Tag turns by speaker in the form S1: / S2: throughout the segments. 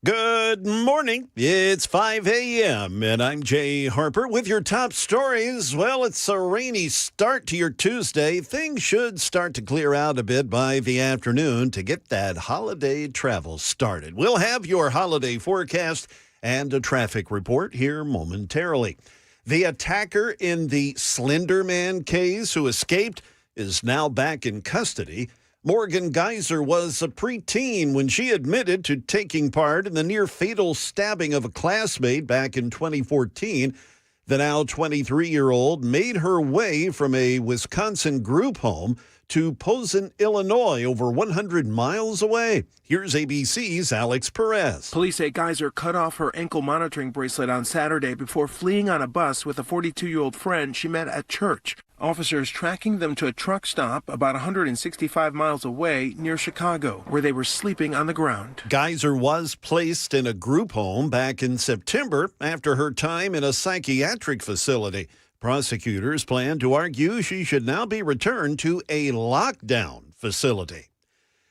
S1: Good morning. It's 5 a.m. and I'm Jay Harper with your top stories. Well, it's a rainy start to your Tuesday. Things should start to clear out a bit by the afternoon to get that holiday travel started. We'll have your holiday forecast and a traffic report here momentarily. The attacker in the Slender Man case who escaped is now back in custody. Morgan Geyser was a preteen when she admitted to taking part in the near-fatal stabbing of a classmate back in 2014. The now 23-year-old made her way from a Wisconsin group home to Posen, Illinois, over 100 miles away. Here's ABC's Alex Perez.
S2: Police say Geyser cut off her ankle monitoring bracelet on Saturday before fleeing on a bus with a 42-year-old friend she met at church. Officers tracking them to a truck stop about 165 miles away near Chicago, where they were sleeping on the ground.
S1: Geyser was placed in a group home back in September after her time in a psychiatric facility. Prosecutors plan to argue she should now be returned to a lockdown facility.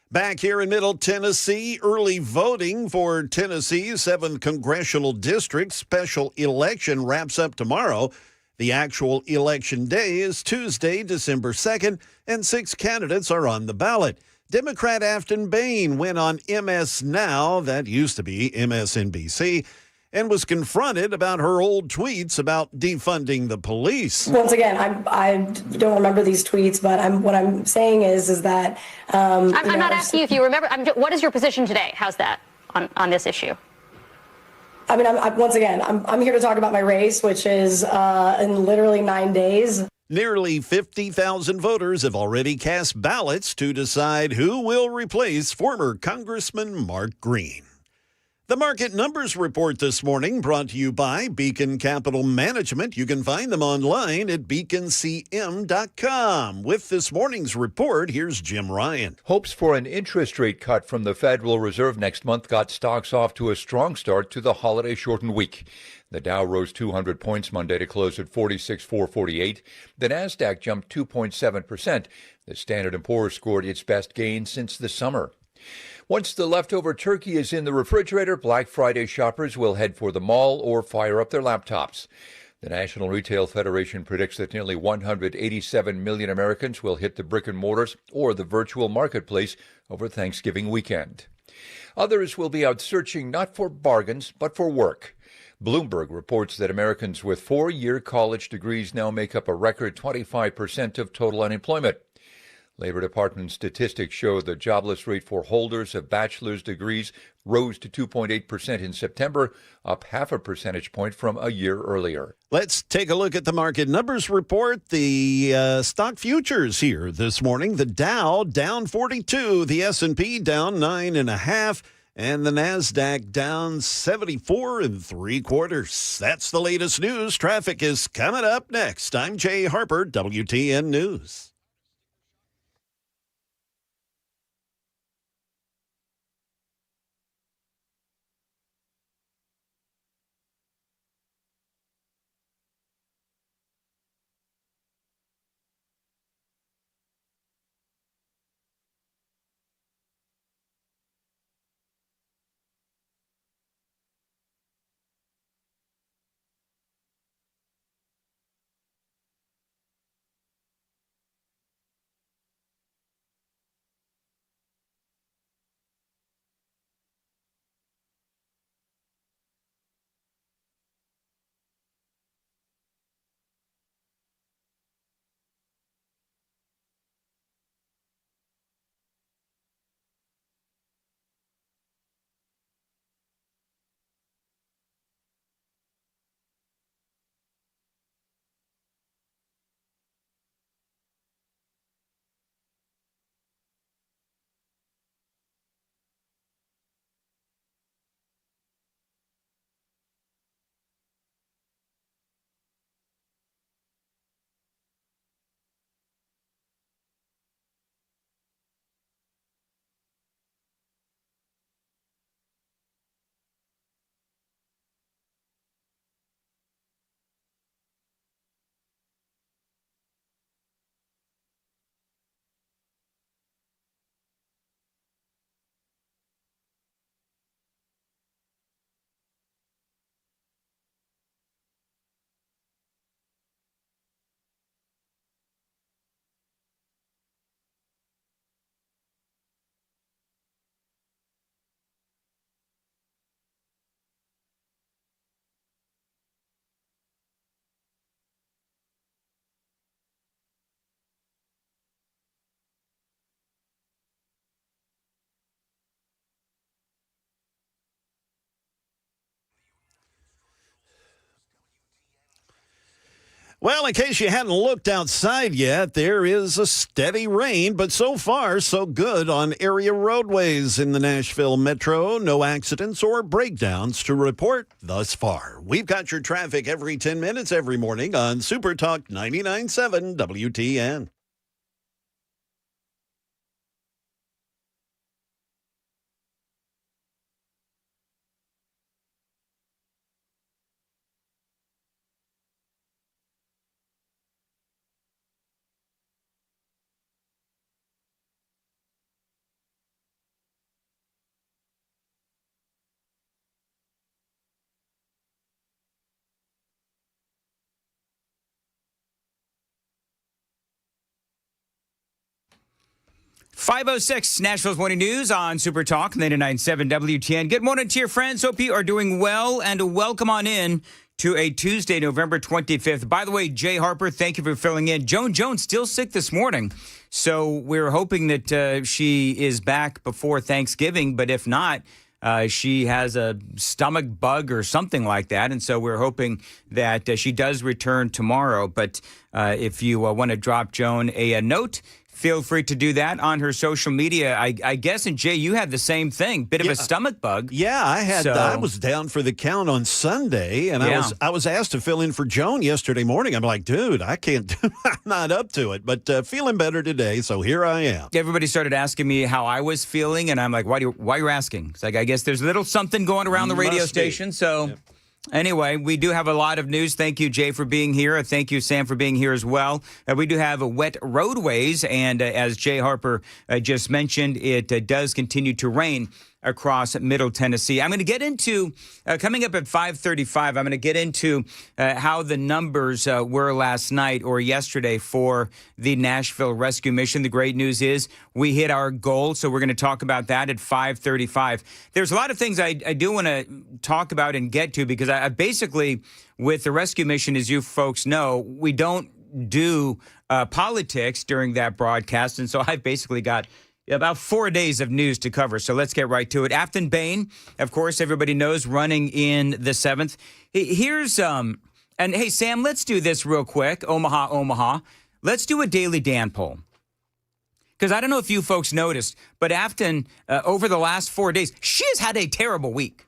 S1: Back here in Middle Tennessee, early voting for Tennessee's 7th Congressional District special election wraps up tomorrow. The actual election day is Tuesday, December 2nd, and 6 candidates are on the ballot. Democrat Aftyn Behn went on MS Now, that used to be MSNBC, and was confronted about her old tweets about defunding the police.
S3: Once again, I don't remember these tweets, but what I'm saying is that...
S4: I'm not asking you if you remember. What is your position today? How's that on this issue?
S3: I mean, I'm here to talk about my race, which is in literally 9 days.
S1: Nearly 50,000 voters have already cast ballots to decide who will replace former Congressman Mark Green. The market numbers report this morning brought to you by Beacon Capital Management. You can find them online at beaconcm.com. With this morning's report, here's Jim Ryan.
S5: Hopes for an interest rate cut from the Federal Reserve next month got stocks off to a strong start to the holiday-shortened week. The Dow rose 200 points Monday to close at 46,448. The Nasdaq jumped 2.7%. The Standard & Poor's scored its best gain since the summer. Once the leftover turkey is in the refrigerator, Black Friday shoppers will head for the mall or fire up their laptops. The National Retail Federation predicts that nearly 187 million Americans will hit the brick and mortars or the virtual marketplace over Thanksgiving weekend. Others will be out searching not for bargains, but for work. Bloomberg reports that Americans with 4-year college degrees now make up a record 25% of total unemployment. Labor Department statistics show the jobless rate for holders of bachelor's degrees rose to 2.8% in September, up half a percentage point from a year earlier.
S1: Let's take a look at the market numbers report. The stock futures here this morning. The Dow down 42, the S&P down 9.5, and the Nasdaq down 74 3/4. That's the latest news. Traffic is coming up next. I'm Jay Harper, WTN News. Well, in case you hadn't looked outside yet, there is a steady rain, but so far, so good on area roadways in the Nashville metro. No accidents or breakdowns to report thus far. We've got your traffic every 10 minutes every morning on Super Talk 99.7 WTN.
S6: .506 Nashville's Morning News on Super Talk 99.7 WTN. Good morning to your friends. Hope you are doing well, and welcome on in to a Tuesday, November 25th. By the way, Jay Harper, thank you for filling in. Joan Jones still sick this morning, so we're hoping that she is back before Thanksgiving, but if not, she has a stomach bug or something like that, and so we're hoping that she does return tomorrow. But if you want to drop Joan a note, feel free to do that on her social media. I guess, and Jay, you had the same thing, bit of a stomach bug.
S1: Yeah, I had. I was down for the count on Sunday, and I was asked to fill in for Joan yesterday morning. I'm like, dude, I can't. I'm not up to it, but feeling better today, so here I am.
S6: Everybody started asking me how I was feeling, and I'm like, why are you asking? It's like, I guess there's a little something going around the radio station, so. Yep. Anyway, we do have a lot of news. Thank you, Jay, for being here. Thank you, Sam, for being here as well. We do have wet roadways, and as Jay Harper just mentioned, it does continue to rain across Middle Tennessee. I'm going to get into, coming up at 5:35, I'm going to get into how the numbers were last night or yesterday for the Nashville Rescue Mission. The great news is we hit our goal, so we're going to talk about that at 5:35. There's a lot of things I do want to talk about and get to, because I basically, with the Rescue Mission, as you folks know, we don't do politics during that broadcast, and so I've basically got about 4 days of news to cover, so let's get right to it. Aftyn Behn, of course, everybody knows, running in the 7th. Here's, and hey, Sam, let's do this real quick. Omaha. Let's do a Daily Dan poll. Because I don't know if you folks noticed, but Aftyn, over the last 4 days, she has had a terrible week.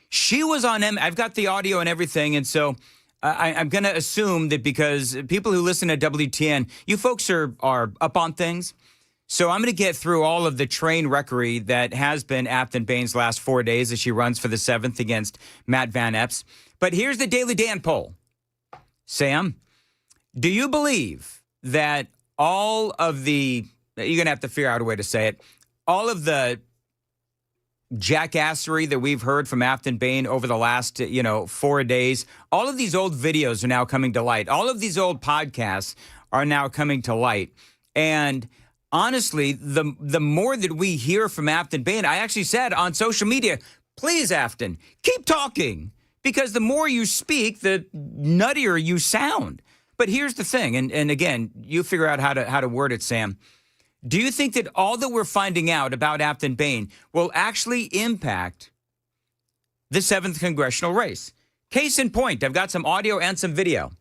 S6: She was on I've got the audio and everything, and so I'm going to assume that because people who listen to WTN, you folks are up on things. So I'm going to get through all of the train wreckery that has been Aftyn Behn's last 4 days as she runs for the 7th against Matt Van Epps. But here's the Daily Dan poll. Sam, do you believe that all of the, you're going to have to figure out a way to say it, all of the jackassery that we've heard from Aftyn Behn over the last, 4 days, all of these old videos are now coming to light. All of these old podcasts are now coming to light. And honestly, the more that we hear from Aftyn Behn, I actually said on social media, please, Aftyn, keep talking, because the more you speak, the nuttier you sound. But here's the thing, and again, you figure out how to word it, Sam. Do you think that all that we're finding out about Aftyn Behn will actually impact the 7th congressional race? Case in point, I've got some audio and some video.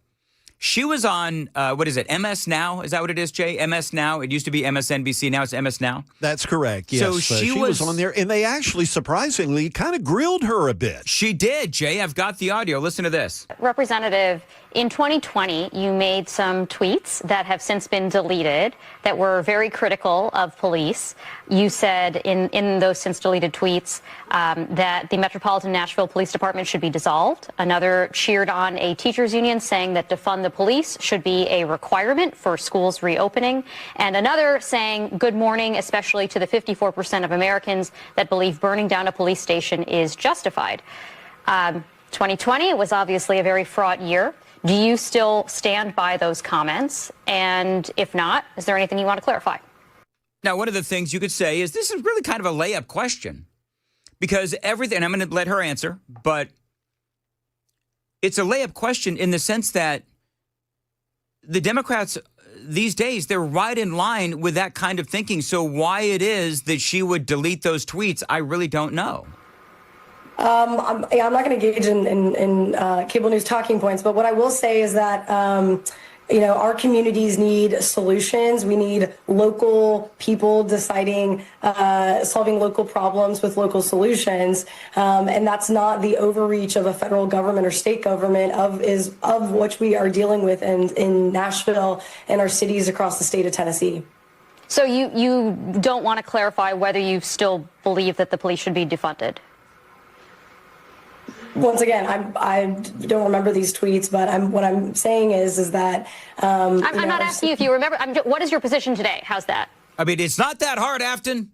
S6: She was on, what is it, MS Now? Is that what it is, Jay? MS Now? It used to be MSNBC. Now it's MS Now?
S1: That's correct, yes.
S6: So she
S1: was on there, and they actually, surprisingly, kind of grilled her a bit.
S6: She did, Jay. I've got the audio. Listen to this.
S4: Representative, in 2020, you made some tweets that have since been deleted that were very critical of police. You said in those since deleted tweets that the Metropolitan Nashville Police Department should be dissolved. Another cheered on a teachers union saying that defund the police should be a requirement for schools reopening. And another saying good morning, especially to the 54% of Americans that believe burning down a police station is justified. 2020 was obviously a very fraught year. Do you still stand by those comments? And if not, is there anything you want to clarify?
S6: Now, one of the things you could say is this is really kind of a layup question, because everything, and I'm going to let her answer, but it's a layup question in the sense that the Democrats these days, they're right in line with that kind of thinking. So why it is that she would delete those tweets, I really don't know.
S3: I'm not going to engage in cable news talking points, but what I will say is that, our communities need solutions. We need local people deciding, solving local problems with local solutions. And that's not the overreach of a federal government or state government of which we are dealing with in Nashville and our cities across the state of Tennessee.
S4: So you don't want to clarify whether you still believe that the police should be defunded?
S3: Once again, I don't remember these tweets, but what I'm saying is that
S4: I'm not asking you if you remember. What is your position today? How's that?
S6: I mean, it's not that hard, Aftyn.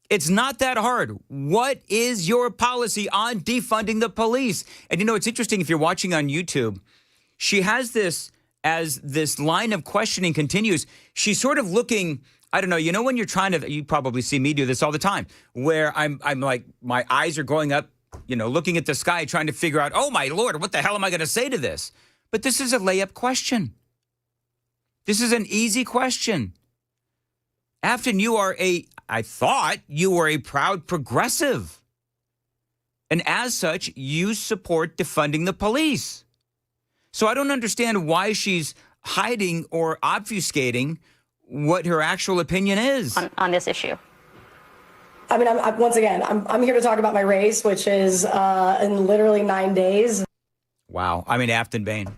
S6: It's not that hard. What is your policy on defunding the police? And it's interesting if you're watching on YouTube, she has this as this line of questioning continues. She's sort of looking, I don't know, when you're trying to, you probably see me do this all the time, where I'm like, my eyes are going up, looking at the sky, trying to figure out, oh, my Lord, what the hell am I going to say to this? But this is a layup question. This is an easy question. Aftyn, I thought you were a proud progressive. And as such, you support defunding the police. So I don't understand why she's hiding or obfuscating what her actual opinion is.
S4: On this issue.
S3: I mean, once again, I'm here to talk about my race, which is in literally 9 days.
S6: Wow. I mean, Aftyn Behn.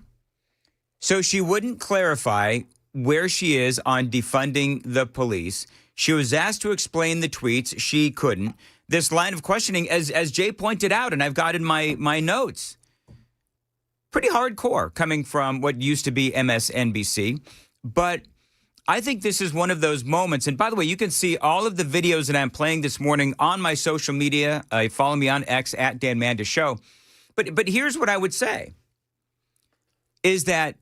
S6: So she wouldn't clarify where she is on defunding the police. She was asked to explain the tweets. She couldn't. This line of questioning, as Jay pointed out, and I've got in my notes, pretty hardcore coming from what used to be MSNBC. But I think this is one of those moments. And by the way, you can see all of the videos that I'm playing this morning on my social media. Follow me on X at Dan Manda Show. But here's what I would say is that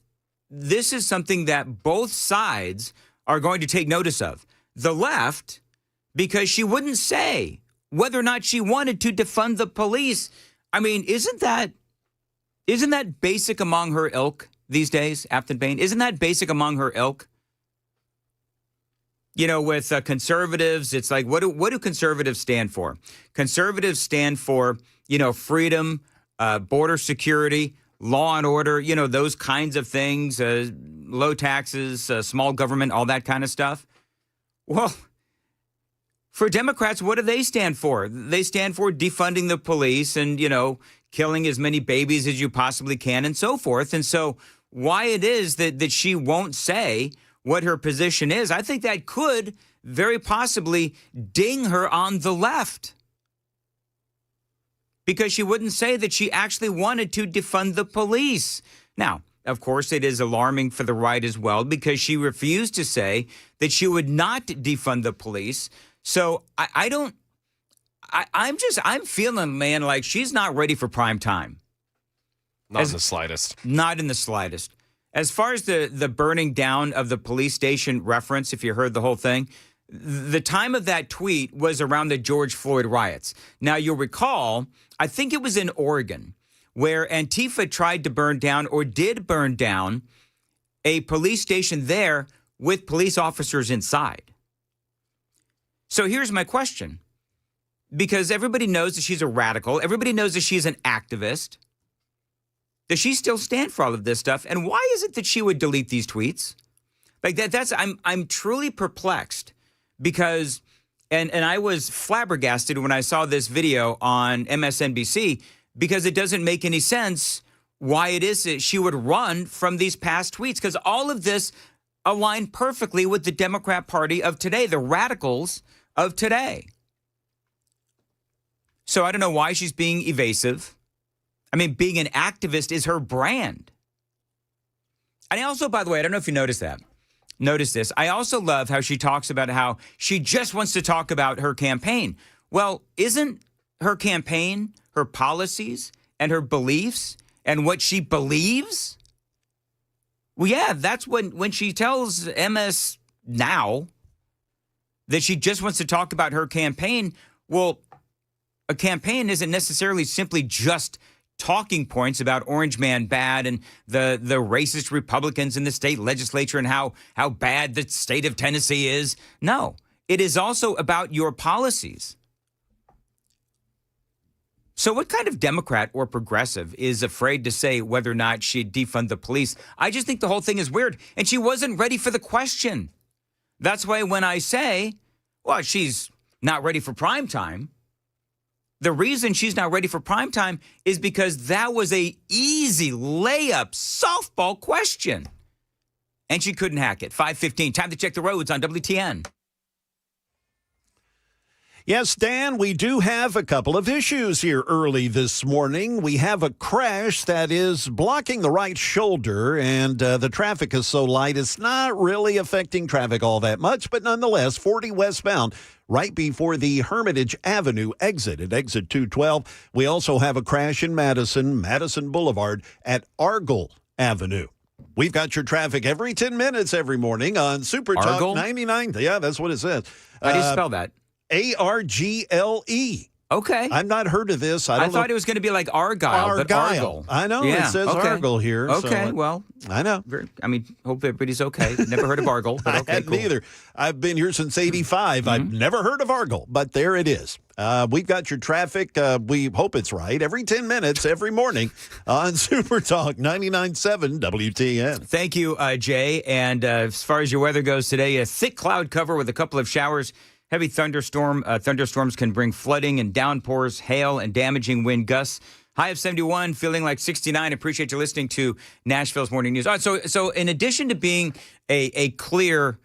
S6: this is something that both sides are going to take notice of. The left, because she wouldn't say whether or not she wanted to defund the police. I mean, isn't that basic among her ilk these days, Aftyn Behn? Isn't that basic among her ilk? With conservatives, it's like, what do conservatives stand for? Conservatives stand for, freedom, border security, law and order, those kinds of things, low taxes, small government, all that kind of stuff. Well, for Democrats, what do they stand for? They stand for defunding the police and, killing as many babies as you possibly can and so forth. And so why it is that she won't say what her position is, I think that could very possibly ding her on the left. Because she wouldn't say that she actually wanted to defund the police. Now, of course, it is alarming for the right as well, because she refused to say that she would not defund the police. So I'm feeling, man, like she's not ready for prime time.
S7: Not in the slightest.
S6: Not in the slightest. As far as the burning down of the police station reference, if you heard the whole thing, the time of that tweet was around the George Floyd riots. Now, you'll recall, I think it was in Oregon, where Antifa tried to burn down or did burn down a police station there with police officers inside. So here's my question. Because everybody knows that she's a radical. Everybody knows that she's an activist. Does she still stand for all of this stuff? And why is it that she would delete these tweets? Like I'm truly perplexed because, and I was flabbergasted when I saw this video on MSNBC because it doesn't make any sense why it is that she would run from these past tweets, because all of this aligned perfectly with the Democrat Party of today, the radicals of today. So I don't know why she's being evasive. I mean, being an activist is her brand. And I also, by the way, I don't know if you noticed that. Notice this. I also love how she talks about how she just wants to talk about her campaign. Well, isn't her campaign, her policies, and her beliefs, and what she believes? Well, yeah, that's when she tells MS Now that she just wants to talk about her campaign. Well, a campaign isn't necessarily simply just talking points about Orange Man bad and the racist Republicans in the state legislature and how bad the state of Tennessee is. No, it is also about your policies. So what kind of Democrat or progressive is afraid to say whether or not she'd defund the police? I just think the whole thing is weird. And she wasn't ready for the question. That's why when I say, well, she's not ready for prime time, the reason she's not ready for prime time is because that was a easy layup softball question. And she couldn't hack it. 5:15, time to check the roads on WTN.
S1: Yes, Dan, we do have a couple of issues here early this morning. We have a crash that is blocking the right shoulder, and the traffic is so light it's not really affecting traffic all that much. But nonetheless, 40 westbound, right before the Hermitage Avenue exit at exit 212. We also have a crash in Madison Boulevard at Argyle Avenue. We've got your traffic every 10 minutes every morning on Super Talk 99. Yeah, that's what it says.
S6: How do you spell that?
S1: Argle.
S6: Okay.
S1: I've not heard of this.
S6: I thought it was going to be like Argyle, but Argle.
S1: I know.
S6: Yeah,
S1: it says
S6: okay.
S1: Argle here.
S6: Okay,
S1: so
S6: well.
S1: I know.
S6: I mean, hope everybody's okay. Never heard of Argyle, but okay,
S1: I hadn't either. I've been here since 85. I've never heard of Argyle, but there it is. We've got your traffic. We hope it's right. Every 10 minutes, every morning on Super Talk 99.7 WTN.
S6: Thank you, Jay. And as far as your weather goes today, a thick cloud cover with a couple of showers. Heavy thunderstorms can bring flooding and downpours, hail, and damaging wind gusts. High of 71, feeling like 69. Appreciate you listening to Nashville's Morning News. All right, so in addition to being a clear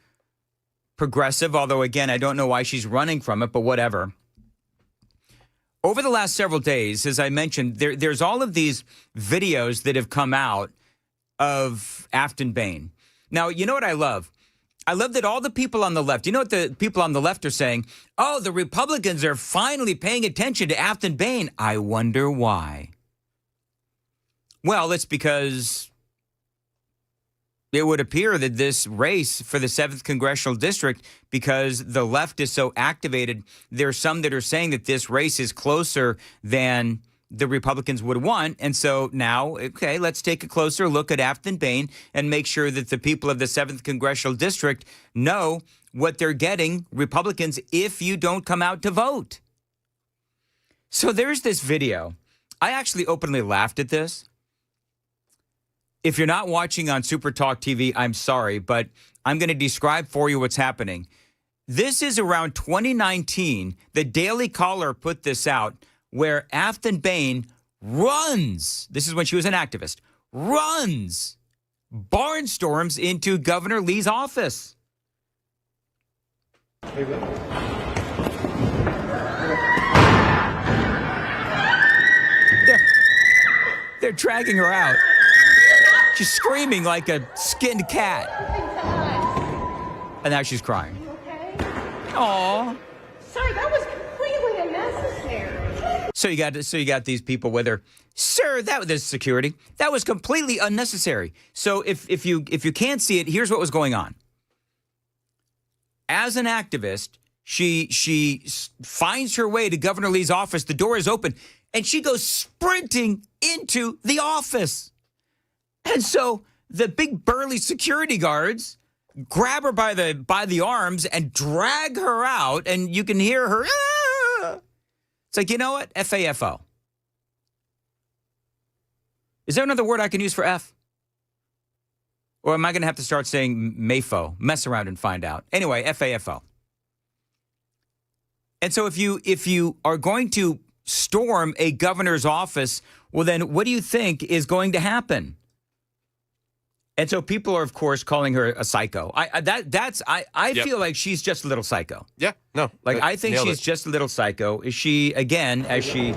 S6: progressive, although, again, I don't know why she's running from it, but whatever. Over the last several days, as I mentioned, there's all of these videos that have come out of Aftyn Behn. Now, you know what I love? I love that all the people on the left, you know what the people on the left are saying? Oh, the Republicans are finally paying attention to Aftyn Behn. I wonder why. Well, it's because it would appear that this race for the 7th Congressional District, because the left is so activated, there's some that are saying that this race is closer than the Republicans would want. And so now, okay, let's take a closer look at Aftyn Behn and make sure that the people of the 7th Congressional District know what they're getting, Republicans, if you don't come out to vote. So there's this video. I actually openly laughed at this. If you're not watching on Super Talk TV, I'm sorry, but I'm going to describe for you what's happening. This is around 2019. The Daily Caller put this out, where Aftyn Behn runs, this is when she was an activist, runs, barnstorms into Governor Lee's office. They're dragging her out. She's screaming like a skinned cat. And now she's crying. Aw.
S8: Sir, that was completely unnecessary.
S6: So you got these people with her. Sir, that was security. That was completely unnecessary. So if you can't see it, here's what was going on. As an activist, she finds her way to Governor Lee's office. The door is open, and she goes sprinting into the office. And so the big burly security guards grab her by the arms and drag her out, and you can hear her. Ah! It's like, you know what? FAFO. Is there another word I can use for F? Or am I going to have to start saying MAFO? Mess around and find out. Anyway, FAFO. And so if you are going to storm a governor's office, well, then what do you think is going to happen? And so people are, of course, calling her a psycho. I feel like she's just a little psycho.
S7: Yeah, no.
S6: Like, I think she's just a little psycho. Is she, again, as she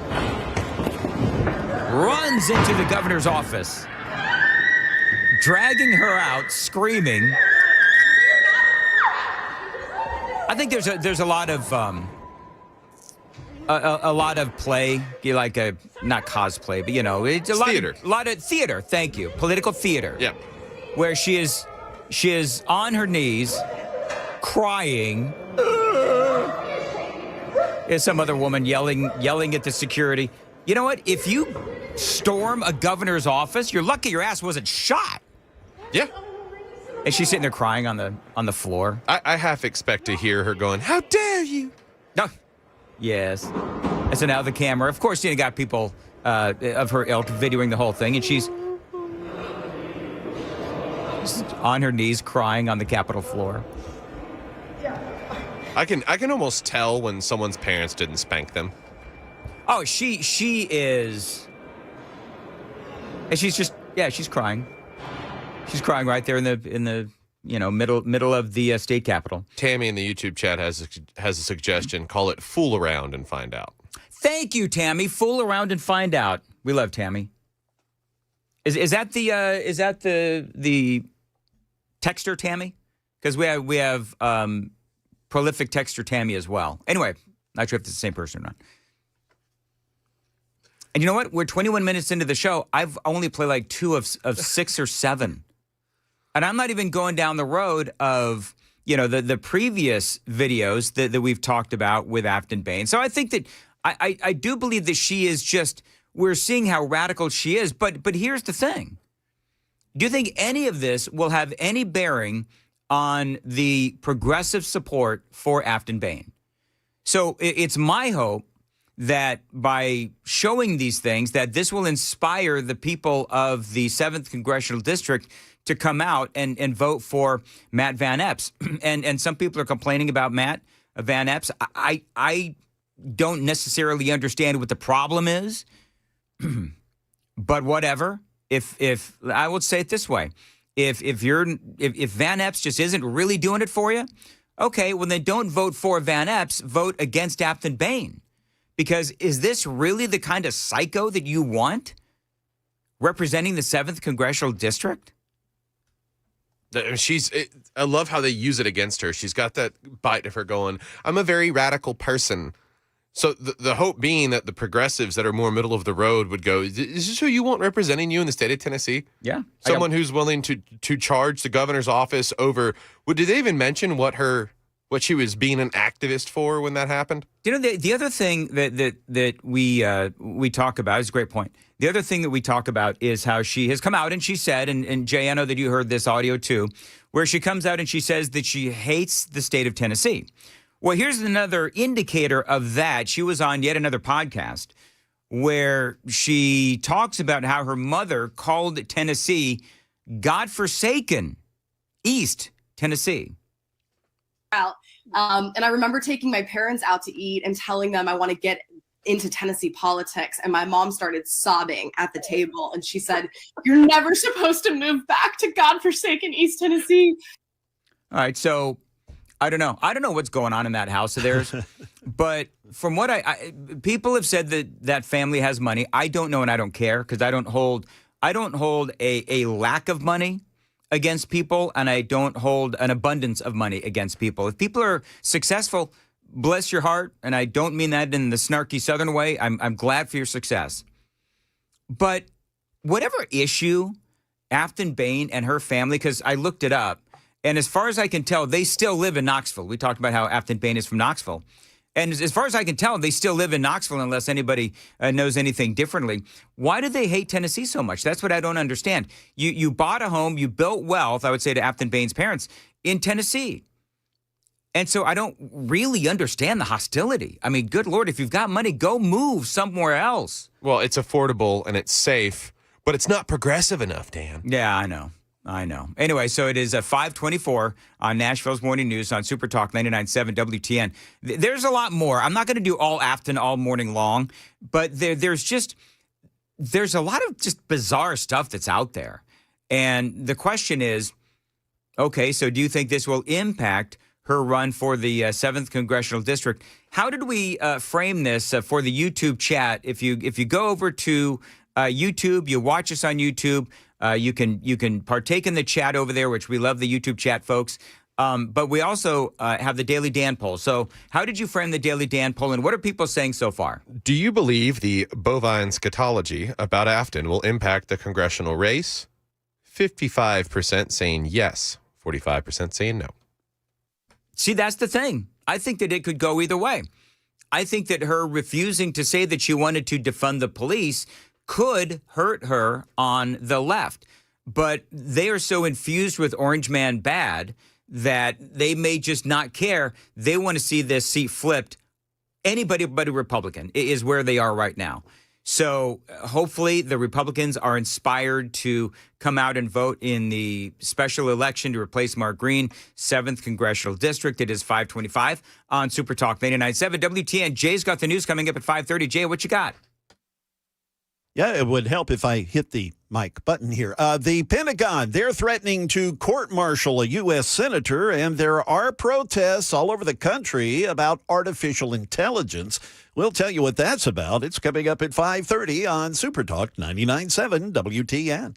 S6: runs into the governor's office, dragging her out, screaming. I think there's a lot of a lot of play, like not cosplay, but it's a
S7: theater.
S6: lot of theater. Thank you, political theater.
S7: Yeah.
S6: Where she is on her knees, crying. There's some other woman yelling at the security. You know what? If you storm a governor's office, you're lucky your ass wasn't shot.
S7: Yeah.
S6: And she's sitting there crying on the floor.
S7: I half expect to hear her going, "How dare you?"
S6: No. Yes. And so now the camera, of course, you got people of her ilk videoing the whole thing, and she's on her knees crying on the Capitol floor.
S7: I can almost tell when someone's parents didn't spank them.
S6: Oh, she is, and she's crying. She's crying right there in the middle of the state capitol.
S7: Tammy in the YouTube chat has a suggestion. Call it "Fool Around and Find Out."
S6: Thank you, Tammy. Fool around and find out. We love Tammy. Is that the texter Tammy? Because we have prolific texter Tammy as well. Anyway, not sure if it's the same person or not. And you know what? We're 21 minutes into the show. I've only played like 2 of 6 or 7. And I'm not even going down the road of, the previous videos that we've talked about with Aftyn Behn. So I think that I do believe that she is we're seeing how radical she is. But here's the thing. Do you think any of this will have any bearing on the progressive support for Aftyn Behn? So it's my hope that by showing these things, that this will inspire the people of the 7th Congressional District to come out and vote for Matt Van Epps. And some people are complaining about Matt Van Epps. I don't necessarily understand what the problem is, but whatever. If I would say it this way, if Van Epps just isn't really doing it for you, okay, well then don't vote for Van Epps, vote against Aftyn Behn. Because is this really the kind of psycho that you want representing the 7th Congressional District?
S7: I love how they use it against her. She's got that bite of her going, I'm a very radical person. So the hope being that the progressives that are more middle of the road would go, is this who you want representing you in the state of Tennessee?
S6: Yeah.
S7: Someone who's willing to charge the governor's office over, did they even mention what she was being an activist for when that happened?
S6: The other thing that we talk about is a great point. The other thing that we talk about is how she has come out and she said, and Jay, I know that you heard this audio too, where she comes out and she says that she hates the state of Tennessee. Well, here's another indicator of that. She was on yet another podcast where she talks about how her mother called Tennessee godforsaken East Tennessee.
S9: And I remember taking my parents out to eat and telling them I want to get into Tennessee politics. And my mom started sobbing at the table. And she said, "You're never supposed to move back to godforsaken East Tennessee."
S6: All right. So I don't know. I don't know what's going on in that house of theirs. But from what people have said that family has money. I don't know and I don't care because I don't hold a lack of money against people, and I don't hold an abundance of money against people. If people are successful, bless your heart, and I don't mean that in the snarky Southern way. I'm glad for your success. But whatever issue Aftyn Behn and her family, because I looked it up, and as far as I can tell, they still live in Knoxville. We talked about how Aftyn Behn is from Knoxville. And as far as I can tell, they still live in Knoxville unless anybody knows anything differently. Why do they hate Tennessee so much? That's what I don't understand. You bought a home, you built wealth, I would say to Aftyn Behn's parents, in Tennessee. And so I don't really understand the hostility. I mean, good Lord, if you've got money, go move somewhere else.
S7: Well, it's affordable and it's safe, but it's not progressive enough, Dan.
S6: Yeah, I know. Anyway, so it is 5:24 on Nashville's Morning News on Super Talk 99.7 WTN. There's a lot more. I'm not going to do all Aftyn all morning long, but there's a lot of just bizarre stuff that's out there. And the question is, okay, so do you think this will impact her run for the 7th Congressional District? How did we frame this for the YouTube chat? If you go over to YouTube, you watch us on YouTube, you can partake in the chat over there, which we love the YouTube chat, folks. But we also have the Daily Dan poll. So how did you frame the Daily Dan poll, and what are people saying so far?
S7: Do you believe the bovine scatology about Aftyn will impact the congressional race? 55% saying yes, 45% saying no.
S6: See, that's the thing. I think that it could go either way. I think that her refusing to say that she wanted to defund the police could hurt her on the left. But they are so infused with Orange Man bad that they may just not care. They want to see this seat flipped anybody but a Republican is where they are right now. So hopefully the Republicans are inspired to come out and vote in the special election to replace Mark Green, 7th Congressional District. It is 525 on Super Talk 99.7 WTN. Jay's got the news coming up at 5:30. Jay, what you got?
S1: Yeah, it would help if I hit the mic button here. The Pentagon, they're threatening to court-martial a U.S. senator, and there are protests all over the country about artificial intelligence. We'll tell you what that's about. It's coming up at 5:30 on Super Talk 99.7 WTN.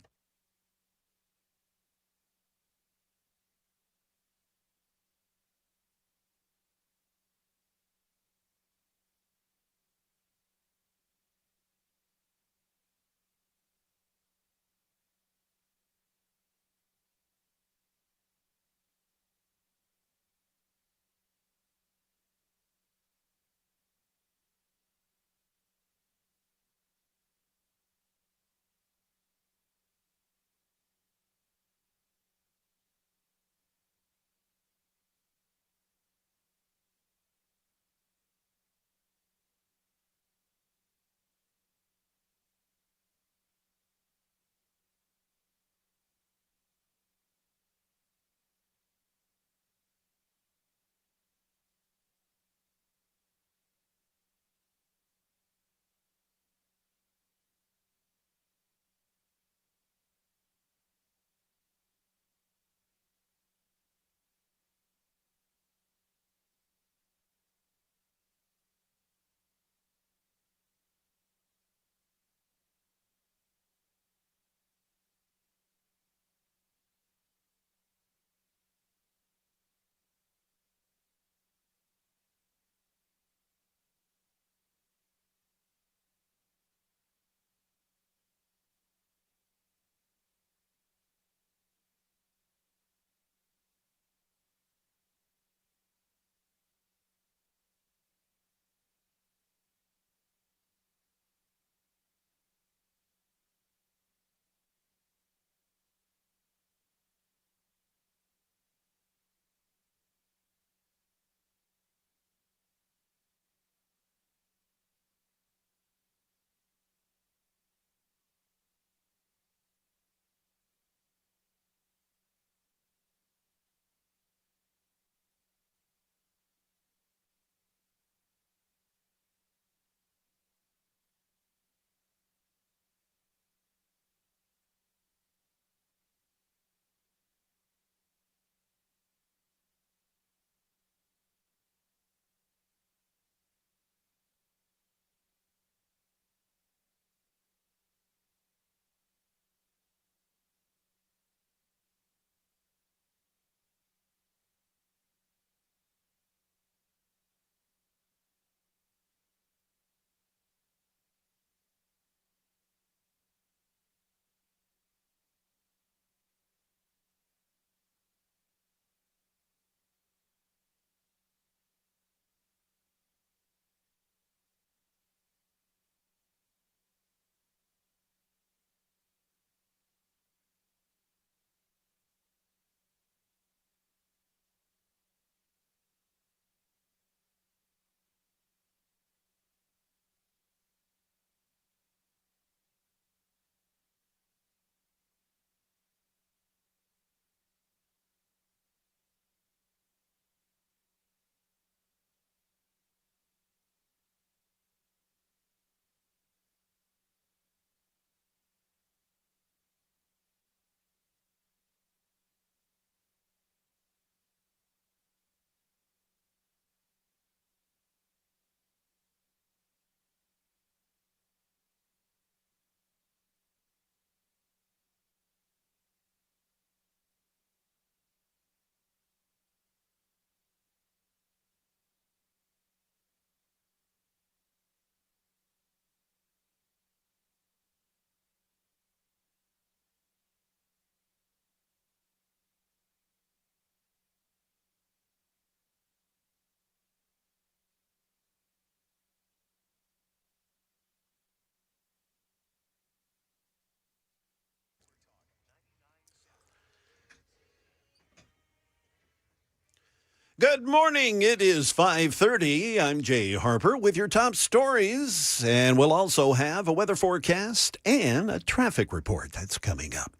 S1: Good morning. It is 5:30. I'm Jay Harper with your top stories, and we'll also have a weather forecast and a traffic report that's coming up.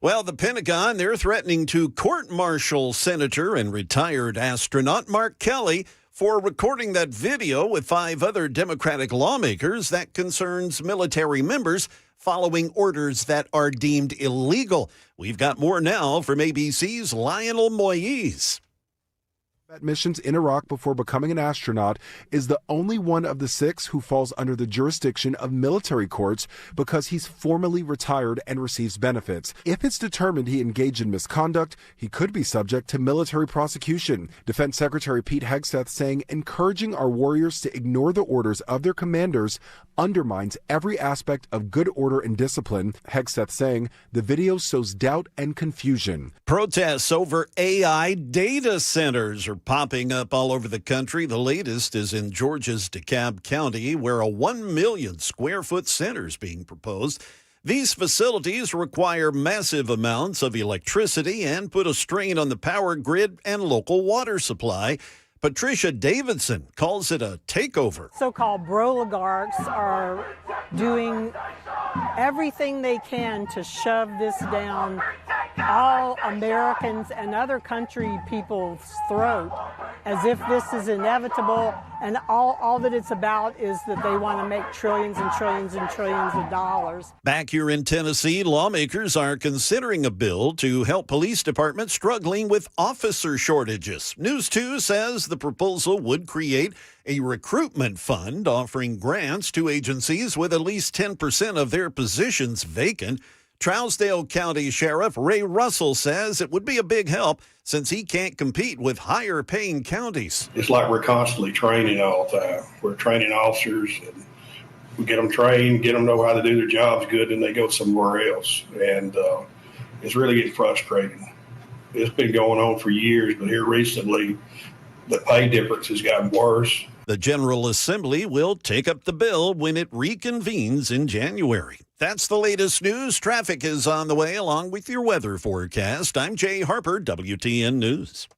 S1: Well, the Pentagon, they're threatening to court-martial Senator and retired astronaut Mark Kelly for recording that video with 5 other Democratic lawmakers that concerns military members following orders that are deemed illegal. We've got more now from ABC's Lionel Moyes.
S10: Missions in Iraq before becoming an astronaut is the only one of the 6 who falls under the jurisdiction of military courts because he's formally retired and receives benefits. If it's determined he engaged in misconduct, he could be subject to military prosecution. Defense Secretary Pete Hegseth saying encouraging our warriors to ignore the orders of their commanders undermines every aspect of good order and discipline. Hegseth saying the video sows doubt and confusion.
S1: Protests over AI data centers are popping up all over the country. The latest is in Georgia's DeKalb County, where a 1 million square foot center is being proposed. These facilities require massive amounts of electricity and put a strain on the power grid and local water supply. Patricia Davidson calls it a takeover.
S11: So-called broligarchs are doing everything they can to shove this down all Americans and other country people's throat as if this is inevitable, and all that it's about is that they want to make trillions and trillions and trillions of dollars.
S1: Back here in Tennessee, lawmakers are considering a bill to help police departments struggling with officer shortages. News 2 says the proposal would create a recruitment fund offering grants to agencies with at least 10% of their positions vacant. Trousdale County Sheriff Ray Russell says it would be a big help since he can't compete with higher paying counties.
S12: It's like we're constantly training all the time. We're training officers and we get them trained, get them know how to do their jobs good, and they go somewhere else. And it's really getting frustrating. It's been going on for years, but here recently, the pay difference has gotten worse.
S1: The General Assembly will take up the bill when it reconvenes in January. That's the latest news. Traffic is on the way along with your weather forecast. I'm Jay Harper, WTN News.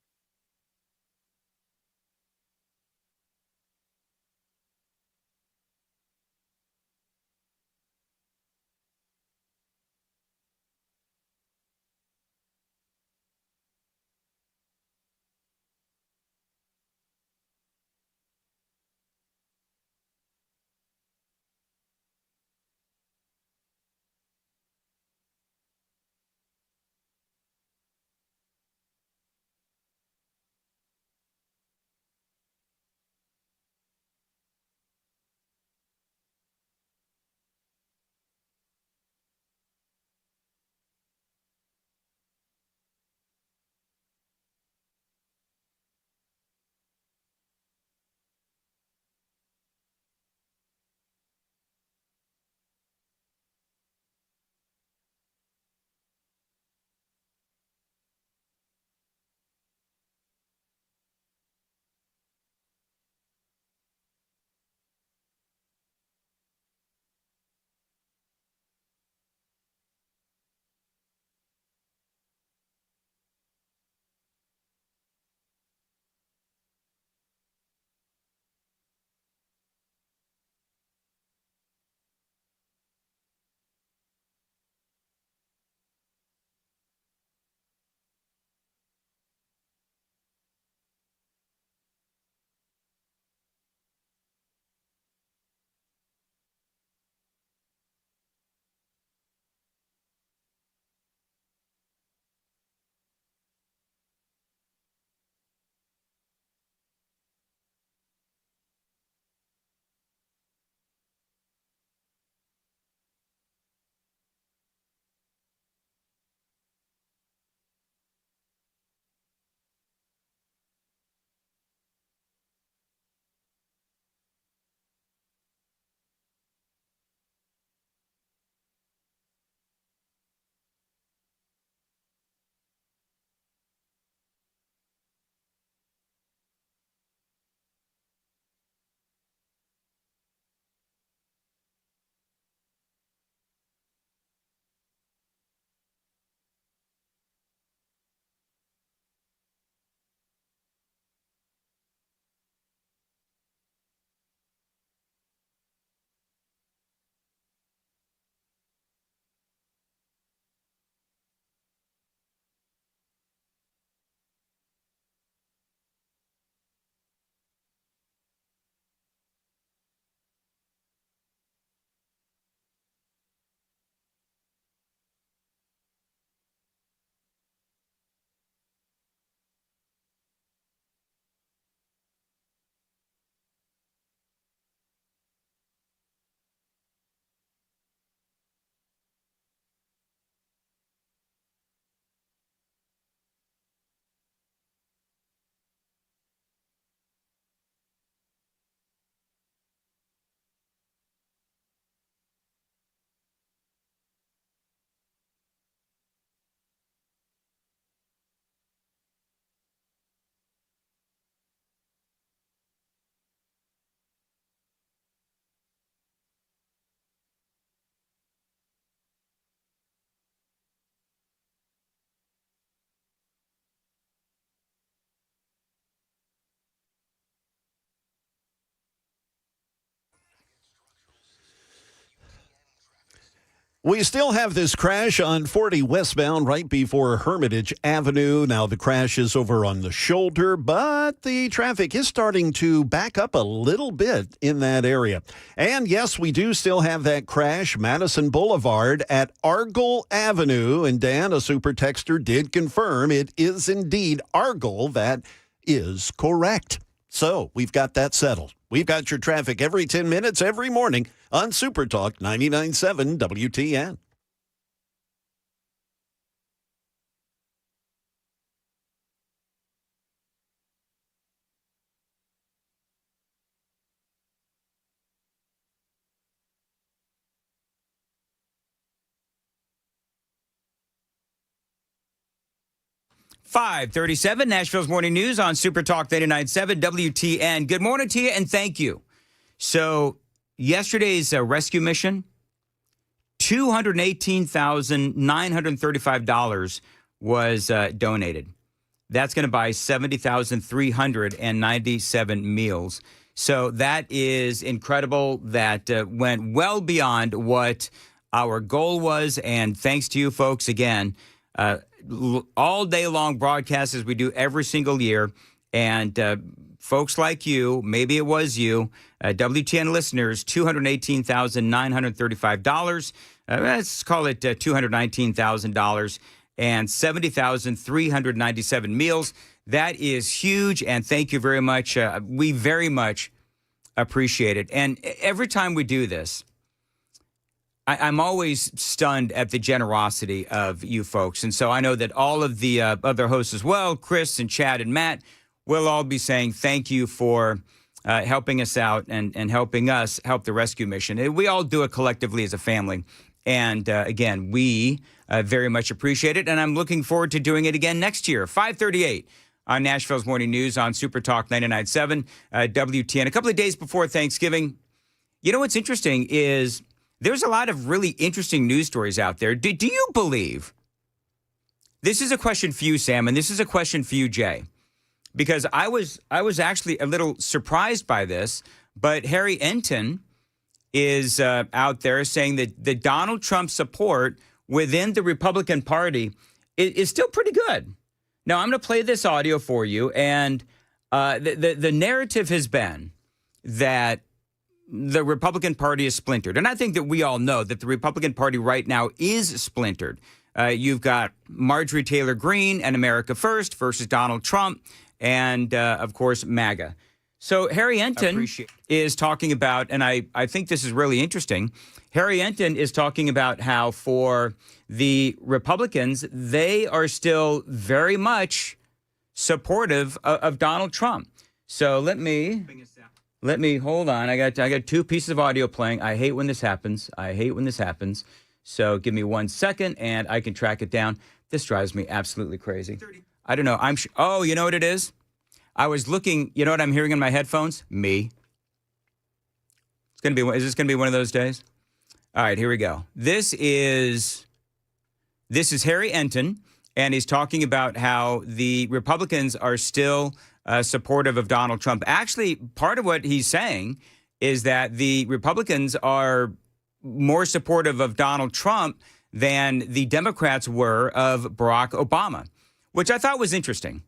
S1: We still have this crash on 40 westbound right before Hermitage Avenue. Now the crash is over on the shoulder, but the traffic is starting to back up a little bit in that area. And yes, we do still have that crash, Madison Boulevard at Argyle Avenue. And Dan, a super texter, did confirm it is indeed Argyle. That is correct. So we've got that settled. We've got your traffic every 10 minutes, every morning on Super Talk 99.7 WTN.
S6: .537, Nashville's Morning News on Super Talk 99.7 WTN. Good morning to you, and thank you. So yesterday's rescue mission, $218,935 was donated. That's going to buy 70,397 meals. So that is incredible. That went well beyond what our goal was. And thanks to you folks again. All day long broadcasts as we do every single year. And folks like you, maybe it was you, WTN listeners, $218,935. Let's call it $219,000 and 70,397 meals. That is huge. And thank you very much. We very much appreciate it. And every time we do this, I'm always stunned at the generosity of you folks. And so I know that all of the other hosts as well, Chris and Chad and Matt, will all be saying thank you for helping us out and helping us help the rescue mission. We all do it collectively as a family. And again, we very much appreciate it. And I'm looking forward to doing it again next year, 5:38 on Nashville's Morning News on Super Talk 99.7 WTN. A couple of days before Thanksgiving. You know what's interesting is there's a lot of really interesting news stories out there. Do you believe? This is a question for you, Sam, and this is a question for you, Jay, because I was actually a little surprised by this, but Harry Enton is out there saying that the Donald Trump support within the Republican Party is still pretty good. Now, I'm going to play this audio for you, and the narrative has been that the Republican Party is splintered. And I think that we all know that the Republican Party right now is splintered. You've got Marjorie Taylor Greene and America First versus Donald Trump and, of course, MAGA. So Harry Enton is talking about, and I think this is really interesting, Harry Enton is talking about how for the Republicans, they are still very much supportive of Donald Trump. So let me hold on. I got two pieces of audio playing. I hate when this happens. So give me 1 second and I can track it down. This drives me absolutely crazy. I don't know. Oh, you know what it is? I was looking, you know what I'm hearing in my headphones? Me. Is this going to be one of those days? All right, here we go. This is Harry Enton, and he's talking about how the Republicans are still supportive of Donald Trump. Actually, part of what he's saying is that the Republicans are more supportive of Donald Trump than the Democrats were of Barack Obama, which I thought was interesting.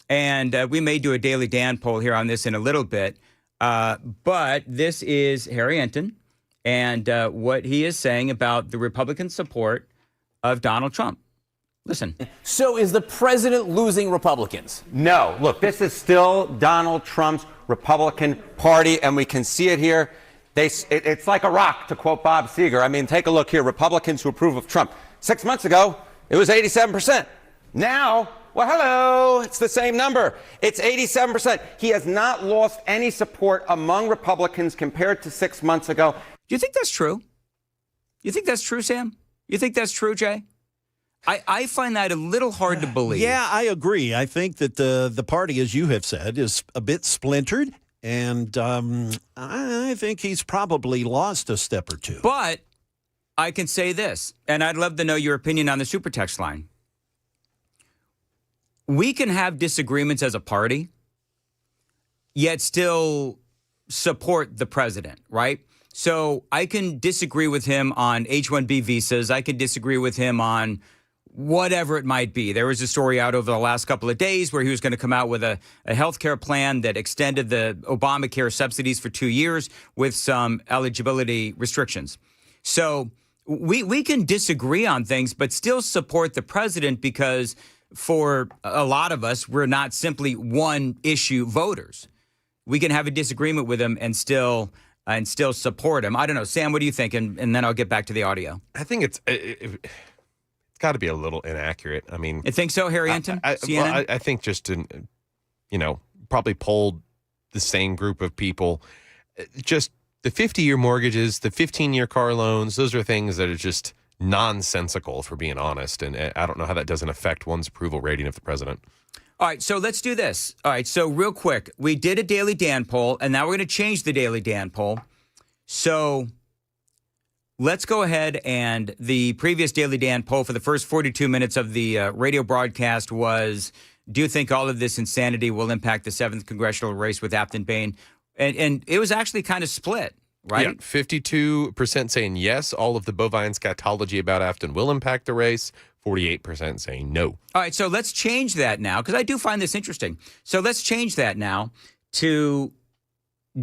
S6: And we may do a Daily Dan poll here on this in a little bit. But this is Harry Enton and what he is saying about the Republican support of Donald Trump. Listen.
S13: So is the president losing Republicans?
S14: No. Look, this is still Donald Trump's Republican Party, and we can see it here. It's like a rock, to quote Bob Seger. I mean, take a look here. Republicans who approve of Trump. 6 months ago, it was 87%. Now, well, hello, it's the same number. It's 87%. He has not lost any support among Republicans compared to 6 months ago.
S6: Do you think that's true? You think that's true, Sam? You think that's true, Jay? I find that a little hard to believe.
S1: Yeah, I agree. I think that the party, as you have said, is a bit splintered. And I think he's probably lost a step or two.
S6: But I can say this, and I'd love to know your opinion on the super text line. We can have disagreements as a party, yet still support the president, right? So I can disagree with him on H-1B visas. I can disagree with him on whatever it might be. There was a story out over the last couple of days where he was going to come out with a health care plan that extended the Obamacare subsidies for 2 years with some eligibility restrictions. So we can disagree on things, but still support the president because for a lot of us, we're not simply one issue voters. We can have a disagreement with him and still support him. I don't know. Sam, what do you think? And then I'll get back to the audio.
S7: I think it's got to be a little inaccurate. I mean,
S6: you think so, Harry Enton?
S7: I think just probably polled the same group of people. Just the 50-year mortgages, the 15-year car loans, those are things that are just nonsensical, for being honest. And I don't know how that doesn't affect one's approval rating of the president.
S6: All right, so let's do this. All right, so real quick, we did a Daily Dan poll, and now we're going to change the Daily Dan poll. So let's go ahead, and the previous Daily Dan poll for the first 42 minutes of the radio broadcast was, do you think all of this insanity will impact the 7th congressional race with Aftyn Behn? And it was actually kind of split, right?
S7: Yeah, 52% saying yes, all of the bovine scatology about Aftyn will impact the race. 48% saying no.
S6: All right, so let's change that now, because I do find this interesting. So let's change that now to,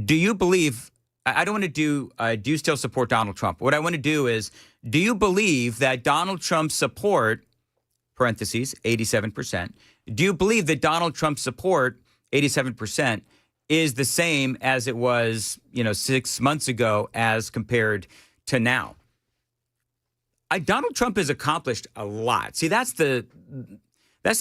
S6: do you believe, I don't want to do you still support Donald Trump? What I want to do is, do you believe that Donald Trump's support, parentheses, 87%, do you believe that Donald Trump's support, 87%, is the same as it was, 6 months ago as compared to now? Donald Trump has accomplished a lot. See, that's the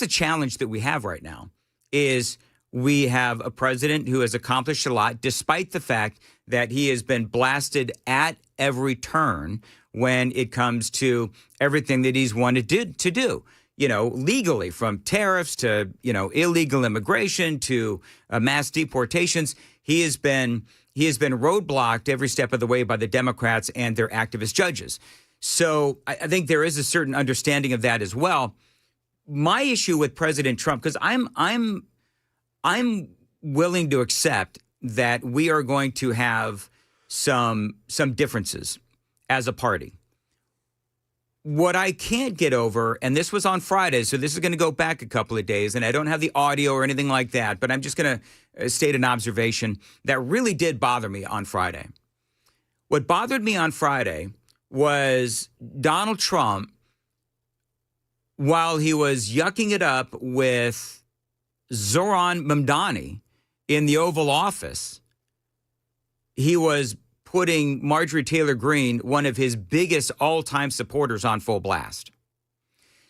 S6: challenge that we have right now, is we have a president who has accomplished a lot, despite the fact that he has been blasted at every turn when it comes to everything that he's wanted to do. Legally, from tariffs to, illegal immigration to mass deportations. He has been roadblocked every step of the way by the Democrats and their activist judges. So I think there is a certain understanding of that as well. My issue with President Trump, because I'm willing to accept that we are going to have some differences as a party. What I can't get over, and this was on Friday, so this is going to go back a couple of days, and I don't have the audio or anything like that, but I'm just going to state an observation that really did bother me on Friday. What bothered me on Friday was Donald Trump, while he was yucking it up with Zoran Mamdani in the Oval Office, he was putting Marjorie Taylor Greene, one of his biggest all-time supporters, on full blast.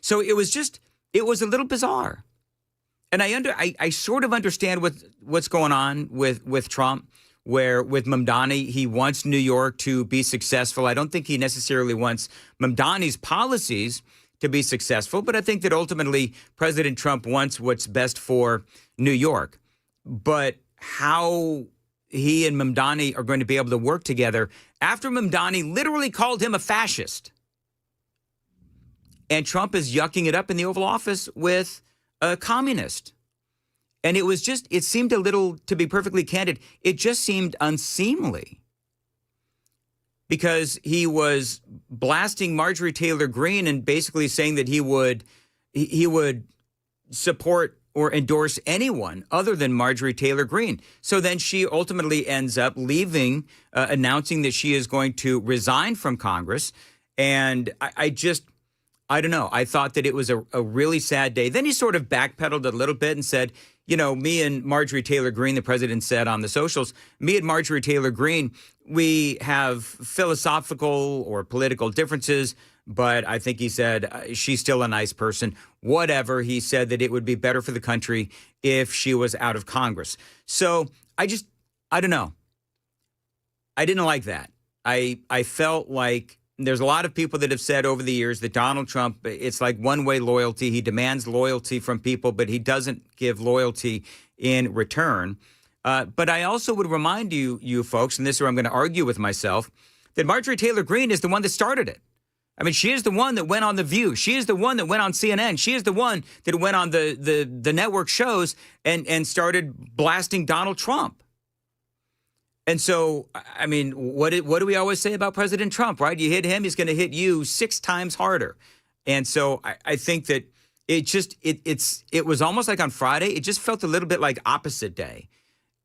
S6: So it was a little bizarre. And I sort of understand what's going on with Trump, where with Mamdani, he wants New York to be successful. I don't think he necessarily wants Mamdani's policies to be successful, but I think that ultimately President Trump wants what's best for New York. But how he and Mamdani are going to be able to work together after Mamdani literally called him a fascist, and Trump is yucking it up in the Oval Office with a communist. And it seemed a little, to be perfectly candid, it just seemed unseemly, because he was blasting Marjorie Taylor Greene and basically saying that he would support or endorse anyone other than Marjorie Taylor Greene. So then she ultimately ends up leaving, announcing that she is going to resign from Congress. And I don't know. I thought that it was a really sad day. Then he sort of backpedaled a little bit and said, me and Marjorie Taylor Greene, the president said on the socials, me and Marjorie Taylor Greene, we have philosophical or political differences, but I think he said she's still a nice person. Whatever. He said that it would be better for the country if she was out of Congress. So I don't know. I didn't like that. I felt like there's a lot of people that have said over the years that Donald Trump, it's like one-way loyalty. He demands loyalty from people, but he doesn't give loyalty in return. But I also would remind you folks, and this is where I'm going to argue with myself, that Marjorie Taylor Greene is the one that started it. I mean, she is the one that went on The View. She is the one that went on CNN. She is the one that went on the network shows and started blasting Donald Trump. And so, I mean, what do we always say about President Trump, right? You hit him, he's going to hit you 6 times harder. And so I think that it was almost like on Friday, it just felt a little bit like opposite day.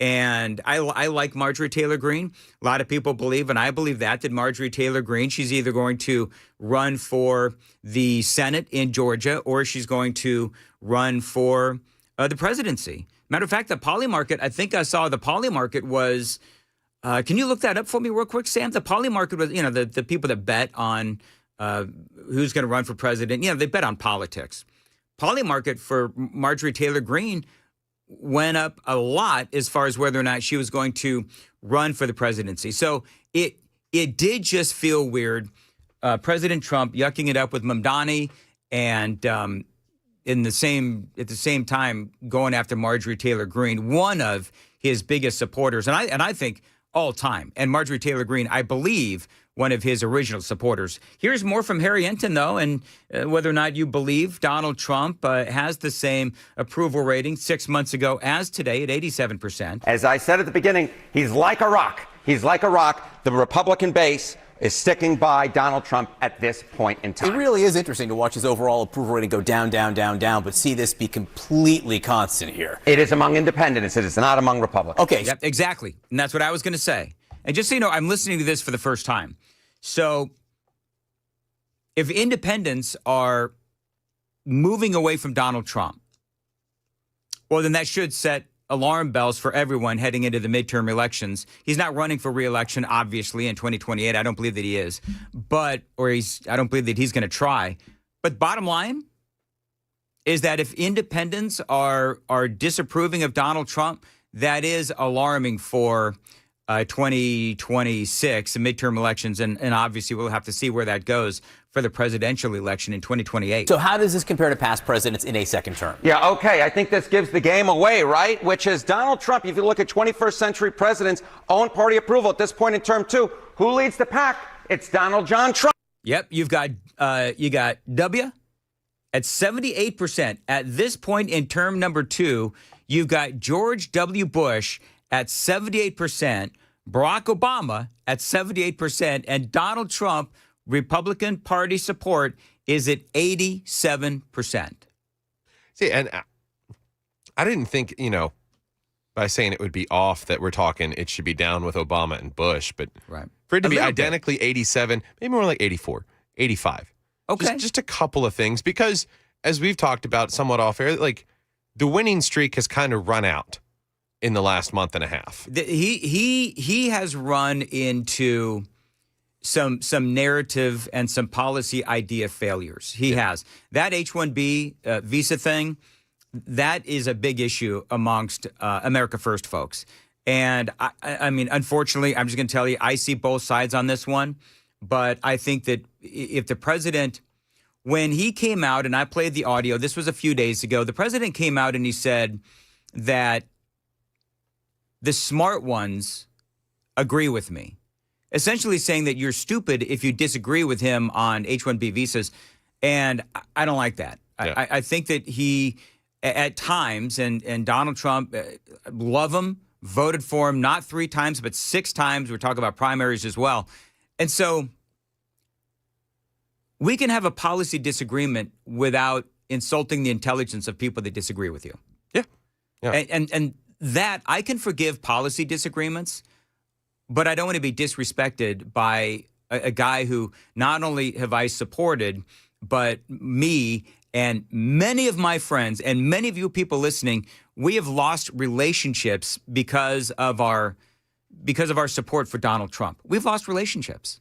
S6: And I like Marjorie Taylor Greene. A lot of people believe, and I believe that Marjorie Taylor Greene, she's either going to run for the Senate in Georgia or she's going to run for the presidency. Matter of fact, the Poly Market, I think I saw the Poly Market was, can you look that up for me real quick, Sam? The Poly Market was, the people that bet on who's going to run for president, they bet on politics. Poly Market for Marjorie Taylor Greene went up a lot as far as whether or not she was going to run for the presidency. So it did just feel weird. President Trump yucking it up with Mamdani and at the same time going after Marjorie Taylor Greene, one of his biggest supporters, and I think all time. And Marjorie Taylor Greene, I believe, one of his original supporters. Here's more from Harry Enton, though, and whether or not you believe Donald Trump has the same approval rating 6 months ago as today at 87%.
S14: As I said at the beginning, he's like a rock. He's like a rock. The Republican base is sticking by Donald Trump at this point in time.
S13: It really is interesting to watch his overall approval rating go down, down, down, down, but see this be completely constant here.
S14: It is among independents. It is not among Republicans.
S13: Okay.
S6: Yep, exactly. And that's what I was going to say. And just so you know, I'm listening to this for the first time. So if independents are moving away from Donald Trump, well, then that should set alarm bells for everyone heading into the midterm elections. He's not running for re-election, obviously, in 2028. I don't believe that he is. I don't believe that he's going to try. But bottom line is that if independents are disapproving of Donald Trump, that is alarming for 2026 midterm elections. And obviously, we'll have to see where that goes for the presidential election in 2028.
S13: So how does this compare to past presidents in a second term?
S14: Yeah, okay. I think this gives the game away, right? Which is Donald Trump, if you look at 21st century presidents, own party approval at this point in term 2. Who leads the pack? It's Donald John Trump.
S6: Yep, you got W at 78%. At this point in term number 2, you've got George W. Bush at 78%, Barack Obama at 78%, and Donald Trump, Republican Party support, is at 87%.
S7: See, and I didn't think, by saying it would be off that we're talking it should be down with Obama and Bush, but
S6: right.
S7: For it to be identically 87, maybe more like 84, 85.
S6: Okay.
S7: Just a couple of things, because as we've talked about somewhat off air, like the winning streak has kind of run out in the last month and a half.
S6: He has run into some narrative and some policy idea failures. He has. That H-1B visa thing, that is a big issue amongst America First folks. And I mean, unfortunately, I'm just going to tell you, I see both sides on this one. But I think that if the president, when he came out, and I played the audio, this was a few days ago, the president came out and he said that the smart ones agree with me. Essentially saying that you're stupid if you disagree with him on H-1B visas. And I don't like that. Yeah. I think that he, at times, and Donald Trump, love him, voted for him, not 3 times, but 6 times. We're talking about primaries as well. And so we can have a policy disagreement without insulting the intelligence of people that disagree with you.
S7: Yeah.
S6: And that, I can forgive policy disagreements, but I don't want to be disrespected by a guy who not only have I supported, but me and many of my friends and many of you people listening, we have lost relationships because of our support for Donald Trump. We've lost relationships.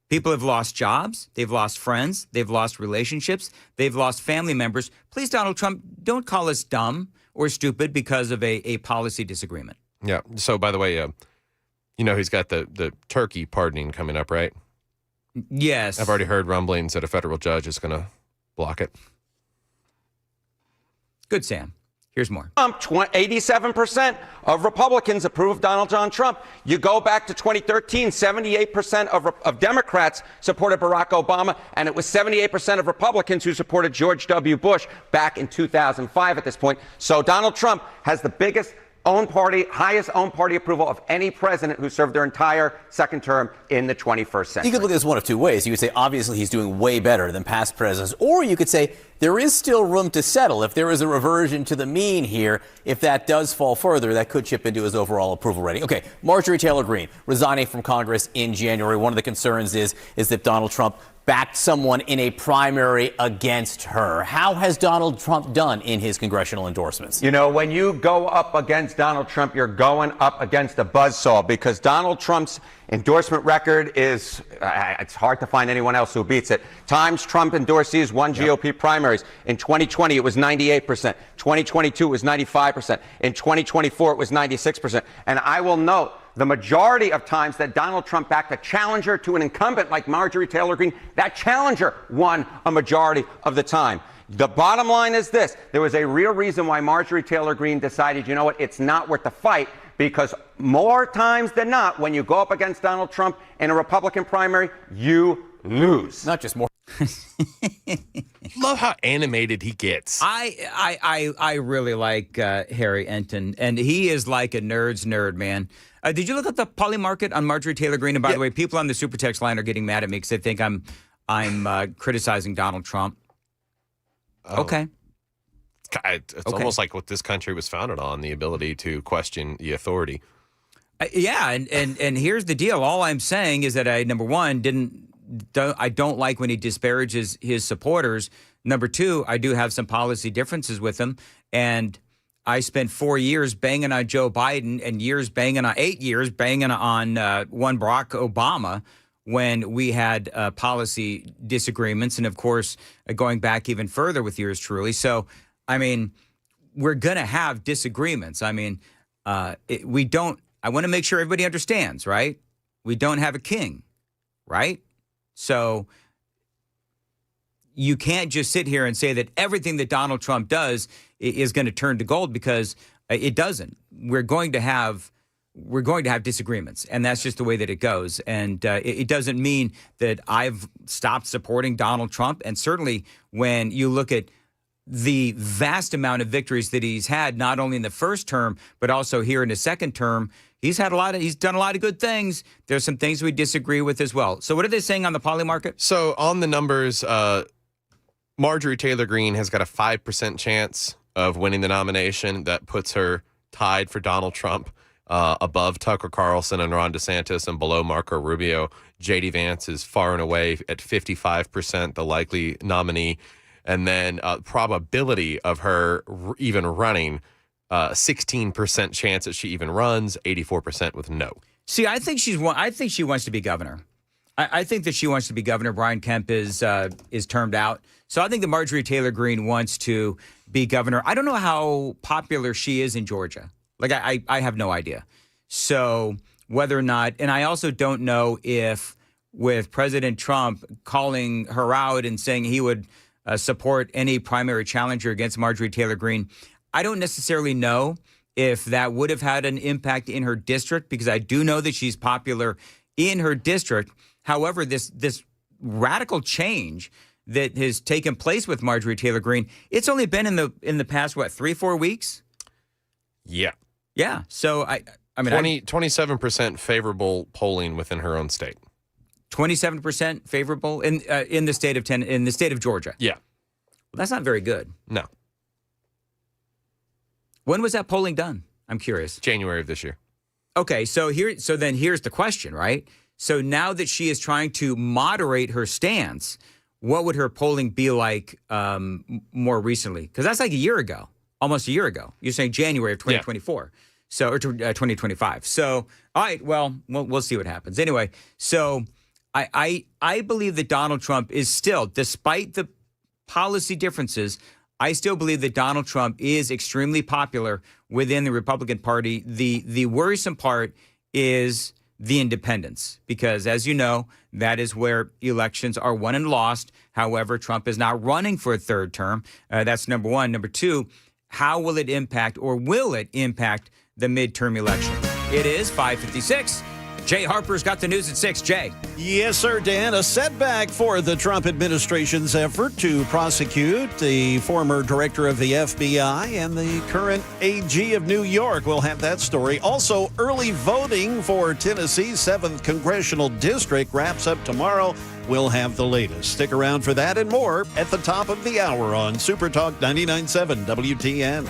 S6: People have lost jobs. They've lost friends. They've lost relationships. They've lost family members. Please, Donald Trump, don't call us dumb or stupid because of a policy disagreement.
S7: Yeah. So, by the way, he's got the turkey pardoning coming up, right?
S6: Yes.
S7: I've already heard rumblings that a federal judge is going to block it.
S6: Good, Sam. Here's more.
S14: 87% of Republicans approve of Donald John Trump. You go back to 2013, 78% of Democrats supported Barack Obama, and it was 78% of Republicans who supported George W. Bush back in 2005 at this point. So Donald Trump has the biggest own party, highest own party approval of any president who served their entire second term in the 21st century.
S13: You could look at this one of two ways. You could say, obviously, he's doing way better than past presidents. Or you could say, there is still room to settle. If there is a reversion to the mean here, if that does fall further, that could chip into his overall approval rating. Okay, Marjorie Taylor Greene resigning from Congress in January. One of the concerns is that Donald Trump backed someone in a primary against her. How has Donald Trump done in his congressional endorsements?
S14: You know, when you go up against Donald Trump, you're going up against a buzzsaw, because Donald Trump's endorsement record is, it's hard to find anyone else who beats it. Times Trump endorsees won GOP primaries. In 2020, it was 98%. 2022, it was 95%. In 2024, it was 96%. And I will note, the majority of times that Donald Trump backed a challenger to an incumbent like Marjorie Taylor Greene, that challenger won a majority of the time. The bottom line is this. There was a real reason why Marjorie Taylor Greene decided, you know what, it's not worth the fight, because more times than not, when you go up against Donald Trump in a Republican primary, you lose.
S13: Not just more.
S7: Love how animated he gets.
S6: I really like Harry Enton, and he is like a nerd's nerd, man. Did you look at the poly market on Marjorie Taylor Greene? And by the way, people on the super text line are getting mad at me because they think I'm criticizing Donald Trump.
S7: Oh.
S6: Okay.
S7: It's almost like what this country was founded on, the ability to question the authority.
S6: Yeah, and here's the deal. All I'm saying is that number one, I don't like when he disparages his supporters. Number two, I do have some policy differences with him, and I spent 4 years banging on Joe Biden and 8 years banging on one Barack Obama when we had policy disagreements, and of course, going back even further with yours truly. So, I mean, we're going to have disagreements. I mean, I want to make sure everybody understands, right? We don't have a king, right? So you can't just sit here and say that everything that Donald Trump does is going to turn to gold, because it doesn't. We're going to have disagreements, and that's just the way that it goes. And it doesn't mean that I've stopped supporting Donald Trump. And certainly when you look at the vast amount of victories that he's had, not only in the first term, but also here in the second term, he's done a lot of good things. There's some things we disagree with as well. So what are they saying on the poly market?
S7: So on the numbers, Marjorie Taylor Greene has got a 5% chance of winning the nomination. That puts her tied for Donald Trump, above Tucker Carlson and Ron DeSantis, and below Marco Rubio. J.D. Vance is far and away at 55%, the likely nominee. And then probability of her even running, 16% chance that she even runs, 84% with no.
S6: See, I think she wants to be governor. I think that she wants to be governor. Brian Kemp is termed out. So I think that Marjorie Taylor Greene wants to be governor. I don't know how popular she is in Georgia. Like, I have no idea. So whether or not, and I also don't know if with President Trump calling her out and saying he would support any primary challenger against Marjorie Taylor Greene, I don't necessarily know if that would have had an impact in her district, because I do know that she's popular in her district. However, this radical change that has taken place with Marjorie Taylor Greene, it's only been in the past, 3-4 weeks?
S7: Yeah.
S6: Yeah. So I mean,
S7: 27% favorable polling within her own state.
S6: 27% favorable in the state of Georgia.
S7: Yeah.
S6: Well, that's not very good.
S7: No.
S6: When was that polling done? I'm curious.
S7: January of this year.
S6: Okay, so then here's the question, right? So now that she is trying to moderate her stance, what would her polling be like more recently? Because that's like a year ago, almost a year ago. You're saying January of 2024, so or 2025. So all right, well, we'll see what happens. Anyway, so I believe that Donald Trump is still, despite the policy differences, I still believe that Donald Trump is extremely popular within the Republican Party. The worrisome part is the independents, because as you know, that is where elections are won and lost. However, Trump is not running for a third term. That's number one. Number two, how will it impact, or will it impact, the midterm election? It is 5:56. Jay Harper's got the news at 6. Jay.
S1: Yes, sir, Dan. A setback for the Trump administration's effort to prosecute the former director of the FBI and the current AG of New York. We'll have that story. Also, early voting for Tennessee's 7th Congressional District wraps up tomorrow. We'll have the latest. Stick around for that and more at the top of the hour on Super Talk 99.7 WTN.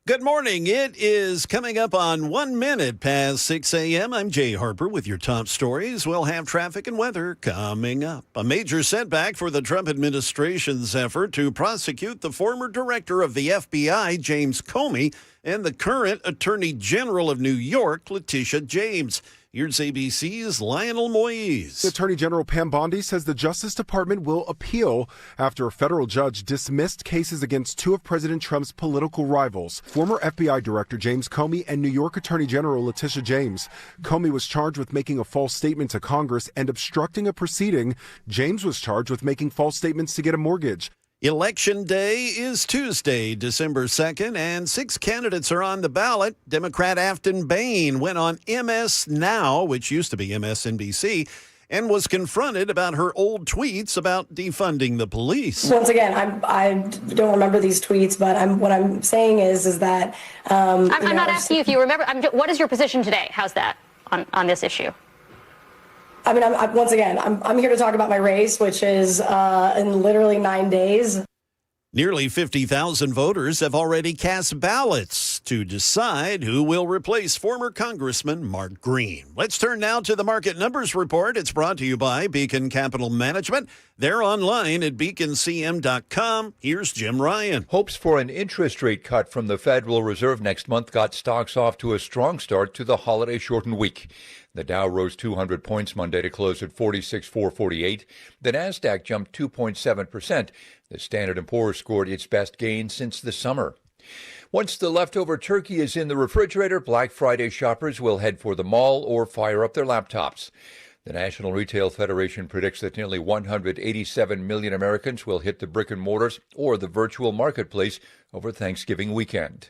S1: Good morning. It is coming up on 1 minute past 6 a.m. I'm Jay Harper with your top stories. We'll have traffic and weather coming up. A major setback for the Trump administration's effort to prosecute the former director of the FBI, James Comey, and the current Attorney General of New York, Letitia James. Here's ABC's Lionel Moise.
S10: Attorney General Pam Bondi says the Justice Department will appeal after a federal judge dismissed cases against two of President Trump's political rivals, former FBI Director James Comey and New York Attorney General Letitia James. Comey was charged with making a false statement to Congress and obstructing a proceeding. James was charged with making false statements to get a mortgage.
S1: Election Day is Tuesday, December 2nd, and 6 candidates are on the ballot. Democrat Aftyn Behn went on MS Now, which used to be MSNBC, and was confronted about her old tweets about defunding the police.
S3: Once again, I don't remember these tweets, but what I'm saying is that
S4: I'm not asking you if you remember. What is your position today? How's that on this issue?
S3: I mean, I'm here to talk about my race, which is in literally 9 days.
S1: Nearly 50,000 voters have already cast ballots to decide who will replace former Congressman Mark Green. Let's turn now to the Market Numbers Report. It's brought to you by Beacon Capital Management. They're online at beaconcm.com. Here's Jim Ryan.
S5: Hopes for an interest rate cut from the Federal Reserve next month got stocks off to a strong start to the holiday-shortened week. The Dow rose 200 points Monday to close at 46,448. The Nasdaq jumped 2.7%. The Standard & Poor's scored its best gain since the summer. Once the leftover turkey is in the refrigerator, Black Friday shoppers will head for the mall or fire up their laptops. The National Retail Federation predicts that nearly 187 million Americans will hit the brick and mortars or the virtual marketplace over Thanksgiving weekend.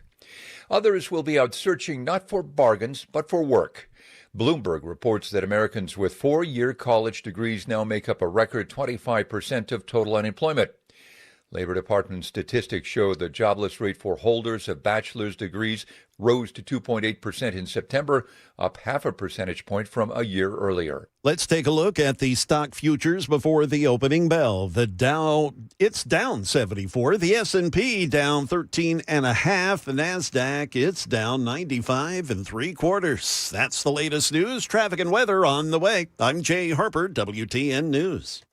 S5: Others will be out searching not for bargains, but for work. Bloomberg reports that Americans with 4-year college degrees now make up a record 25% of total unemployment. Labor Department statistics show the jobless rate for holders of bachelor's degrees rose to 2.8% in September, up half a percentage point from a year earlier.
S1: Let's take a look at the stock futures before the opening bell. The Dow, it's down 74. The S&P down 13.5. The Nasdaq, it's down 95.75. That's the latest news, traffic, and weather on the way. I'm Jay Harper, WTN News.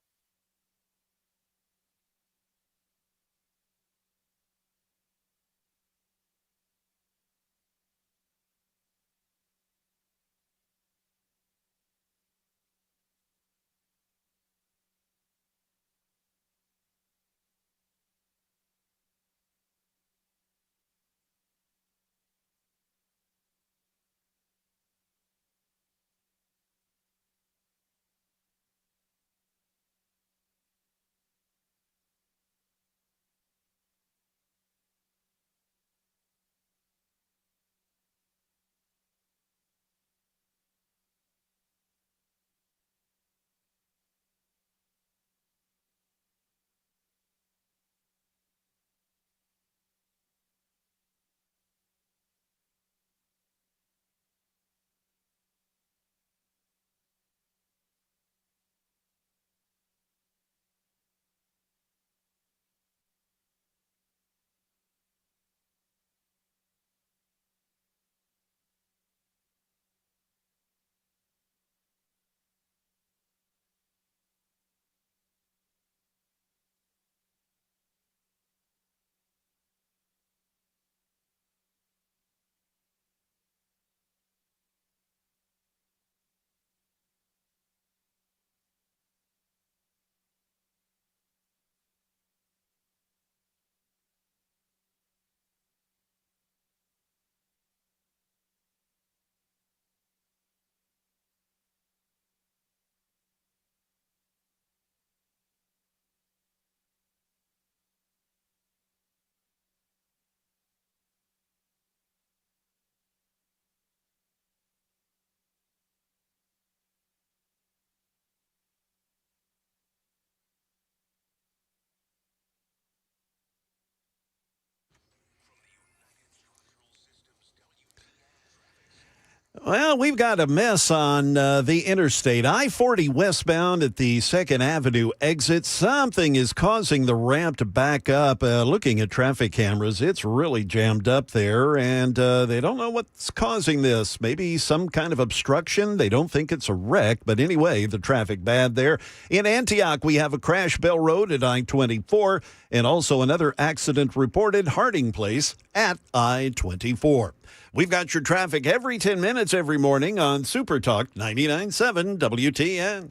S1: Well, we've got a mess on the interstate. I-40 westbound at the 2nd Avenue exit. Something is causing the ramp to back up. Looking at traffic cameras, it's really jammed up there, and they don't know what's causing this. Maybe some kind of obstruction. They don't think it's a wreck, but anyway, the traffic bad there. In Antioch, we have a crash Bell Road at I-24, and also another accident reported Harding Place at I-24. We've got your traffic every 10 minutes every morning on Super Talk 99.7 WTN.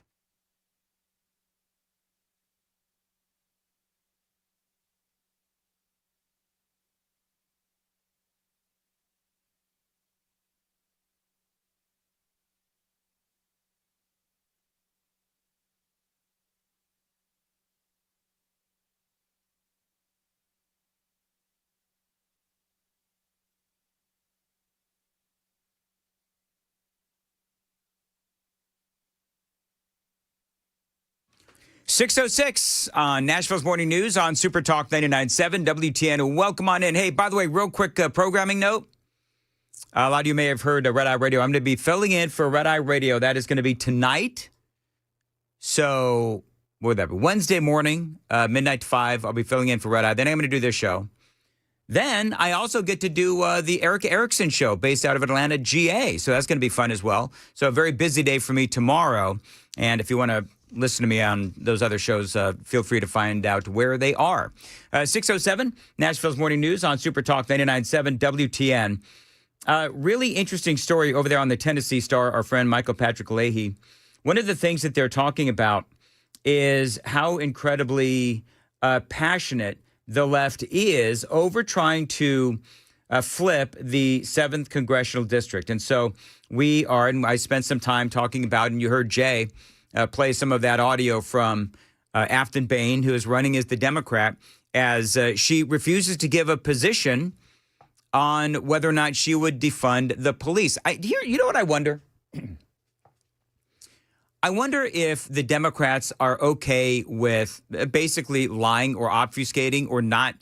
S6: .606 on Nashville's Morning News on Super Talk 99.7 WTN. Welcome on in. Hey, by the way, real quick programming note. A lot of you may have heard Red Eye Radio. I'm going to be filling in for Red Eye Radio. That is going to be tonight. So, what would that be? Wednesday morning, midnight to 5. I'll be filling in for Red Eye. Then I'm going to do this show. Then I also get to do the Eric Erickson show based out of Atlanta, GA. So that's going to be fun as well. So a very busy day for me tomorrow. And if you want to listen to me on those other shows, feel free to find out where they are. 607, Nashville's Morning News on Super Talk 99.7 WTN. Really interesting story over there on the Tennessee Star, our friend Michael Patrick Leahy. One of the things that they're talking about is how incredibly passionate the left is over trying to flip the 7th Congressional District. And so we are, and I spent some time talking about, and you heard Jay play some of that audio from Aftyn Behn, who is running as the Democrat, as she refuses to give a position on whether or not she would defund the police. You know what I wonder? I wonder if the Democrats are okay with basically lying or obfuscating or not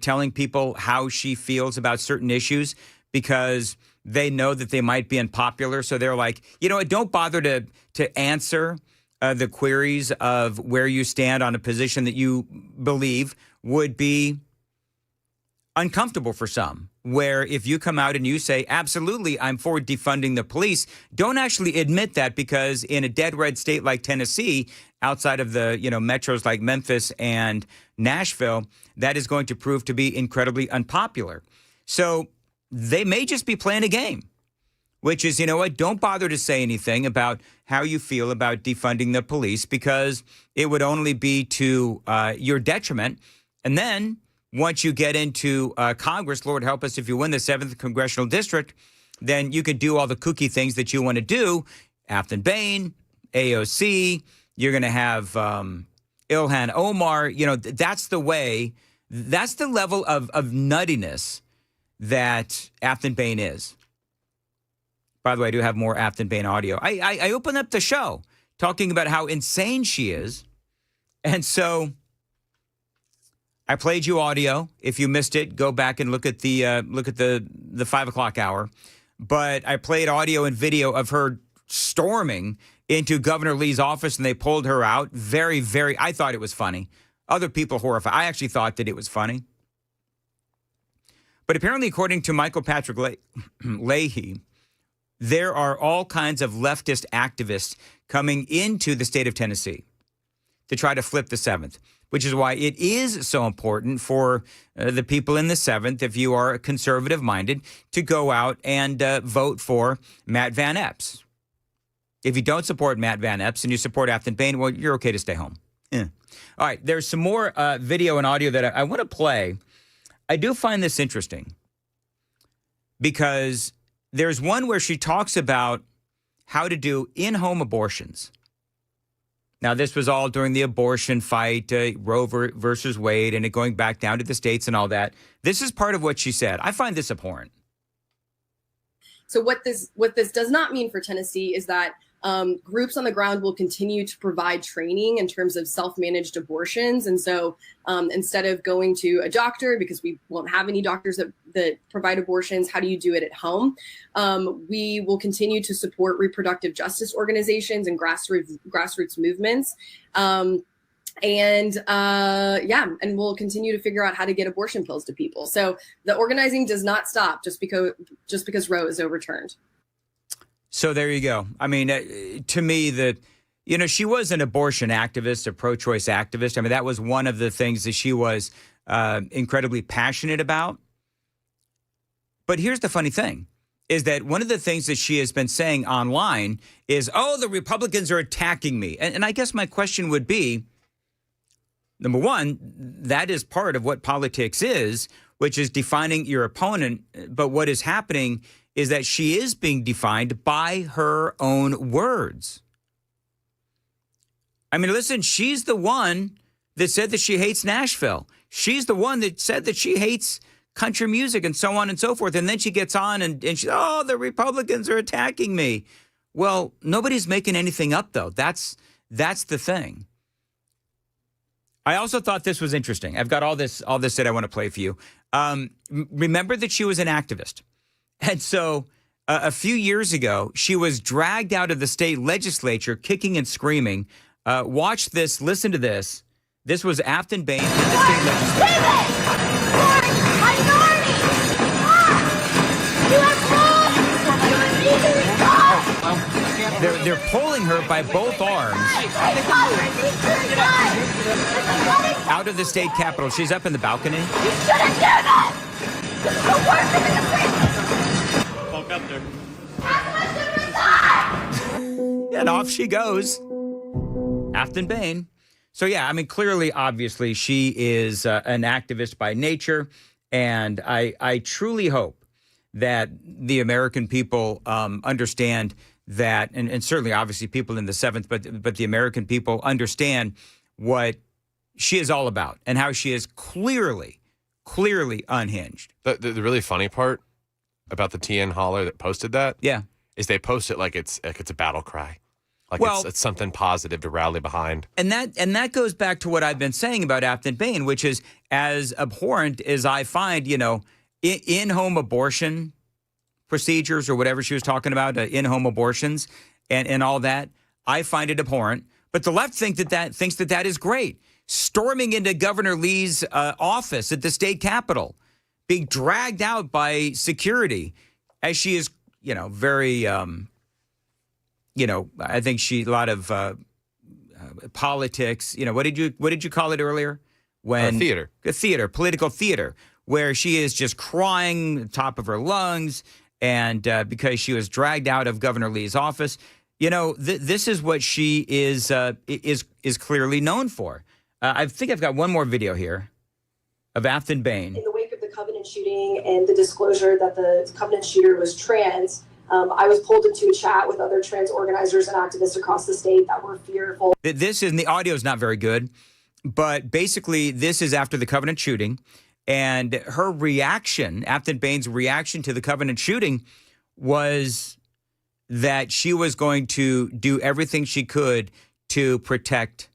S6: telling people how she feels about certain issues because they know that they might be unpopular. So they're like, you know what, don't bother to answer the queries of where you stand on a position that you believe would be uncomfortable for some. Where if you come out and you say, absolutely, I'm for defunding the police, don't actually admit that, because in a dead red state like Tennessee, outside of the metros like Memphis and Nashville, that is going to prove to be incredibly unpopular. So they may just be playing a game, which is, you know what, don't bother to say anything about how you feel about defunding the police, because it would only be to your detriment. And then once you get into Congress, Lord help us, if you win the 7th Congressional District, then you can do all the kooky things that you want to do. Aftyn Behn, AOC, you're going to have Ilhan Omar. That's the way, that's the level of nuttiness that Aftyn Behn is. By the way, I do have more Aftyn Behn audio. I opened up the show talking about how insane she is. And so I played you audio. If you missed it, go back and look at the 5 o'clock hour. But I played audio and video of her storming into Governor Lee's office, and they pulled her out. Very, very, I thought it was funny. Other people horrified. I actually thought that it was funny. But apparently, according to Michael Patrick Leahy, there are all kinds of leftist activists coming into the state of Tennessee to try to flip the 7th, which is why it is so important for the people in the 7th, if you are conservative-minded, to go out and vote for Matt Van Epps. If you don't support Matt Van Epps and you support Aftyn Behn, well, you're okay to stay home. Yeah. All right, there's some more video and audio that I want to play. I do find this interesting because there's one where she talks about how to do in-home abortions. Now, this was all during the abortion fight, Roe versus Wade, and it going back down to the states and all that. This is part of what she said. I find this abhorrent.
S9: So what this does not mean for Tennessee is that groups on the ground will continue to provide training in terms of self-managed abortions. And so instead of going to a doctor, because we won't have any doctors that provide abortions, how do you do it at home? We will continue to support reproductive justice organizations and grassroots movements. And we'll continue to figure out how to get abortion pills to people. So the organizing does not stop just because Roe is overturned.
S6: So there you go. I mean, to me, she was an abortion activist, a pro-choice activist. I mean, that was one of the things that she was incredibly passionate about. But here's the funny thing, is that one of the things that she has been saying online is, oh, the Republicans are attacking me. And I guess my question would be, number one, that is part of what politics is, which is defining your opponent. But what is happening is that she is being defined by her own words. I mean, listen, she's the one that said that she hates Nashville. She's the one that said that she hates country music and so on and so forth. And then she gets on and she's, oh, the Republicans are attacking me. Well, nobody's making anything up, though. That's the thing. I also thought this was interesting. I've got all this that I want to play for you. Remember that she was an activist. And so a few years ago, she was dragged out of the state legislature kicking and screaming. Watch this. Listen to this. This was Aftyn Behn in the state legislature. They're pulling her by both arms out of the state capitol. She's up in the balcony.
S8: You shouldn't do that!
S15: Walk up there.
S6: And off she goes. Aftyn Behn. So, yeah, I mean, clearly, obviously, she is an activist by nature. And I truly hope that the American people understand that, and certainly, obviously, people in the 7th, but the American people understand what she is all about and how she is clearly unhinged.
S7: The really funny part about the TN Holler that posted that, is they post it like it's a battle cry. Like, well, it's something positive to rally behind.
S6: And that goes back to what I've been saying about Aftyn Behn, which is, as abhorrent as I find, in-home abortion procedures or whatever she was talking about, in-home abortions and all that, I find it abhorrent. But the left thinks that is great. Storming into Governor Lee's office at the state capitol, being dragged out by security, as she is, very... I think a lot of politics. What did you call it earlier? When
S7: theater,
S6: political theater, where she is just crying top of her lungs, and because she was dragged out of Governor Lee's office. This is what she is clearly known for. I think I've got one more video here of Aftyn Behn.
S3: In the wake of the Covenant shooting and the disclosure that the Covenant shooter was trans. I was pulled into a chat with other trans organizers and activists across the state that were fearful.
S6: This is, and the audio is not very good, but basically this is after the Covenant shooting, and her reaction, Aftyn Behn's reaction to the Covenant shooting, was that she was going to do everything she could to protect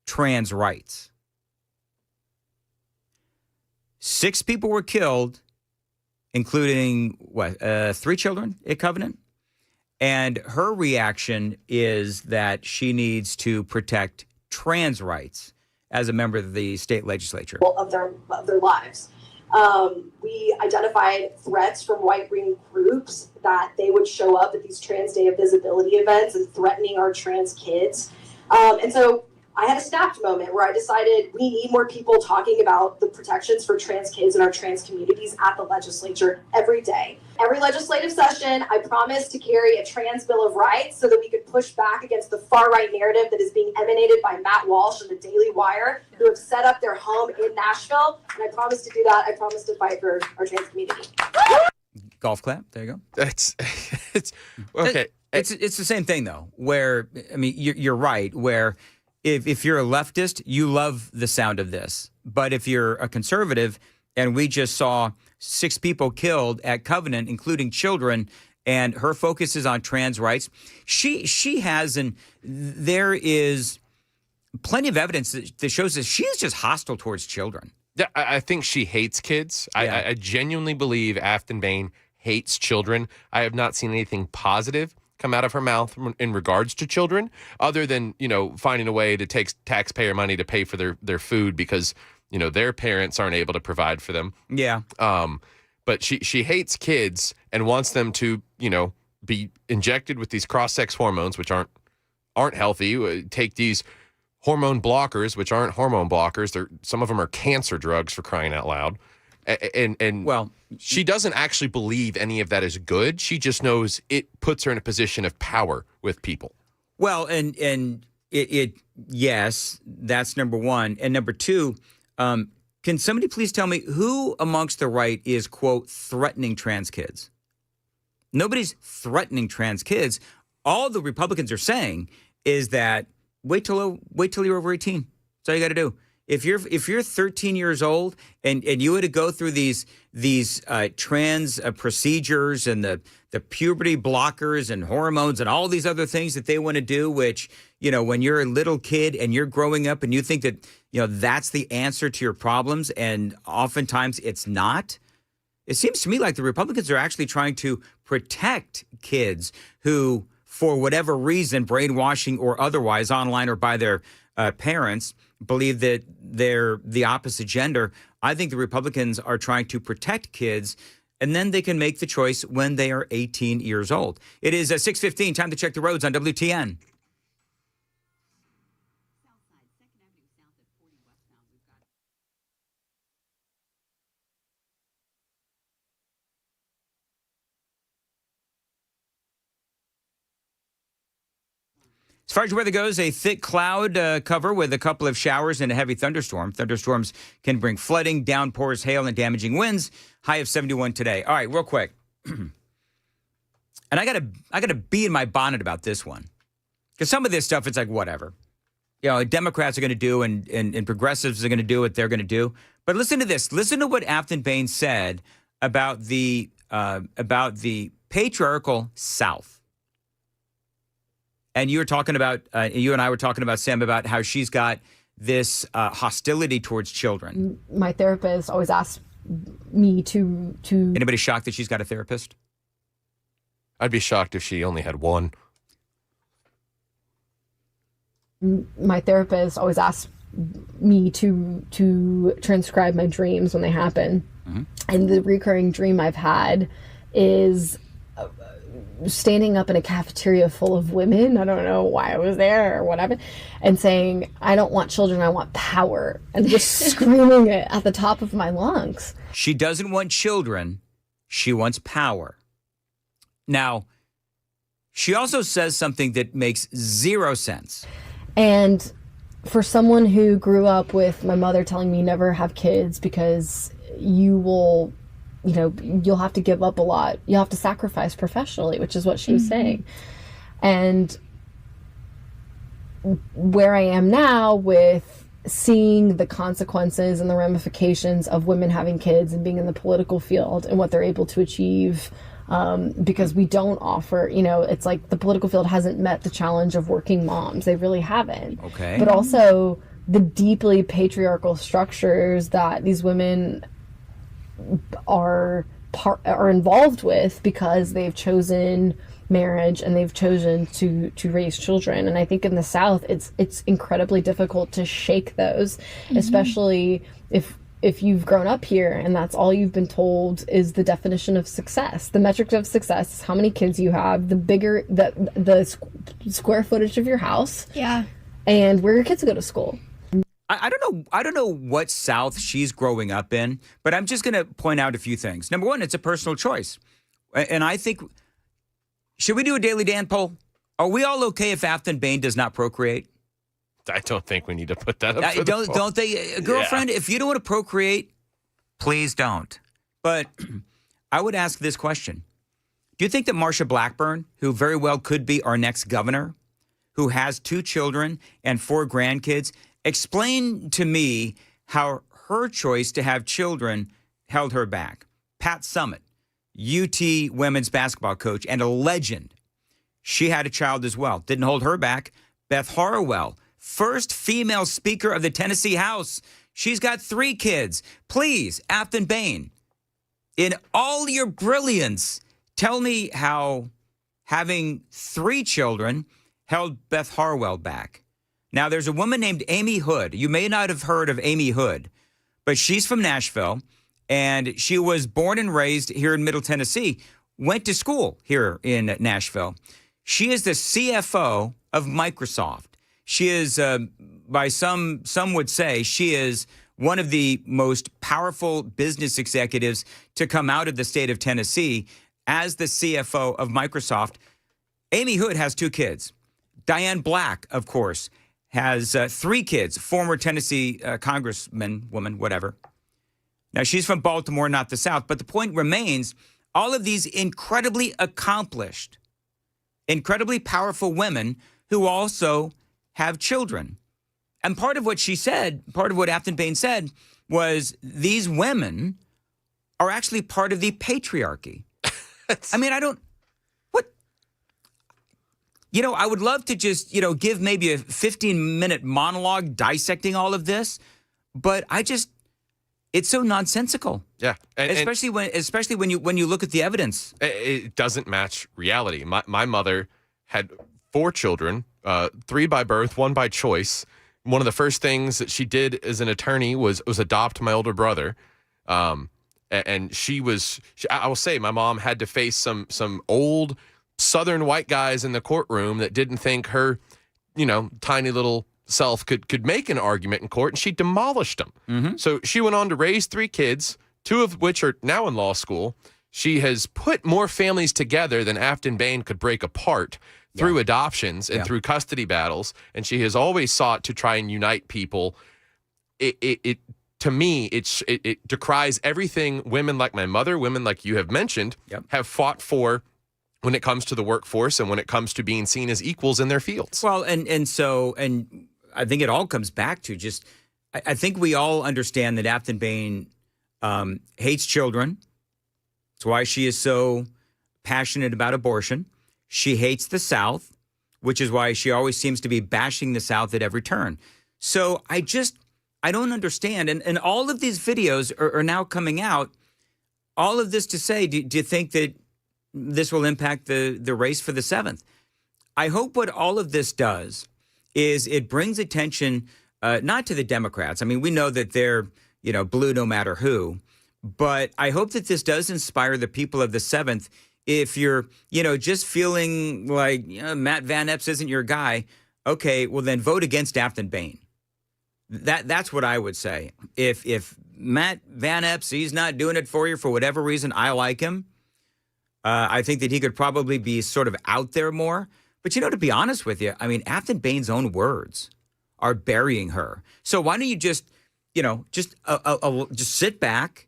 S6: trans rights. 6 people were killed, including 3 children at Covenant. And her reaction is that she needs to protect trans rights as a member of the state legislature.
S3: Of their lives. We identified threats from right-wing groups that they would show up at these Trans Day of Visibility events and threatening our trans kids. And so I had a snapped moment where I decided we need more people talking about the protections for trans kids in our trans communities at the legislature every day. Every legislative session, I promised to carry a trans Bill of Rights so that we could push back against the far-right narrative that is being emanated by Matt Walsh and the Daily Wire, who have set up their home in Nashville. And I promised to do that. I promised to fight for our trans community.
S6: Golf clap. There you go.
S7: It's okay.
S6: It's the same thing, though, where, I mean, you're right, where if you're a leftist, you love the sound of this. But if you're a conservative, and we just saw 6 people killed at Covenant, including children, and her focus is on trans rights, she has, and there is plenty of evidence that shows that she's just hostile towards children.
S7: Yeah, I think she hates kids.
S6: Yeah.
S7: I genuinely believe Aftyn Behn hates children. I have not seen anything positive come out of her mouth in regards to children, other than, finding a way to take taxpayer money to pay for their food because, their parents aren't able to provide for them.
S6: Yeah.
S7: But she hates kids and wants them to, be injected with these cross-sex hormones, which aren't healthy. Take these hormone blockers, which aren't hormone blockers. Some of them are cancer drugs, for crying out loud. And
S6: well,
S7: she doesn't actually believe any of that is good. She just knows it puts her in a position of power with people.
S6: Well, and it yes, that's number one. And number two, can somebody please tell me who amongst the right is, quote, threatening trans kids? Nobody's threatening trans kids. All the Republicans are saying is that wait till you're over 18. That's all you got to do. If you're 13 years old and you had to go through these trans procedures and the puberty blockers and hormones and all these other things that they want to do, which, when you're a little kid and you're growing up and you think that, that's the answer to your problems, and oftentimes it's not. It seems to me like the Republicans are actually trying to protect kids who, for whatever reason, brainwashing or otherwise, online or by their parents, believe that they're the opposite gender. I think the Republicans are trying to protect kids, and then they can make the choice when they are 18 years old. It is 6:15. Time to check the roads on WTN. As far as weather goes, a thick cloud cover with a couple of showers and a heavy thunderstorm. Thunderstorms can bring flooding, downpours, hail, and damaging winds. High of 71 today. All right, real quick. And I gotta be in my bonnet about this one. Because some of this stuff, it's like, whatever. Democrats are going to do and progressives are going to do what they're going to do. But listen to this. Listen to what Aftyn Behn said about the patriarchal South. And you were talking about, you and I were talking about, Sam, about how she's got this hostility towards children.
S16: My therapist always asks me to...
S6: Anybody shocked that she's got a therapist?
S7: I'd be shocked if she only had one.
S16: My therapist always asks me to transcribe my dreams when they happen. Mm-hmm. And the recurring dream I've had is... standing up in a cafeteria full of women, I don't know why I was there or whatever, and saying, I don't want children, I want power, and just screaming it at the top of my lungs.
S6: She doesn't want children, she wants power. Now, she also says something that makes zero sense.
S16: And for someone who grew up with my mother telling me never have kids because you'll have to give up a lot. You'll have to sacrifice professionally, which is what she was saying. And where I am now with seeing the consequences and the ramifications of women having kids and being in the political field and what they're able to achieve, because we don't offer, it's like the political field hasn't met the challenge of working moms. They really haven't.
S6: Okay.
S16: But also the deeply patriarchal structures that these women are involved with because they've chosen marriage and they've chosen to raise children. And I think in the South it's incredibly difficult to shake those, especially if you've grown up here and that's all you've been told is the definition of success. The metric of success is how many kids you have, the bigger the square footage of your house, and where your kids go to school.
S6: I don't know what South she's growing up in, but I'm just going to point out a few things. Number one, it's a personal choice. And I think, should we do a Daily Dan poll? Are we all okay if Aftyn Behn does not procreate?
S7: I don't think we need to put that up for the poll.
S6: Don't they? Girlfriend, if you don't want to procreate, please don't. But I would ask this question. Do you think that Marsha Blackburn, who very well could be our next governor, who has 2 children and 4 grandkids, explain to me how her choice to have children held her back? Pat Summitt, UT women's basketball coach and a legend. She had a child as well. Didn't hold her back. Beth Harwell, first female Speaker of the Tennessee House. She's got 3 kids. Please, Aftyn Behn, in all your brilliance, tell me how having 3 children held Beth Harwell back. Now, there's a woman named Amy Hood. You may not have heard of Amy Hood, but she's from Nashville, and she was born and raised here in Middle Tennessee, went to school here in Nashville. She is the CFO of Microsoft. She is, by some would say, she is one of the most powerful business executives to come out of the state of Tennessee as the CFO of Microsoft. Amy Hood has 2 kids. Diane Black, of course, has 3 kids, former Tennessee congressman, woman, whatever. Now, she's from Baltimore, not the South, but the point remains, all of these incredibly accomplished, incredibly powerful women who also have children. And part of what she said, part of what Aftyn Behn said, was these women are actually part of the patriarchy. I mean, I would love to just, give maybe a 15-minute monologue dissecting all of this, but it's so nonsensical.
S7: Yeah.
S6: Especially when you look at the evidence.
S7: It doesn't match reality. My mother had 4 children, 3 by birth, 1 by choice. One of the first things that she did as an attorney was adopt my older brother. And I will say, my mom had to face some old Southern white guys in the courtroom that didn't think her, tiny little self could make an argument in court, and she demolished them.
S6: Mm-hmm.
S7: So she went on to raise 3 kids, 2 of which are now in law school. She has put more families together than Aftyn Behn could break apart through adoptions and through custody battles, and she has always sought to try and unite people. To me, it decries everything women like my mother, women like you have mentioned, have fought for when it comes to the workforce and when it comes to being seen as equals in their fields.
S6: Well, and I think it all comes back to just, I think we all understand that Aftyn Behn hates children. That's why she is so passionate about abortion. She hates the South, which is why she always seems to be bashing the South at every turn. So I don't understand. And all of these videos are now coming out. All of this to say, do you think that this will impact the race for the 7th? I hope what all of this does is it brings attention not to the Democrats. I mean, we know that they're, blue no matter who. But I hope that this does inspire the people of the 7th. If you're, just feeling like Matt Van Epps isn't your guy, okay, well then vote against Aftyn Behn. That's what I would say. If Matt Van Epps, he's not doing it for you for whatever reason, I like him. I think that he could probably be sort of out there more. But, to be honest with you, I mean, Aftyn Behn's own words are burying her. So why don't you just sit back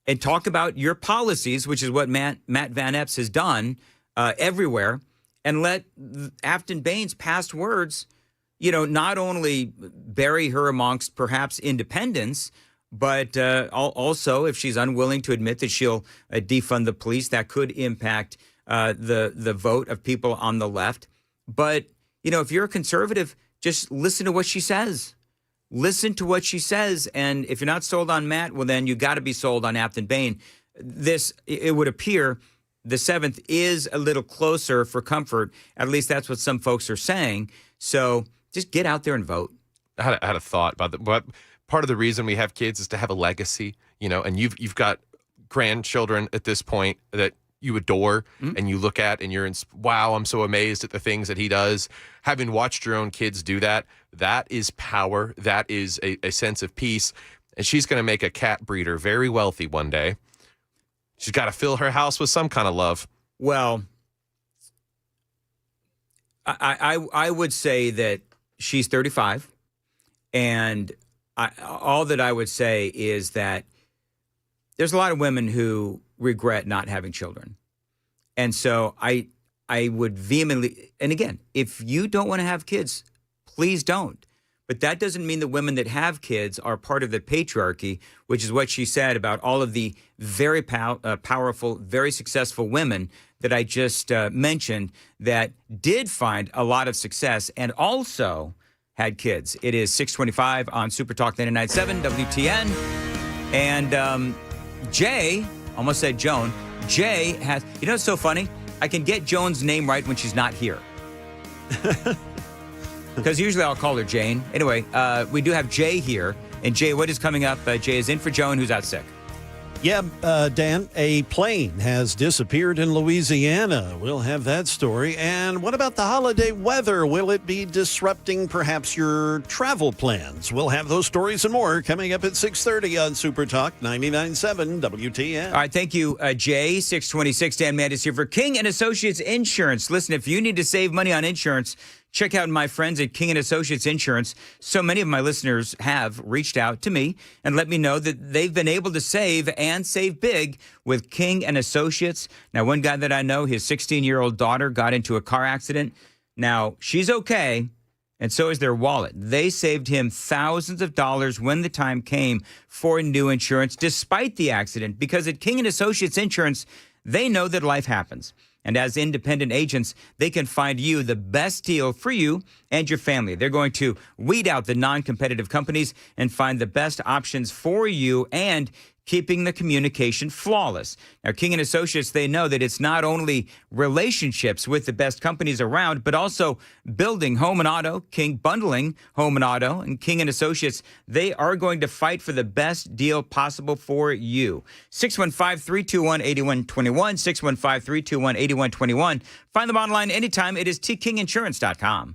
S6: and talk about your policies, which is what Matt Van Epps has done everywhere, and let Aftyn Behn's past words, not only bury her amongst perhaps independents, but also if she's unwilling to admit that she'll defund the police, that could impact the vote of people on the left. But, if you're a conservative, just listen to what she says. Listen to what she says. And if you're not sold on Matt, well, then you got to be sold on Aftyn Behn. It would appear the 7th is a little closer for comfort. At least that's what some folks are saying. So just get out there and vote.
S7: I had a thought about that. But part of the reason we have kids is to have a legacy, and you've got grandchildren at this point that you adore and you look at and you're wow, I'm so amazed at the things that he does. Having watched your own kids do that, that is power. That is a sense of peace. And she's going to make a cat breeder very wealthy one day. She's got to fill her house with some kind of love.
S6: Well, I would say that she's 35. And all that I would say is that there's a lot of women who regret not having children. And so I would vehemently, and again, if you don't want to have kids, please don't. But that doesn't mean the women that have kids are part of the patriarchy, which is what she said about all of the very powerful, very successful women that I just mentioned that did find a lot of success and also had kids. It is 6:25 on Super Talk 99.7 WTN. And Jay, almost said Joan, Jay has, it's so funny? I can get Joan's name right when she's not here. Because usually I'll call her Jane. Anyway, we do have Jay here. And Jay, what is coming up? Jay is in for Joan, who's out sick.
S1: Yeah, Dan, a plane has disappeared in Louisiana. We'll have that story. And what about the holiday weather? Will it be disrupting perhaps your travel plans? We'll have those stories and more coming up at 6:30 on Super Talk 99.7 WTN.
S6: All right, thank you, Jay. 626, Dan Mandis here for King and Associates Insurance. Listen, if you need to save money on insurance, check out my friends at King & Associates Insurance. So many of my listeners have reached out to me and let me know that they've been able to save and save big with King & Associates. Now, one guy that I know, his 16-year-old daughter got into a car accident. Now, she's okay, and so is their wallet. They saved him thousands of dollars when the time came for new insurance, despite the accident, because at King & Associates Insurance, they know that life happens. And as independent agents, they can find you the best deal for you and your family. They're going to weed out the non-competitive companies and find the best options for you and keeping the communication flawless. Now, King & Associates, they know that it's not only relationships with the best companies around, but also building home and auto, King bundling home and auto, and King & Associates, they are going to fight for the best deal possible for you. 615-321-8121, 615-321-8121. Find them online anytime. It is tkinginsurance.com.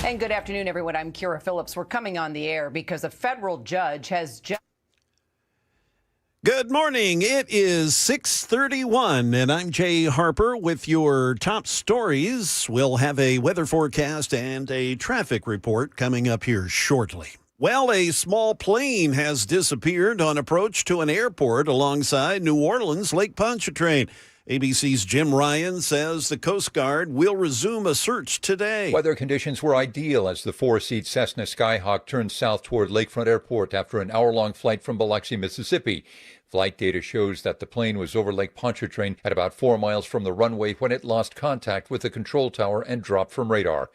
S17: And good afternoon, everyone. I'm Kira Phillips. We're coming on the air because a federal judge has just...
S1: Good morning. It is 6:31, and I'm Jay Harper with your top stories. We'll have a weather forecast and a traffic report coming up here shortly. Well, a small plane has disappeared on approach to an airport alongside New Orleans Lake Pontchartrain. ABC's Jim Ryan says the Coast Guard will resume a search today.
S5: Weather conditions were ideal as the 4-seat Cessna Skyhawk turned south toward Lakefront Airport after an hour-long flight from Biloxi, Mississippi. Flight data shows that the plane was over Lake Pontchartrain at about 4 miles from the runway when it lost contact with the control tower and dropped from radar.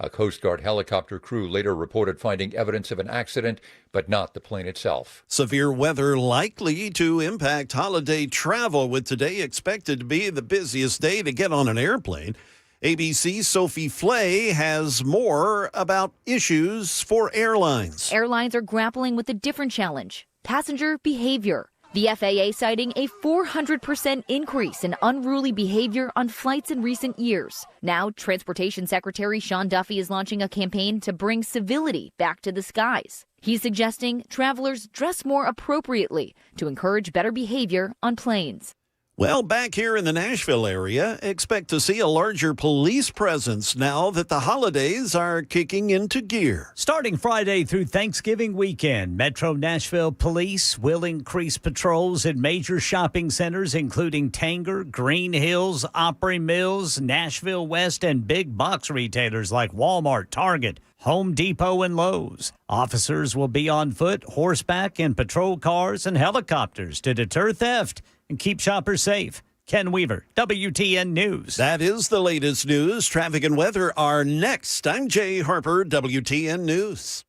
S5: A Coast Guard helicopter crew later reported finding evidence of an accident, but not the plane itself.
S1: Severe weather likely to impact holiday travel, with today expected to be the busiest day to get on an airplane. ABC's Sophie Flay has more about issues for airlines.
S18: Airlines are grappling with a different challenge: passenger behavior. The FAA citing a 400% increase in unruly behavior on flights in recent years. Now, Transportation Secretary Sean Duffy is launching a campaign to bring civility back to the skies. He's suggesting travelers dress more appropriately to encourage better behavior on planes.
S1: Well, back here in the Nashville area, expect to see a larger police presence now that the holidays are kicking into gear.
S19: Starting Friday through Thanksgiving weekend, Metro Nashville Police will increase patrols in major shopping centers, including Tanger, Green Hills, Opry Mills, Nashville West, and big box retailers like Walmart, Target, Home Depot, and Lowe's. Officers will be on foot, horseback, in patrol cars and helicopters to deter theft and keep shoppers safe. Ken Weaver, WTN News.
S1: That is the latest news. Traffic and weather are next. I'm Jay Harper, WTN News.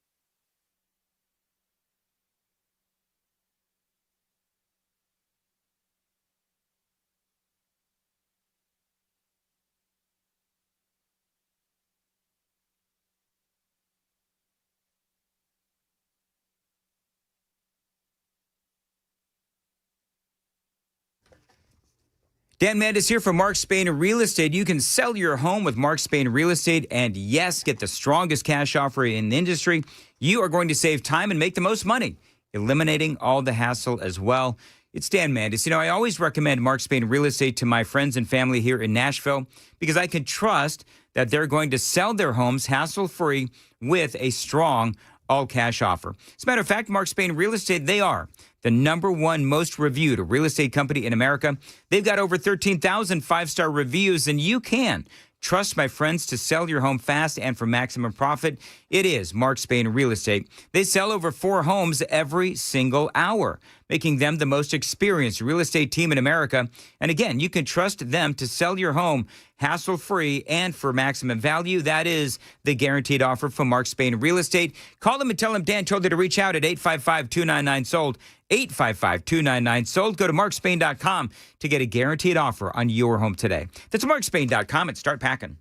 S6: Dan Mandis here from Mark Spain Real Estate. You can sell your home with Mark Spain Real Estate and, yes, get the strongest cash offer in the industry. You are going to save time and make the most money, eliminating all the hassle as well. It's Dan Mandis. You know, I always recommend Mark Spain Real Estate to my friends and family here in Nashville because I can trust that they're going to sell their homes hassle-free with a strong all-cash offer. As a matter of fact, Mark Spain Real Estate, they are the #1 most reviewed real estate company in America. They've got over 13,000 five-star reviews, and you can trust my friends to sell your home fast and for maximum profit. It is Mark Spain Real Estate. They sell over 4 homes every single hour, making them the most experienced real estate team in America. And again, you can trust them to sell your home hassle-free and for maximum value. That is the guaranteed offer from Mark Spain Real Estate. Call them and tell them Dan told you to reach out at 855-299-SOLD. 855-299-SOLD. Go to markspain.com to get a guaranteed offer on your home today. That's markspain.com and start packing.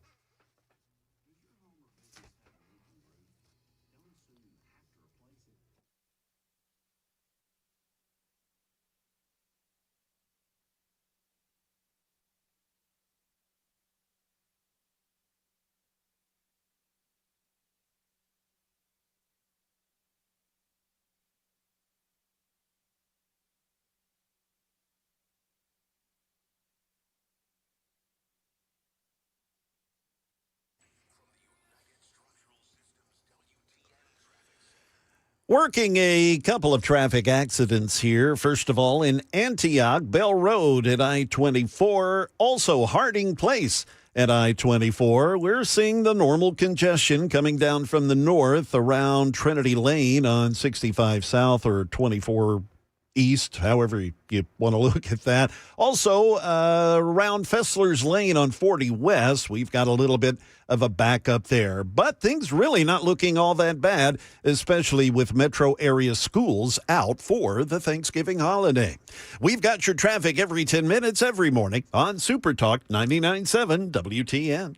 S1: Working a couple of traffic accidents here. First of all, in Antioch, Bell Road at I-24, also Harding Place at I-24. We're seeing the normal congestion coming down from the north around Trinity Lane on 65 South or 24 East, however you want to look at that. Also, around Fessler's Lane on 40 West, we've got a little bit of a backup there. But things really not looking all that bad, especially with metro area schools out for the Thanksgiving holiday. We've got your traffic every 10 minutes every morning on Super Talk 99.7 WTN.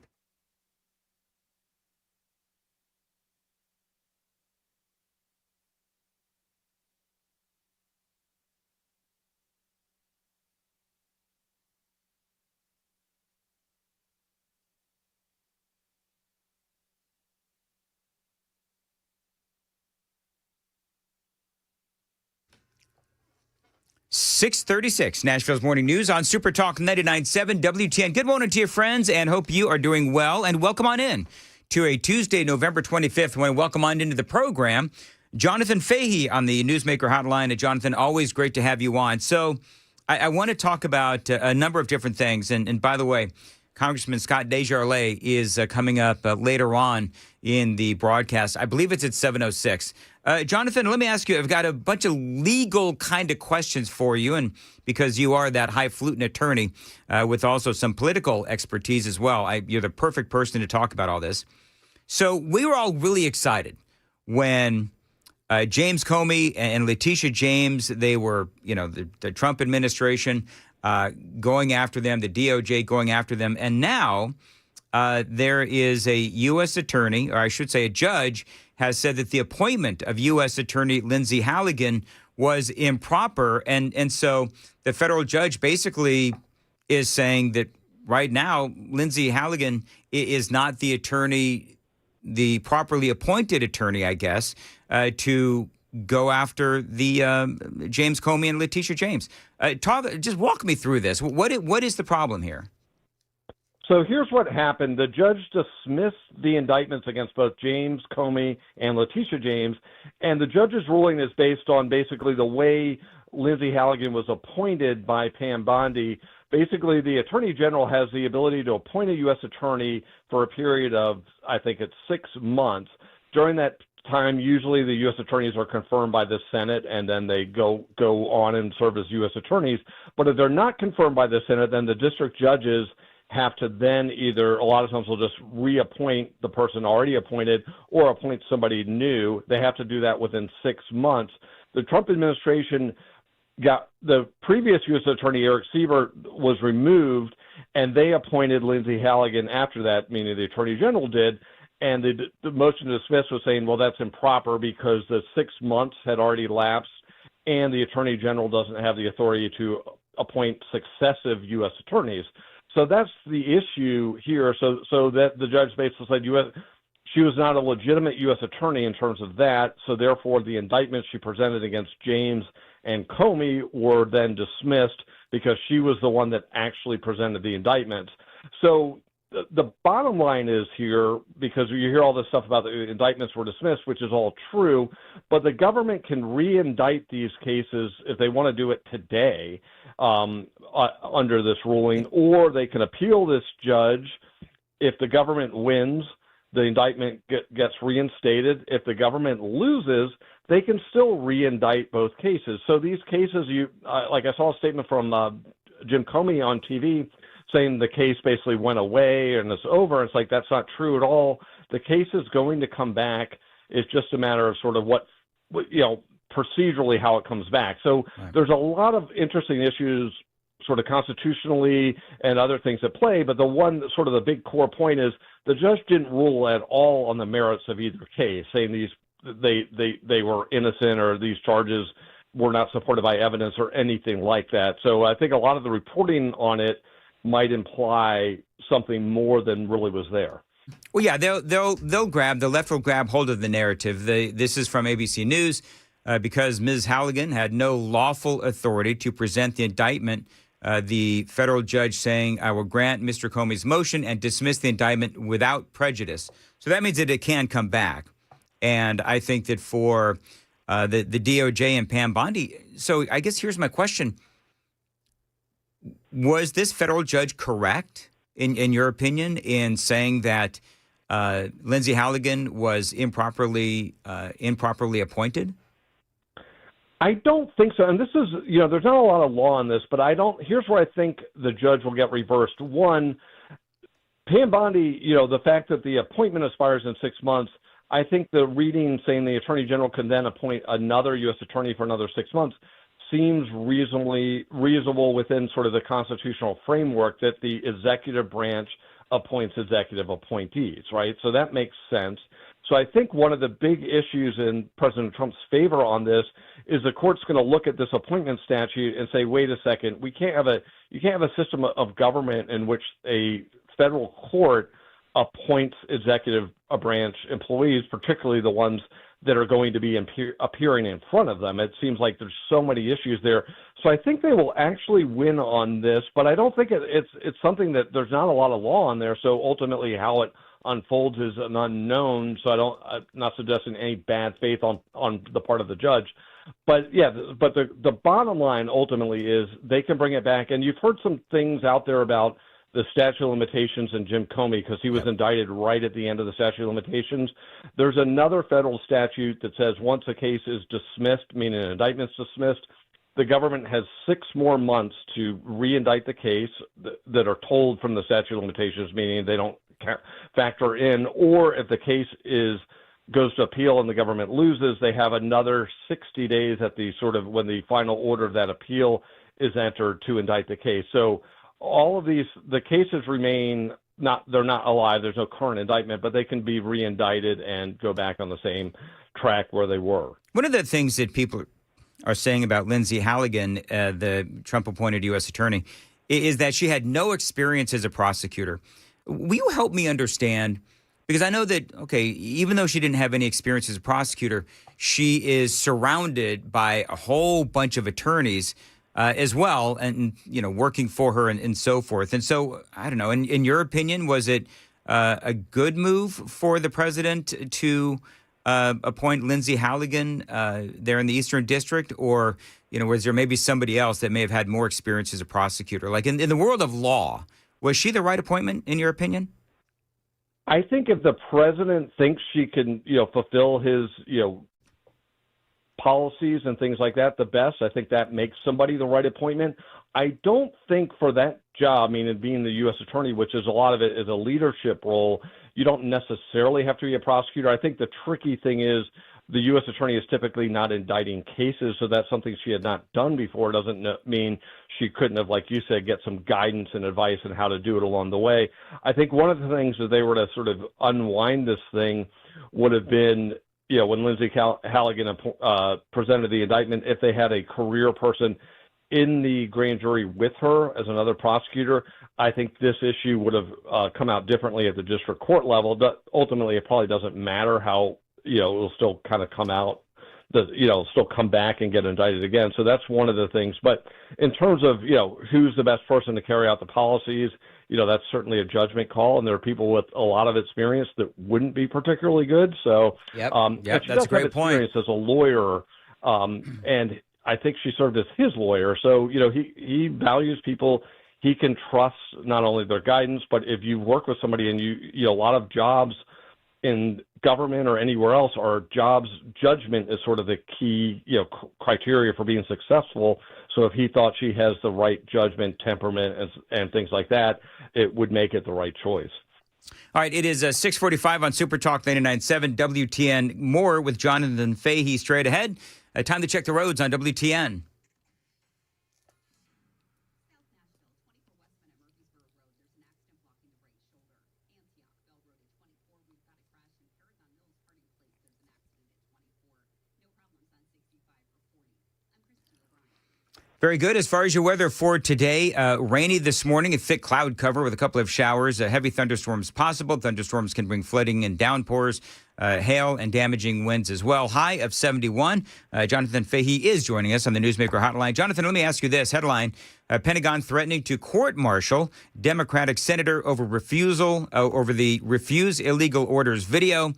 S6: 6:36, Nashville's Morning News on Super Talk 99.7 WTN. Good morning to you, friends, and hope you are doing well. And welcome on in to a Tuesday, November 25th. I want to welcome on into the program Jonathan Fahey on the Newsmaker Hotline. And Jonathan, always great to have you on. So I want to talk about a number of different things. And by the way, Congressman Scott DeJarlais is coming up later on in the broadcast. I believe it's at 7:06. Jonathan, let me ask you, I've got a bunch of legal kind of questions for you, and because you are that highfalutin attorney with also some political expertise as well, you're the perfect person to talk about all this. So we were all really excited when James Comey and Letitia James, they were, the Trump administration going after them, the DOJ going after them, and now there is a U.S. attorney, or I should say a judge, has said that the appointment of U.S. Attorney Lindsay Halligan was improper. And so the federal judge basically is saying that right now, Lindsay Halligan is not the attorney, the properly appointed attorney, I guess, to go after the James Comey and Letitia James. Just walk me through this. What is the problem here?
S20: So here's what happened. The judge dismissed the indictments against both James Comey and Letitia James, and the judge's ruling is based on basically the way Lindsay Halligan was appointed by Pam Bondi. Basically, the Attorney General has the ability to appoint a U.S. attorney for a period of, I think it's 6 months. During that time, usually the U.S. attorneys are confirmed by the Senate, and then they go on and serve as U.S. attorneys. But if they're not confirmed by the Senate, then the district judges have to then either, a lot of times, will just reappoint the person already appointed or appoint somebody new. They have to do that within 6 months. The Trump administration got the previous U.S. attorney, Eric Siebert, was removed, and they appointed Lindsay Halligan after that, meaning the attorney general did. And the motion to dismiss was saying, well, that's improper because the 6 months had already lapsed, and the attorney general doesn't have the authority to appoint successive U.S. attorneys. So that's the issue here. So that the judge basically said she was not a legitimate U.S. attorney in terms of that. So therefore, the indictments she presented against James and Comey were then dismissed because she was the one that actually presented the indictments. So the bottom line is here, because you hear all this stuff about the indictments were dismissed, which is all true, but the government can re-indict these cases if they want to do it today under this ruling, or they can appeal this judge. If the government wins, the indictment gets reinstated. If the government loses, they can still re-indict both cases. So these cases, like I saw a statement from Jim Comey on TV saying the case basically went away and it's over. It's like, that's not true at all. The case is going to come back. It's just a matter of sort of what procedurally how it comes back. So There's a lot of interesting issues sort of constitutionally and other things at play, but the one sort of the big core point is the judge didn't rule at all on the merits of either case, saying they were innocent or these charges were not supported by evidence or anything like that. So I think a lot of the reporting on it might imply something more than really was there.
S6: Well, yeah, the left will grab hold of the narrative. This is from ABC News. Because Ms. Halligan had no lawful authority to present the indictment, the federal judge saying, I will grant Mr. Comey's motion and dismiss the indictment without prejudice. So that means that it can come back. And I think that for the DOJ and Pam Bondi, so I guess here's my question. Was this federal judge correct, in your opinion, in saying that Lindsay Halligan was improperly appointed?
S20: I don't think so. And this is, there's not a lot of law on this, but here's where I think the judge will get reversed. One, Pam Bondi, the fact that the appointment expires in 6 months, I think the reading saying the attorney general can then appoint another U.S. attorney for another 6 months seems reasonable within sort of the constitutional framework that the executive branch appoints executive appointees, right? So that makes sense. So I think one of the big issues in President Trump's favor on this is the court's going to look at this appointment statute and say, wait a second, you can't have a system of government in which a federal court appoints executive branch employees, particularly the ones that are going to be appearing in front of them. It seems like there's so many issues there. So I think they will actually win on this, but I don't think it's something that there's not a lot of law on there. So ultimately how it unfolds is an unknown. So I'm not suggesting any bad faith on the part of the judge. But yeah, but the bottom line ultimately is they can bring it back. And you've heard some things out there about the statute of limitations and Jim Comey, because he was indicted right at the end of the statute of limitations. There's another federal statute that says once a case is dismissed, meaning an indictment's dismissed, the government has 6 more months to re-indict the case that are told from the statute of limitations, meaning they don't factor in, or if the case goes to appeal and the government loses, they have another 60 days at the sort of when the final order of that appeal is entered to indict the case. So all of the cases remain they're not alive. There's no current indictment, but they can be re-indicted and go back on the same track where they were.
S6: One of the things that people are saying about Lindsay Halligan, the Trump-appointed U.S. attorney, is that she had no experience as a prosecutor. Will you help me understand? Because I know that, okay, even though she didn't have any experience as a prosecutor, she is surrounded by a whole bunch of attorneys as well, and working for her and so forth. And so, I don't know, in your opinion, was it a good move for the president to appoint Lindsay Halligan there in the Eastern District? Or, was there maybe somebody else that may have had more experience as a prosecutor? Like in the world of law, was she the right appointment, in your opinion?
S20: I think if the president thinks she can, fulfill his, policies and things like that the best, I think that makes somebody the right appointment. I don't think for that job, meaning being the U.S. attorney, which is a lot of it is a leadership role, you don't necessarily have to be a prosecutor. I think the tricky thing is the U.S. attorney is typically not indicting cases, so that's something she had not done before. It doesn't mean she couldn't have, like you said, get some guidance and advice on how to do it along the way. I think one of the things that they were to sort of unwind this thing would have been, when Lindsay Halligan presented the indictment, if they had a career person in the grand jury with her as another prosecutor, I think this issue would have come out differently at the district court level. But ultimately, it probably doesn't matter how, it'll still kind of come out, still come back and get indicted again. So that's one of the things. But in terms of, who's the best person to carry out the policies, that's certainly a judgment call. And there are people with a lot of experience that wouldn't be particularly good. So
S6: that's a great point.
S20: As a lawyer, and I think she served as his lawyer. So, he values people. He can trust not only their guidance, but if you work with somebody and a lot of jobs in government or anywhere else are judgment is sort of the key, criteria for being successful. So if he thought she has the right judgment, temperament, and things like that, it would make it the right choice.
S6: All right, it is 6:45 on Super Talk 99.7 WTN. More with Jonathan Fahey straight ahead. Time to check the roads on WTN. Very good. As far as your weather for today, rainy this morning, a thick cloud cover with a couple of showers, heavy thunderstorms possible. Thunderstorms can bring flooding and downpours, hail and damaging winds as well. High of 71. Jonathan Fahey is joining us on the Newsmaker Hotline. Jonathan, let me ask you this. Headline, Pentagon threatening to court-martial Democratic senator over the Refuse Illegal Orders video.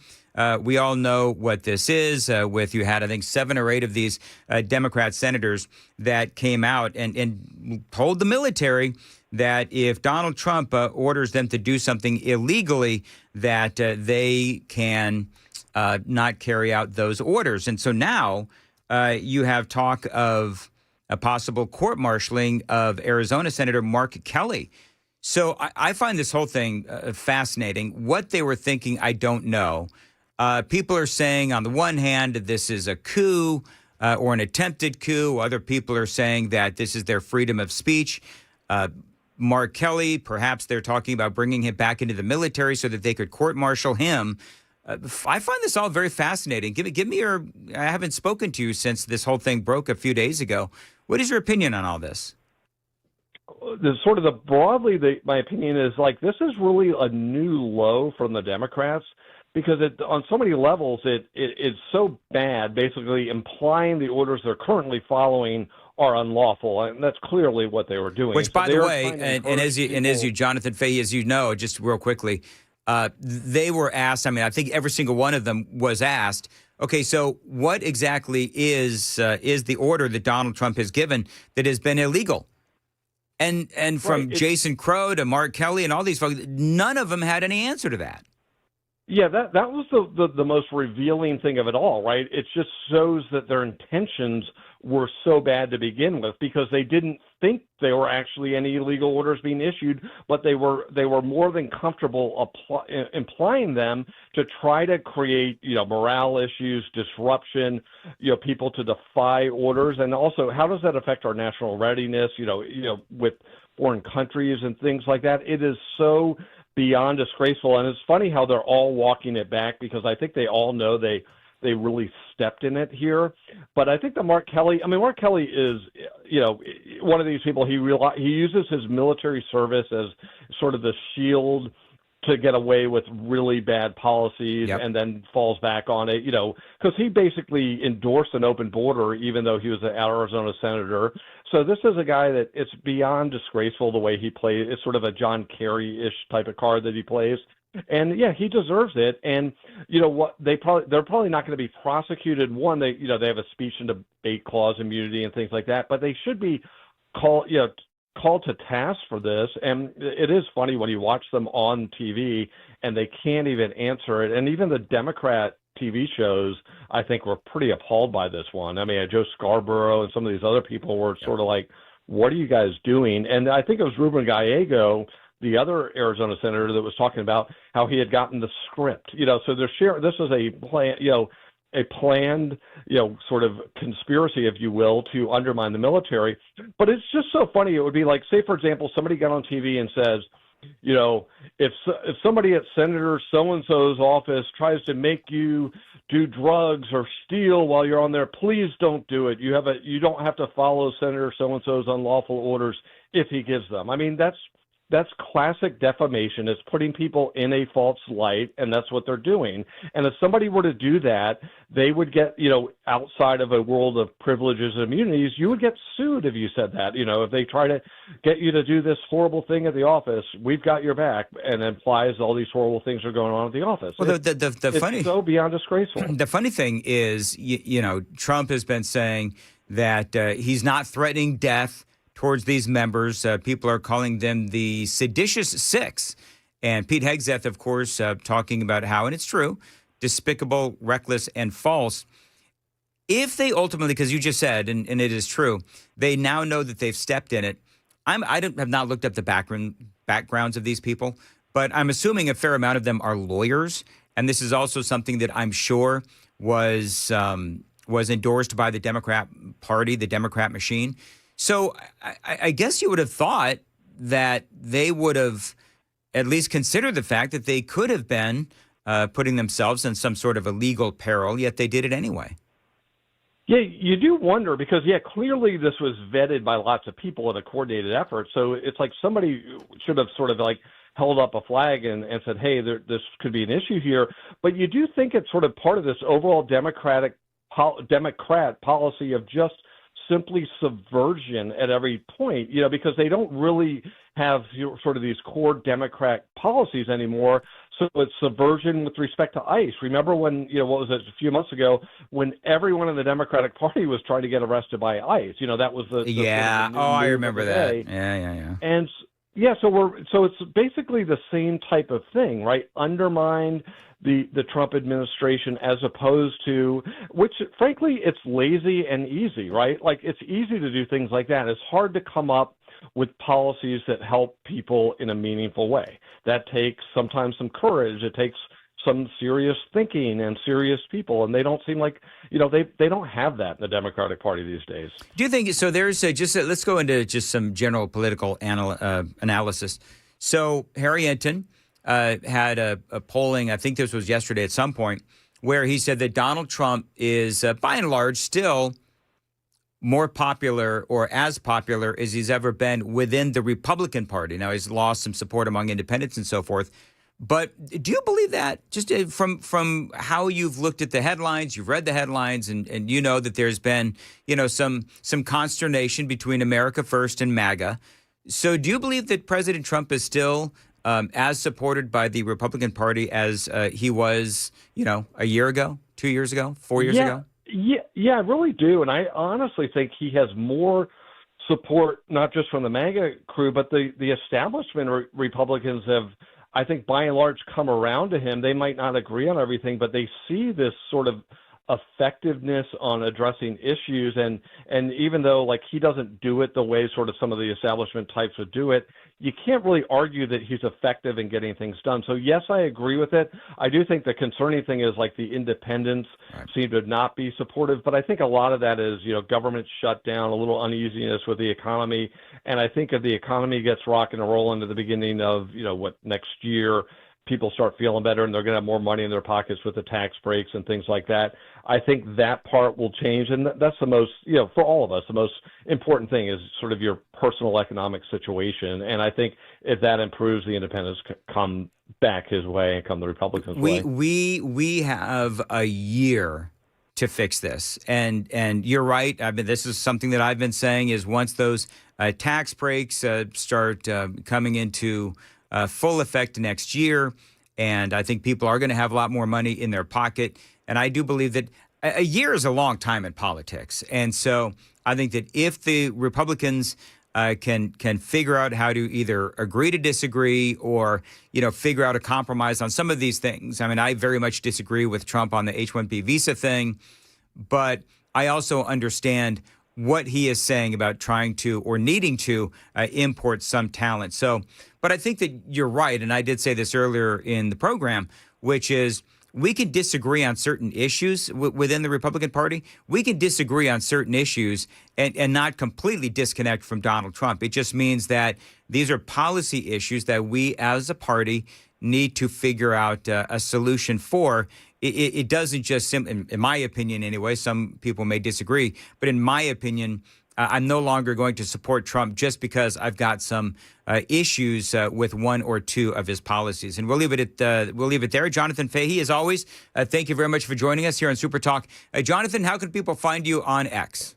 S6: We all know what this is. You had, I think, 7 or 8 of these Democrat senators that came out and told the military that if Donald Trump orders them to do something illegally, that they can not carry out those orders. And so now you have talk of a possible court-martialing of Arizona Senator Mark Kelly. So I find this whole thing fascinating. What they were thinking, I don't know. People are saying, on the one hand, this is a coup or an attempted coup. Other people are saying that this is their freedom of speech. Mark Kelly, perhaps they're talking about bringing him back into the military so that they could court-martial him. I find this all very fascinating. Give me your. I haven't spoken to you since this whole thing broke a few days ago. What is your opinion on all this?
S20: my opinion is like this is really a new low from the Democrats because on so many levels it's so bad, basically implying the orders they're currently following are unlawful, and that's clearly what they were doing.
S6: Which, by the way, and as you, Jonathan Fahey, as you know, just real quickly, they were asked. I mean, I think every single one of them was asked. Okay, so what exactly is the order that Donald Trump has given that has been illegal? And from Jason Crow to Mark Kelly and all these folks, none of them had any answer to that.
S20: Yeah, that was the most revealing thing of it all, right? It just shows that their intentions were so bad to begin with because they didn't think there were actually any illegal orders being issued, but they were more than comfortable implying them to try to create, morale issues, disruption, people to defy orders, and also how does that affect our national readiness, with foreign countries and things like that? It is so beyond disgraceful, and it's funny how they're all walking it back because I think they all know they really stepped in it here. But I think that Mark Kelly is, one of these people. He uses his military service as sort of the shield to get away with really bad policies and then falls back on it, because he basically endorsed an open border even though he was an Arizona senator. So this is a guy that it's beyond disgraceful the way he plays. It's sort of a John Kerry-ish type of card that he plays. And yeah, he deserves it. And you know what? They're probably not going to be prosecuted. One, they have a speech and debate clause immunity and things like that, but they should be called to task for this. And it is funny when you watch them on TV and they can't even answer it. And even the Democrat TV shows, I think, were pretty appalled by this one. I mean, Joe Scarborough and some of these other people were sort of like, what are you guys doing? And I think it was Ruben Gallego, the other Arizona senator, that was talking about how he had gotten the script. So this was a plan, a planned, sort of conspiracy, if you will, to undermine the military. But it's just so funny. It would be like, say, for example, somebody got on TV and says, if somebody at Senator so-and-so's office tries to make you do drugs or steal while you're on there, please don't do it. You don't have to follow Senator so-and-so's unlawful orders if he gives them. I mean, that's classic defamation. It's putting people in a false light, and that's what they're doing. And if somebody were to do that, they would get, outside of a world of privileges and immunities, you would get sued if you said that. If they try to get you to do this horrible thing at the office, we've got your back, and implies all these horrible things are going on at the office.
S6: Well, it's
S20: so beyond disgraceful.
S6: The funny thing is, Trump has been saying that he's not threatening death towards these members. People are calling them the seditious six. And Pete Hegseth, of course, talking about how, and it's true, despicable, reckless, and false. If they ultimately, because you just said, and it is true, they now know that they've stepped in it. I have not looked up the backgrounds of these people, but I'm assuming a fair amount of them are lawyers. And this is also something that I'm sure was endorsed by the Democrat Party, the Democrat machine. So I guess you would have thought that they would have at least considered the fact that they could have been putting themselves in some sort of a legal peril, yet they did it anyway.
S20: Yeah, you do wonder because, clearly this was vetted by lots of people in a coordinated effort. So it's like somebody should have sort of like held up a flag and said, hey, this could be an issue here. But you do think it's sort of part of this overall Democrat policy of just simply subversion at every point, because they don't really have sort of these core Democrat policies anymore. So it's subversion with respect to ICE. Remember when, what was it, a few months ago, when everyone in the Democratic Party was trying to get arrested by ICE? That was the
S6: I remember that. Yeah.
S20: And so it's basically the same type of thing, right? Undermine the Trump administration as opposed to, which frankly, it's lazy and easy, right? Like it's easy to do things like that. It's hard to come up with policies that help people in a meaningful way. That takes sometimes some courage. It takes some serious thinking and serious people, and they don't seem like, they don't have that in the Democratic Party these days.
S6: Do you think so? There's let's go into just some general political analysis. So Harry Enton had a polling, I think this was yesterday at some point, where he said that Donald Trump is, by and large, still more popular or as popular as he's ever been within the Republican Party. Now, he's lost some support among independents and so forth. But do you believe that? Just from how you've looked at the headlines, you've read the headlines, and you know that there's been, some consternation between America First and MAGA. So do you believe that President Trump is still as supported by the Republican Party as he was, a year ago, 2 years ago, 4 years ago?
S20: Yeah, I really do. And I honestly think he has more support, not just from the MAGA crew, but the establishment Republicans have, I think, by and large, come around to him. They might not agree on everything, but they see this sort of effectiveness on addressing issues. And even though, like, he doesn't do it the way sort of some of the establishment types would do it, you can't really argue that he's effective in getting things done. So, yes, I agree with it. I do think the concerning thing is, like, the independents seem to not be supportive. But I think a lot of that is, government shutdown, a little uneasiness with the economy. And I think if the economy gets rocking and rolling at the beginning of, next year, people start feeling better and they're going to have more money in their pockets with the tax breaks and things like that. I think that part will change. And that's the most, for all of us, the most important thing is sort of your personal economic situation. And I think if that improves, the independents come back his way and come the Republicans' way.
S6: We have a year to fix this. And you're right. I mean, this is something that I've been saying is once those tax breaks start coming into full effect next year, and I think people are going to have a lot more money in their pocket. And I do believe that a year is a long time in politics. And so I think that if the Republicans can figure out how to either agree to disagree or, figure out a compromise on some of these things. I mean, I very much disagree with Trump on the H-1B visa thing, but I also understand what he is saying about trying to or needing to import some talent. So, but I think that you're right. And I did say this earlier in the program, which is we can disagree on certain issues within the Republican Party. We can disagree on certain issues and not completely disconnect from Donald Trump. It just means that these are policy issues that we as a party need to figure out a solution for. It doesn't just in my opinion anyway, some people may disagree, but in my opinion, I'm no longer going to support Trump just because I've got some issues with one or two of his policies. And we'll leave it there. Jonathan Fahey, as always, thank you very much for joining us here on Super Talk. Jonathan, how can people find you on X?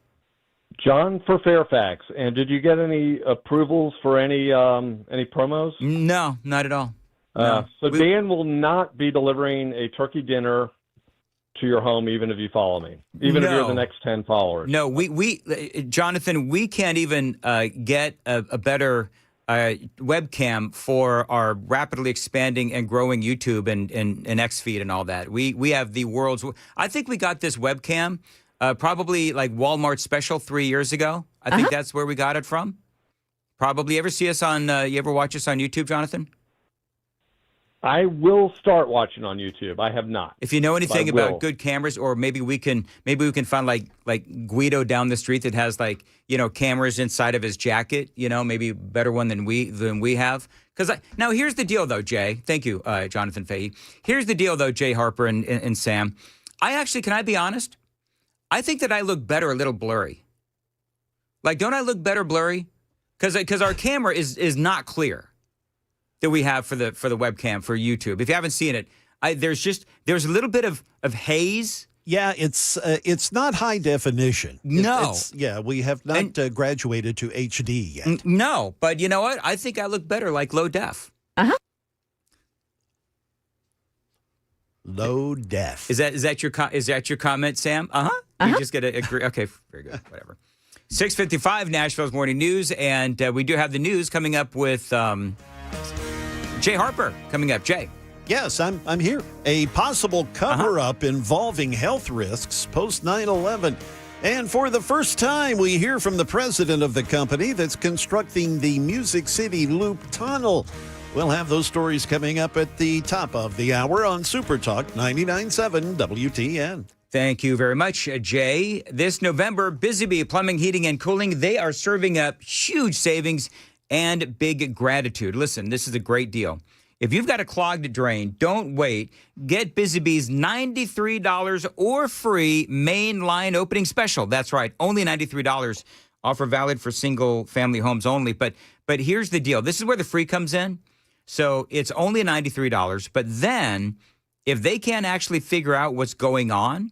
S20: John for Fairfax. And did you get any approvals for any promos?
S6: No, not at all. No.
S20: Dan will not be delivering a turkey dinner to your home, even if you follow me, even if you're the next 10 followers.
S6: No, Jonathan, we can't even get a better webcam for our rapidly expanding and growing YouTube and X feed and all that. We have the world's. I think we got this webcam probably like Walmart special 3 years ago. I think that's where we got it from. Probably. You ever watch us on YouTube, Jonathan?
S20: I will start watching on YouTube. I have not.
S6: If you know anything about good cameras, or maybe we can find like Guido down the street that has cameras inside of his jacket. Maybe a better one than we have. Because now here's the deal though, Jay. Thank you, Jonathan Fahey. Here's the deal though, Jay Harper and Sam. Can I be honest? I think that I look better a little blurry. Like, don't I look better blurry? Because our camera is not clear that we have for the webcam for YouTube. If you haven't seen it, there's a little bit of haze.
S1: Yeah, it's not high definition.
S6: No.
S1: We have not graduated to HD yet.
S6: No, but you know what? I think I look better like low def.
S1: Low def.
S6: Is that your comment, Sam? You just get to agree. Okay, very good. Whatever. 6:55 Nashville's Morning News, and we do have the news coming up with Jay Harper coming up. Jay.
S1: Yes, I'm here. A possible cover-up involving health risks post 9/11. And for the first time, we hear from the president of the company that's constructing the Music City Loop Tunnel. We'll have those stories coming up at the top of the hour on Super Talk 99.7 WTN.
S6: Thank you very much, Jay. This November, Busy Bee Plumbing, Heating, and Cooling, they are serving up huge savings and big gratitude. Listen, this is a great deal. If you've got a clogged drain, don't wait. Get Busy Bee's $93 or free main line opening special. That's right, only $93. Offer valid for single-family homes only. But here's the deal. This is where the free comes in. So it's only $93. But then if they can't actually figure out what's going on,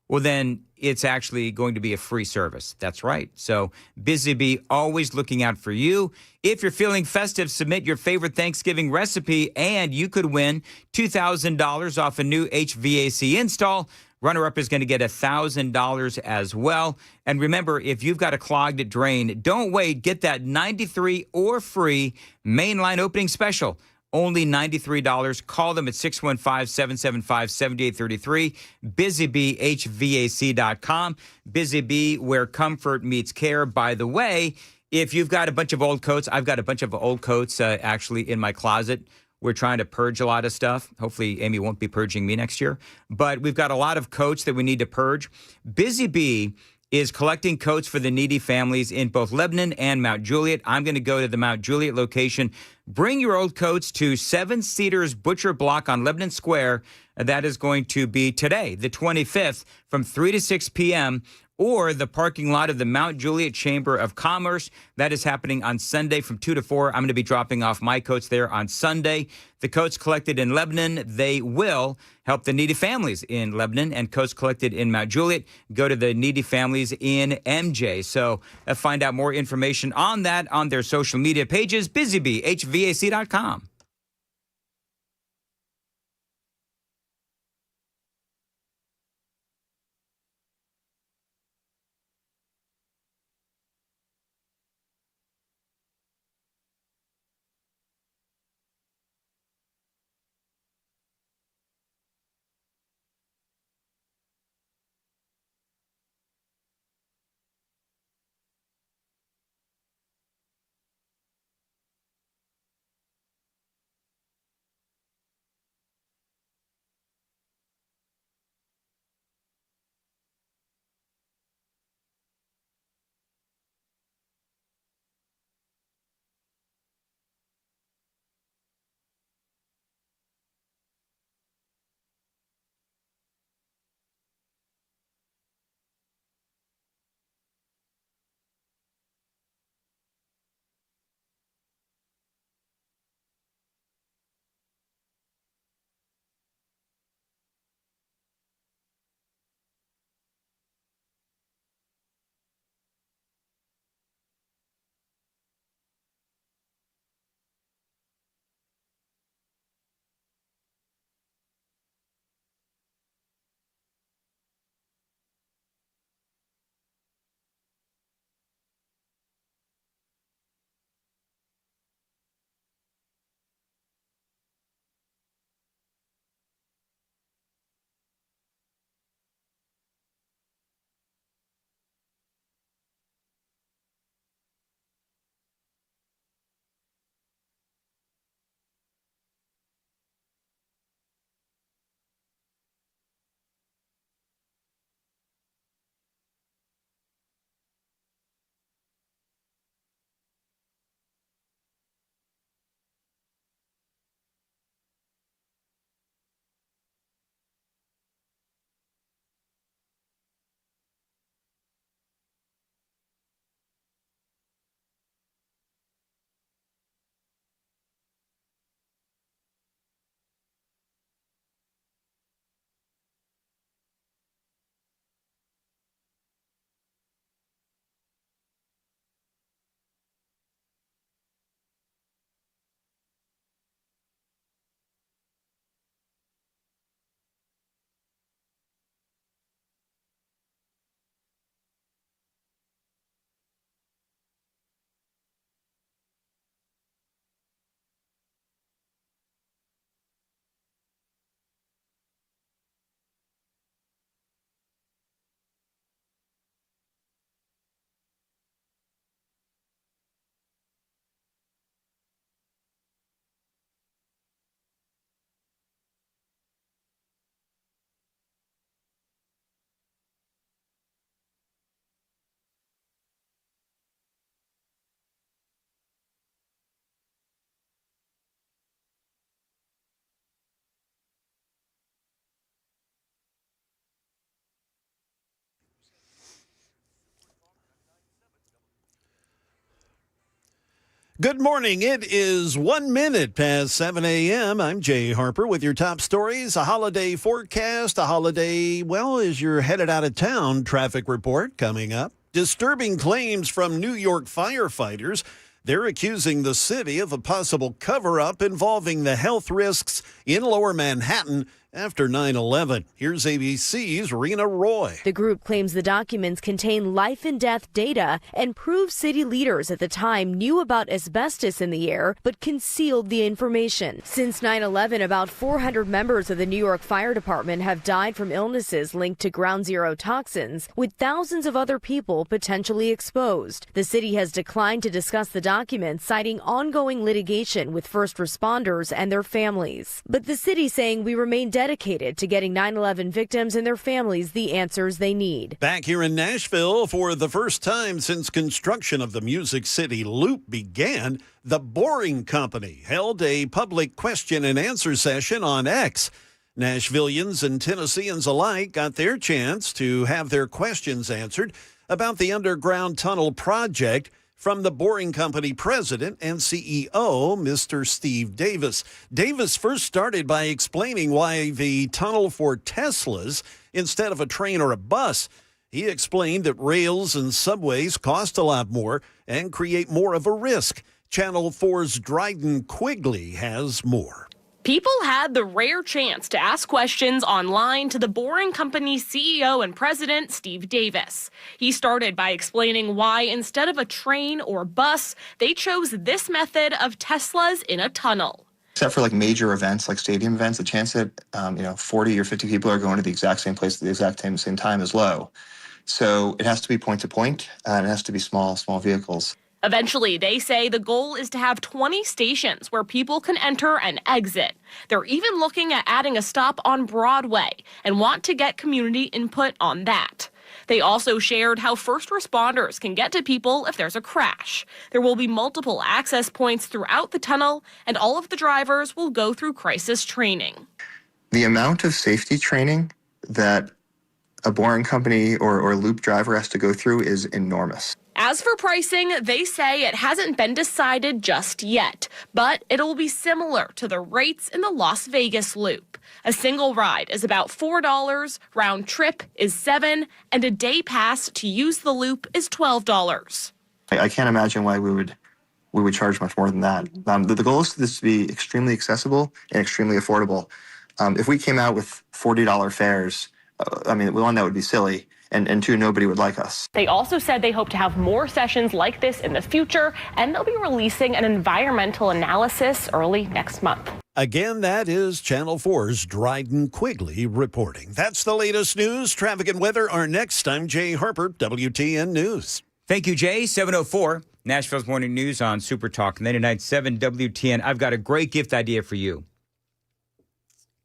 S6: well, then it's actually going to be a free service. That's right. So Busy Bee, always looking out for you. If you're feeling festive, submit your favorite Thanksgiving recipe, and you could win $2,000 off a new HVAC install. Runner-up is going to get $1,000 as well. And remember, if you've got a clogged drain, don't wait. Get that $93 or free mainline opening special. Only $93. Call them at 615-775-7833. BusyBeeHVAC.com. Busy Bee, where comfort meets care. By the way, if you've got a bunch of old coats, I've got a bunch of old coats actually in my closet. We're trying to purge a lot of stuff. Hopefully, Amy won't be purging me next year. But we've got a lot of coats that we need to purge. Busy Bee is collecting coats for the needy families in both Lebanon and Mount Juliet. I'm going to go to the Mount Juliet location. Bring your old coats to 7 Cedars Butcher Block on Lebanon Square. That is going to be today, the 25th, from 3 to 6 p.m., or the parking lot of the Mount Juliet Chamber of Commerce. That is happening on Sunday from 2 to 4. I'm going to be dropping off my coats there on Sunday. The coats collected in Lebanon, they will help the needy families in Lebanon, and coats collected in Mount Juliet go to the needy families in MJ. So find out more information on that on their social media pages, BusyBeeHVAC.com.
S1: Good morning. It is 1 minute past 7 a.m. I'm Jay Harper with your top stories, a holiday forecast, a holiday, well, as you're headed out of town, traffic report coming up. Disturbing claims from New York firefighters. They're accusing the city of a possible cover-up involving the health risks in Lower Manhattan after 9/11. Here's ABC's Rena Roy.
S21: The group claims the documents contain life and death data and prove city leaders at the time knew about asbestos in the air but concealed the information. Since 9/11, about 400 members of the New York Fire Department have died from illnesses linked to ground zero toxins, with thousands of other people potentially exposed. The city has declined to discuss the documents, citing ongoing litigation with first responders and their families. But the city saying we remain dedicated to getting 9/11 victims and their families the answers they need.
S1: Back here in Nashville, for the first time since construction of the Music City Loop began, the Boring Company held a public question and answer session on X. Nashvillians and Tennesseans alike got their chance to have their questions answered about the underground tunnel project from the Boring Company president and CEO, Mr. Steve Davis. Davis first started by explaining why the tunnel for Teslas instead of a train or a bus. He explained that rails and subways cost a lot more and create more of a risk. Channel 4's Dryden Quigley has more.
S22: People had the rare chance to ask questions online to the Boring Company CEO and president, Steve Davis. He started by explaining why, instead of a train or bus, they chose this method of Teslas in a tunnel.
S23: Except for like major events, like stadium events, the chance that 40 or 50 people are going to the exact same place at the exact same time is low. So it has to be point to point, and it has to be small vehicles.
S22: Eventually, they say the goal is to have 20 stations where people can enter and exit. They're even looking at adding a stop on Broadway and want to get community input on that. They also shared how first responders can get to people if there's a crash. There will be multiple access points throughout the tunnel, and all of the drivers will go through crisis training.
S23: The amount of safety training that a Boring Company or Loop driver has to go through is enormous.
S22: As for pricing, they say it hasn't been decided just yet, but it'll be similar to the rates in the Las Vegas Loop. A single ride is about $4, round trip is $7, and a day pass to use the loop is $12.
S23: I can't imagine why we would charge much more than that. The goal is for this to be extremely accessible and extremely affordable. If we came out with $40 fares, one, that would be silly. And two, nobody would like us.
S22: They also said they hope to have more sessions like this in the future, and they'll be releasing an environmental analysis early next month.
S1: Again, that is Channel 4's Dryden Quigley reporting. That's the latest news. Traffic and weather are next. I'm Jay Harper, WTN News.
S6: Thank you, Jay. 7:04, Nashville's Morning News on Super Talk 99.7 WTN. I've got a great gift idea for you.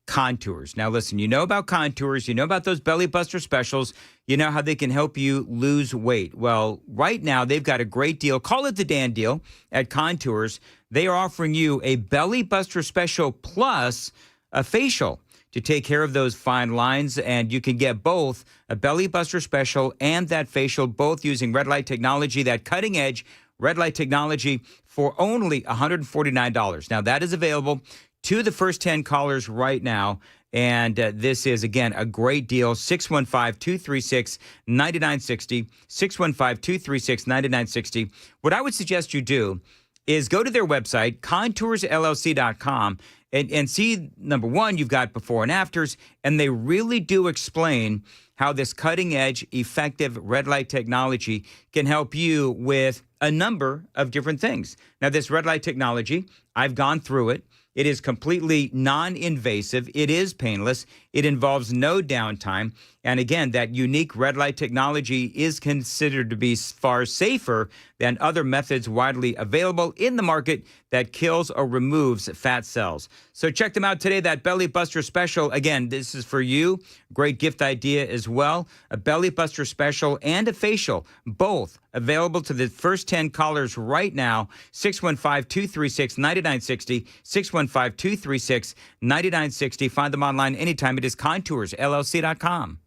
S6: Contours. Now, listen, you know about Contours. You know about those belly buster specials. You know how they can help you lose weight. Well, right now, they've got a great deal. Call it the Dan deal at Contours. They are offering you a belly buster special plus a facial to take care of those fine lines. And you can get both a belly buster special and that facial, both using red light technology, that cutting edge red light technology, for only $149. Now, that is available to the first 10 callers right now. And this is, again, a great deal. 615-236-9960. 615-236-9960. What I would suggest you do is go to their website, contoursllc.com, and see, number one, you've got before and afters, and they really do explain how this cutting-edge, effective red light technology can help you with a number of different things. Now, this red light technology, I've gone through it. It is completely non-invasive. It is painless. It involves no downtime. And again, that unique red light technology is considered to be far safer than other methods widely available in the market that kills or removes fat cells. So check them out today, that Belly Buster Special. Again, this is for you. Great gift idea as well. A Belly Buster Special and a facial, both available to the first 10 callers right now. 615-236-9960. 615-236-9960. Find them online anytime. It is contoursllc.com.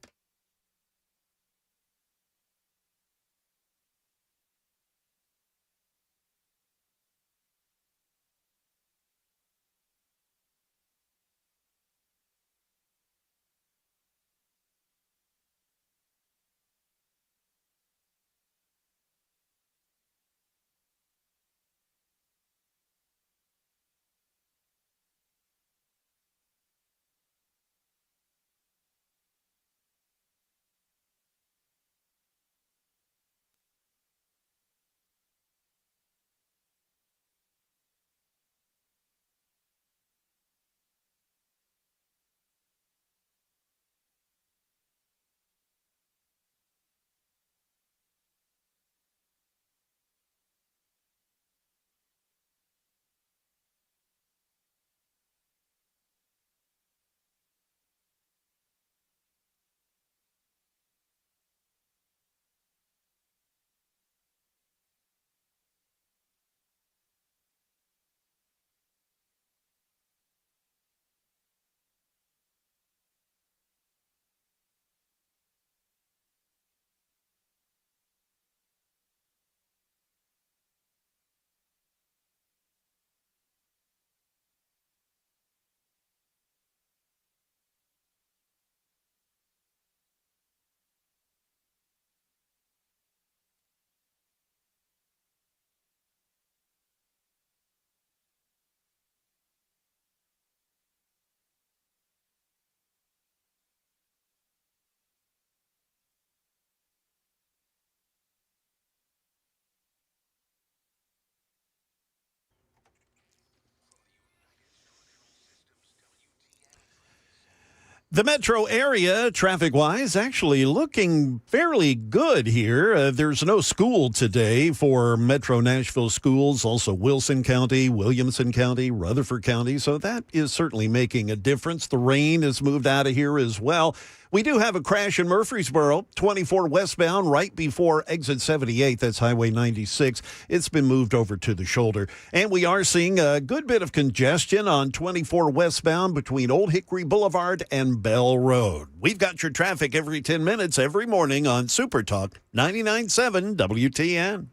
S1: The metro area, traffic-wise, actually looking fairly good here. There's no school today for Metro Nashville schools, also Wilson County, Williamson County, Rutherford County, so that is certainly making a difference. The rain has moved out of here as well. We do have a crash in Murfreesboro, 24 westbound, right before exit 78. That's Highway 96. It's been moved over to the shoulder. And we are seeing a good bit of congestion on 24 westbound between Old Hickory Boulevard and Bell Road. We've got your traffic every 10 minutes every morning on Super Talk 99.7 WTN.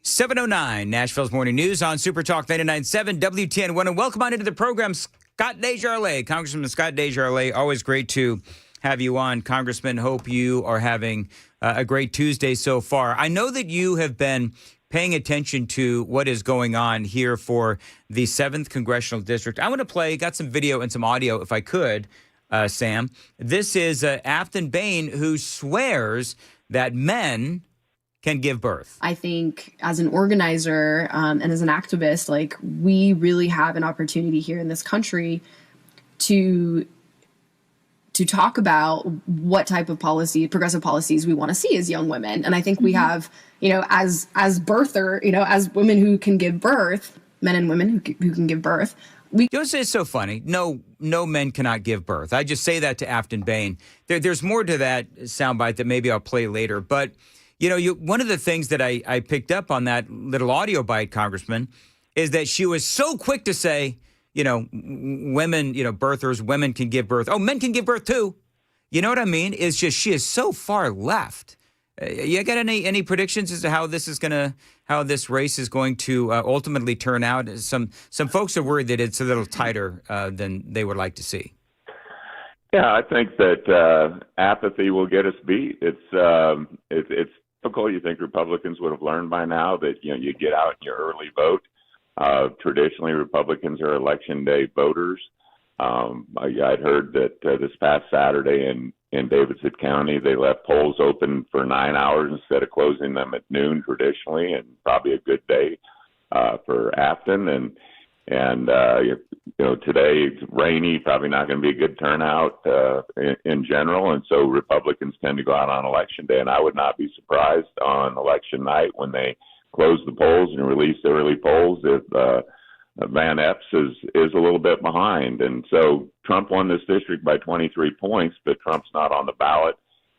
S6: .709 Nashville's Morning News on Super Talk 99.7 WTN1. And welcome on into the program, Scott DeJarlais. Congressman Scott DeJarlais, always great to have you on. Congressman, hope you are having a great Tuesday so far. I know that you have been paying attention to what is going on here for the 7th Congressional District. I want to play, got some video and some audio if I could, Sam. This is Aftyn Behn, who swears that men can give birth.
S2: I think as an organizer and as an activist, like, we really have an opportunity here in this country to talk about what type of policy, progressive policies we want to see as young women. And I think we have, as birther, as women who can give birth, men and women who can give birth.
S6: It's so funny. No men cannot give birth. I just say that to Aftyn Behn. There's more to that soundbite that maybe I'll play later. But one of the things that I picked up on that little audio bite, Congressman, is that she was so quick to say, women, birthers, women can give birth. Oh, men can give birth too. You know what I mean? It's just she is so far left. You got any predictions as to how this race is going to ultimately turn out? Some folks are worried that it's a little tighter than they would like to see.
S11: Yeah, I think that apathy will get us beat. It's typical. You think Republicans would have learned by now that you get out and you early vote. Traditionally, Republicans are election day voters. I'd heard that this past Saturday in Davidson County, they left polls open for 9 hours instead of closing them at noon traditionally, and probably a good day for Aftyn. And today it's rainy, probably not going to be a good turnout in general. And so Republicans tend to go out on election day. And I would not be surprised on election night when they close the polls and release the early polls if Van Epps is a little bit behind. And so Trump won this district by 23 points, but Trump's not on the ballot.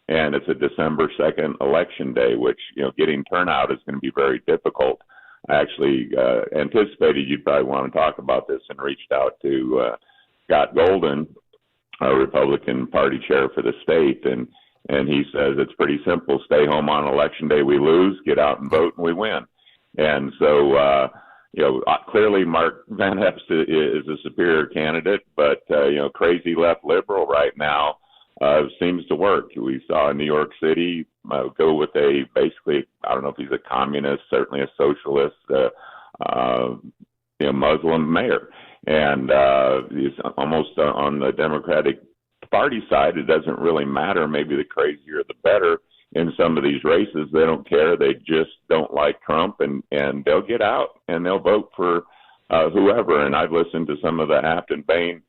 S11: And it's a December 2nd election day, which, getting turnout is going to be very difficult. I actually anticipated you'd probably want to talk about this and reached out to Scott Golden, a Republican Party chair for the state, and he says it's pretty simple. Stay home on election day, we lose. Get out and vote, and we win. And so, clearly Mark Van Epps is a superior candidate, but, crazy left liberal right now seems to work. We saw in New York City go with basically, I don't know if he's a communist, certainly a socialist, Muslim mayor. And he's almost on the Democratic Party side. It doesn't really matter. Maybe the crazier the better in some of these races. They don't care. They just don't like Trump, and they'll get out and they'll vote for whoever. And I've listened to some of the Aftyn Behn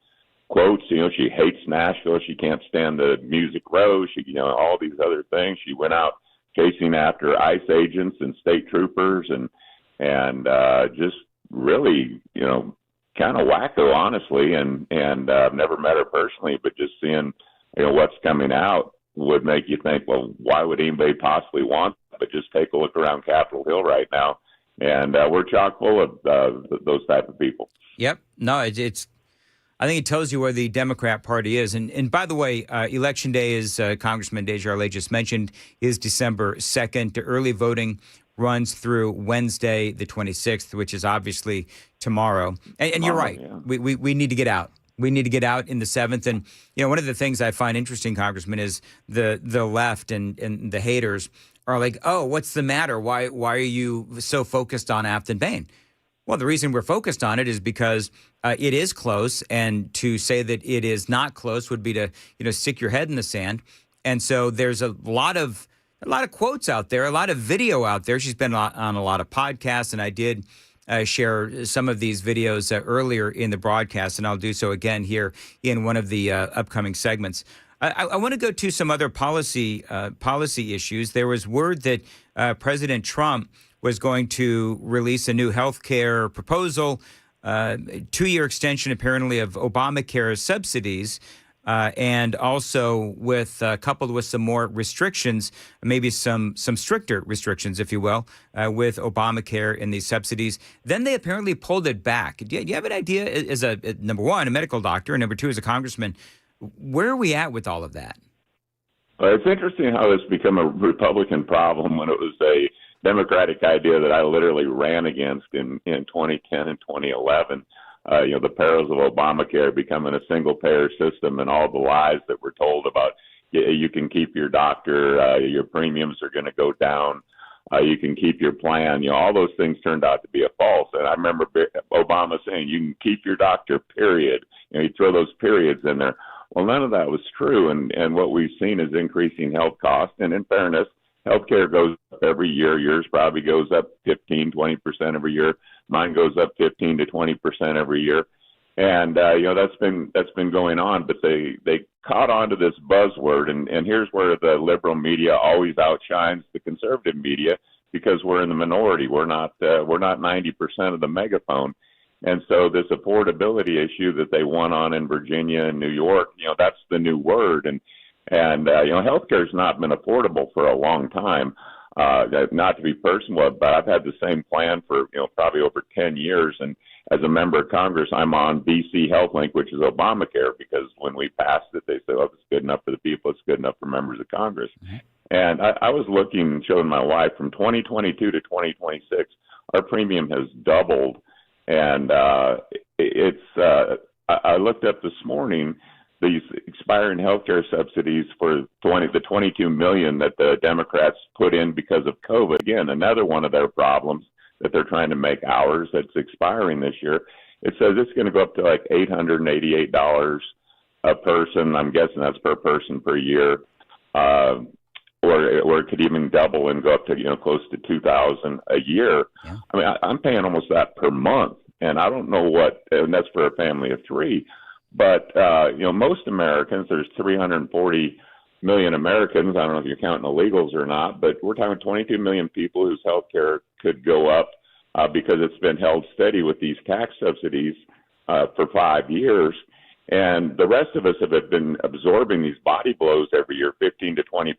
S11: quotes. She hates Nashville. She can't stand the Music Row. She, all these other things. She went out chasing after ICE agents and state troopers and just really, kind of wacko, honestly. And I've never met her personally, but just seeing, what's coming out would make you think, well, why would anybody possibly want that? But just take a look around Capitol Hill right now, and we're chock full of those type of people.
S6: Yep. No, it's I think it tells you where the Democrat Party is. And by the way, Election Day, as Congressman DeJarlais just mentioned, is December 2nd. The early voting runs through Wednesday, the 26th, which is obviously tomorrow. And you're right. Yeah. We need to get out. We need to get out in the 7th. And, one of the things I find interesting, Congressman, is the left and the haters are like, oh, what's the matter? Why are you so focused on Aftyn Behn? Well, the reason we're focused on it is because it is close, and to say that it is not close would be to, stick your head in the sand. And so there's a lot of quotes out there, a lot of video out there. She's been on a lot of podcasts, and I did share some of these videos earlier in the broadcast, and I'll do so again here in one of the upcoming segments. I want to go to some other policy issues. There was word that President Trump was going to release a new health care proposal, 2-year extension apparently of Obamacare subsidies, and also coupled with some more restrictions, maybe some stricter restrictions, if you will, with Obamacare and these subsidies. Then they apparently pulled it back. Do you have an idea, as number one, a medical doctor, and number two, as a congressman, where are we at with all of that?
S11: It's interesting how this became a Republican problem when it was a Democratic idea that I literally ran against in 2010 and 2011. The perils of Obamacare becoming a single-payer system and all the lies that were told about you can keep your doctor, your premiums are going to go down, you can keep your plan. All those things turned out to be a false. And I remember Obama saying you can keep your doctor, period. You throw those periods in there. Well, none of that was true. And what we've seen is increasing health costs. And in fairness, healthcare goes up every year. Yours probably goes up 15, 20% every year. Mine goes up 15 to 20% every year. And, that's been going on. But they caught on to this buzzword. And here's where the liberal media always outshines the conservative media, because we're in the minority. We're not 90% of the megaphone. And so this affordability issue that they won on in Virginia and New York, that's the new word. And healthcare has not been affordable for a long time. Not to be personal, but I've had the same plan for, probably over 10 years. And as a member of Congress, I'm on BC HealthLink, which is Obamacare, because when we passed it, they said, if it's good enough for the people, it's good enough for members of Congress. Mm-hmm. And I was showing my wife from 2022 to 2026, our premium has doubled. And I looked up this morning these expiring healthcare subsidies for the 22 million that the Democrats put in because of COVID. Again, another one of their problems that they're trying to make ours that's expiring this year. It says it's going to go up to like $888 a person. I'm guessing that's per person per year, or it could even double and go up to close to $2,000 a year. Yeah. I mean, I'm paying almost that per month, and I don't know and that's for a family of three. But, most Americans, there's 340 million Americans. I don't know if you're counting illegals or not, but we're talking 22 million people whose health care could go up because it's been held steady with these tax subsidies for 5 years. And the rest of us have been absorbing these body blows every year, 15 to 20%.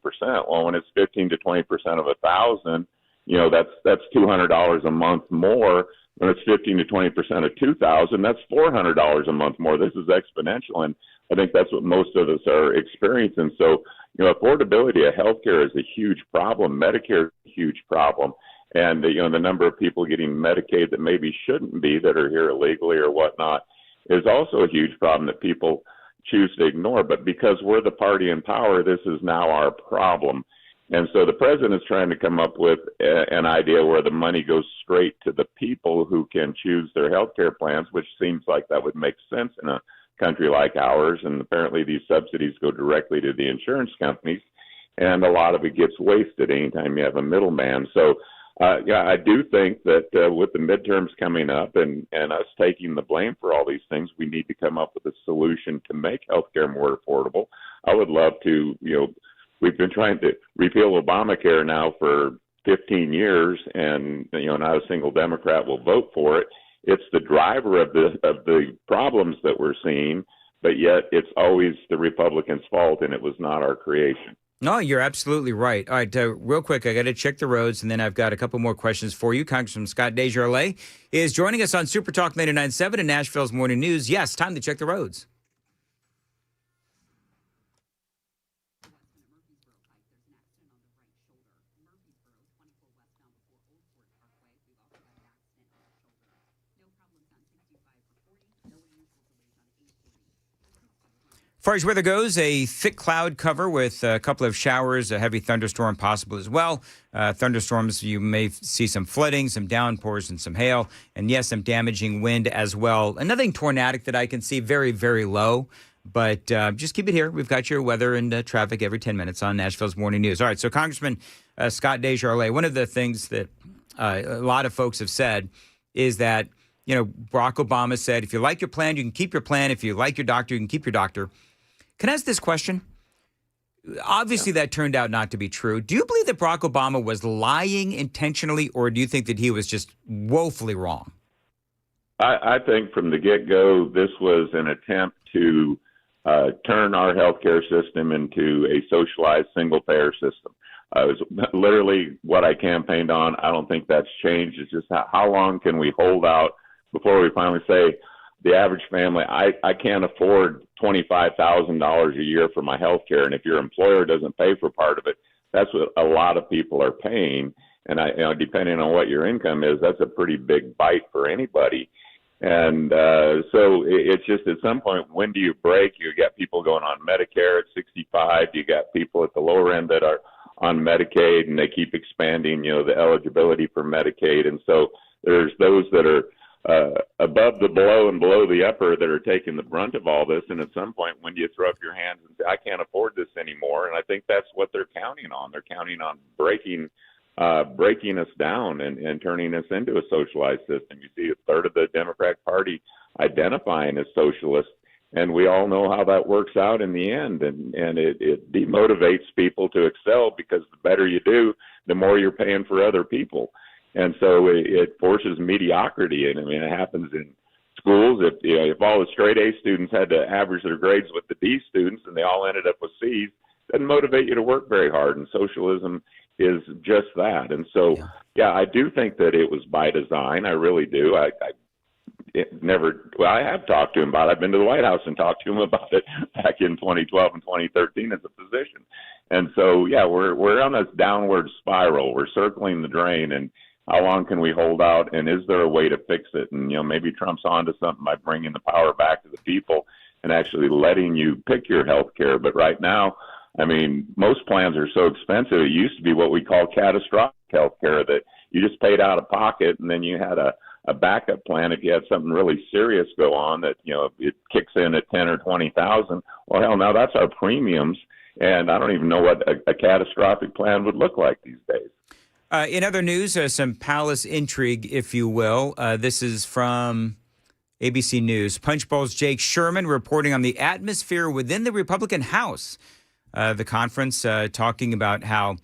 S11: Well, when it's 15 to 20% of 1,000, that's $200 a month more. When it's 15 to 20% of 2,000, that's $400 a month more. This is exponential, and I think that's what most of us are experiencing. So, affordability of healthcare is a huge problem. Medicare is a huge problem, and the number of people getting Medicaid that maybe shouldn't be, that are here illegally or whatnot, is also a huge problem that people choose to ignore. But because we're the party in power, this is now our problem. And so the president is trying to come up with an idea where the money goes straight to the people who can choose their health care plans, which seems like that would make sense in a country like ours. And apparently these subsidies go directly to the insurance companies, and a lot of it gets wasted anytime you have a middleman. So, I do think that with the midterms coming up and us taking the blame for all these things, we need to come up with a solution to make health care more affordable. I would love to, we've been trying to repeal Obamacare now for 15 years, and not a single Democrat will vote for it. It's the driver of the problems that we're seeing, but yet it's always the Republicans' fault, and it was not our creation.
S6: No, you're absolutely right. All right, real quick, I got to check the roads, and then I've got a couple more questions for you. Congressman Scott DeJarlais is joining us on Super Talk 99.7 and Nashville's Morning News. Yes, time to check the roads. As far as weather goes, a thick cloud cover with a couple of showers, a heavy thunderstorm possible as well. Thunderstorms, you may see some flooding, some downpours, and some hail. And yes, some damaging wind as well. And nothing tornadic that I can see, very, very low. But just keep it here. We've got your weather and traffic every 10 minutes on Nashville's Morning News. All right, so Congressman Scott DeJarlais, one of the things that a lot of folks have said is that, you know, Barack Obama said, if you like your plan, you can keep your plan. If you like your doctor, you can keep your doctor. Can I ask this question? Obviously, that turned out not to be true. Do you believe that Barack Obama was lying intentionally, or do you think that he was just woefully wrong?
S11: I think from the get-go, this was an attempt to turn our healthcare system into a socialized single-payer system. It was literally what I campaigned on. I don't think that's changed. It's just how long can we hold out before we finally say, the average family, I can't afford $25,000 a year for my health care. And if your employer doesn't pay for part of it, that's what a lot of people are paying. And depending on what your income is, that's a pretty big bite for anybody. And so it's just at some point, when do you break? You got people going on Medicare at 65. You got people at the lower end that are on Medicaid, and they keep expanding, the eligibility for Medicaid. And so there's those that are above the below and below the upper that are taking the brunt of all this. And at some point, when do you throw up your hands and say, I can't afford this anymore? And I think that's what they're counting on. They're counting on breaking us down and turning us into a socialized system. You see a third of the Democratic Party identifying as socialist, and we all know how that works out in the end. And it demotivates people to excel, because the better you do, the more you're paying for other people. And so it forces mediocrity. And I mean, it happens in schools. If all the straight A students had to average their grades with the D students and they all ended up with C's, it doesn't motivate you to work very hard. And socialism is just that. And so, yeah, I do think that it was by design. I really do. I have talked to him about it. I've been to the White House and talked to him about it back in 2012 and 2013 as a physician. And so, yeah, we're on this downward spiral. We're circling the drain. And how long can we hold out? And is there a way to fix it? And, maybe Trump's onto something by bringing the power back to the people and actually letting you pick your health care. But right now, I mean, most plans are so expensive. It used to be what we call catastrophic health care, that you just paid out of pocket, and then you had a backup plan if you had something really serious go on that, it kicks in at 10 or 20,000. Well, hell, now that's our premiums. And I don't even know what a catastrophic plan would look like these days.
S6: In other news, some palace intrigue, if you will. This is from ABC News. Punchbowl's Jake Sherman reporting on the atmosphere within the Republican House. The conference talking about how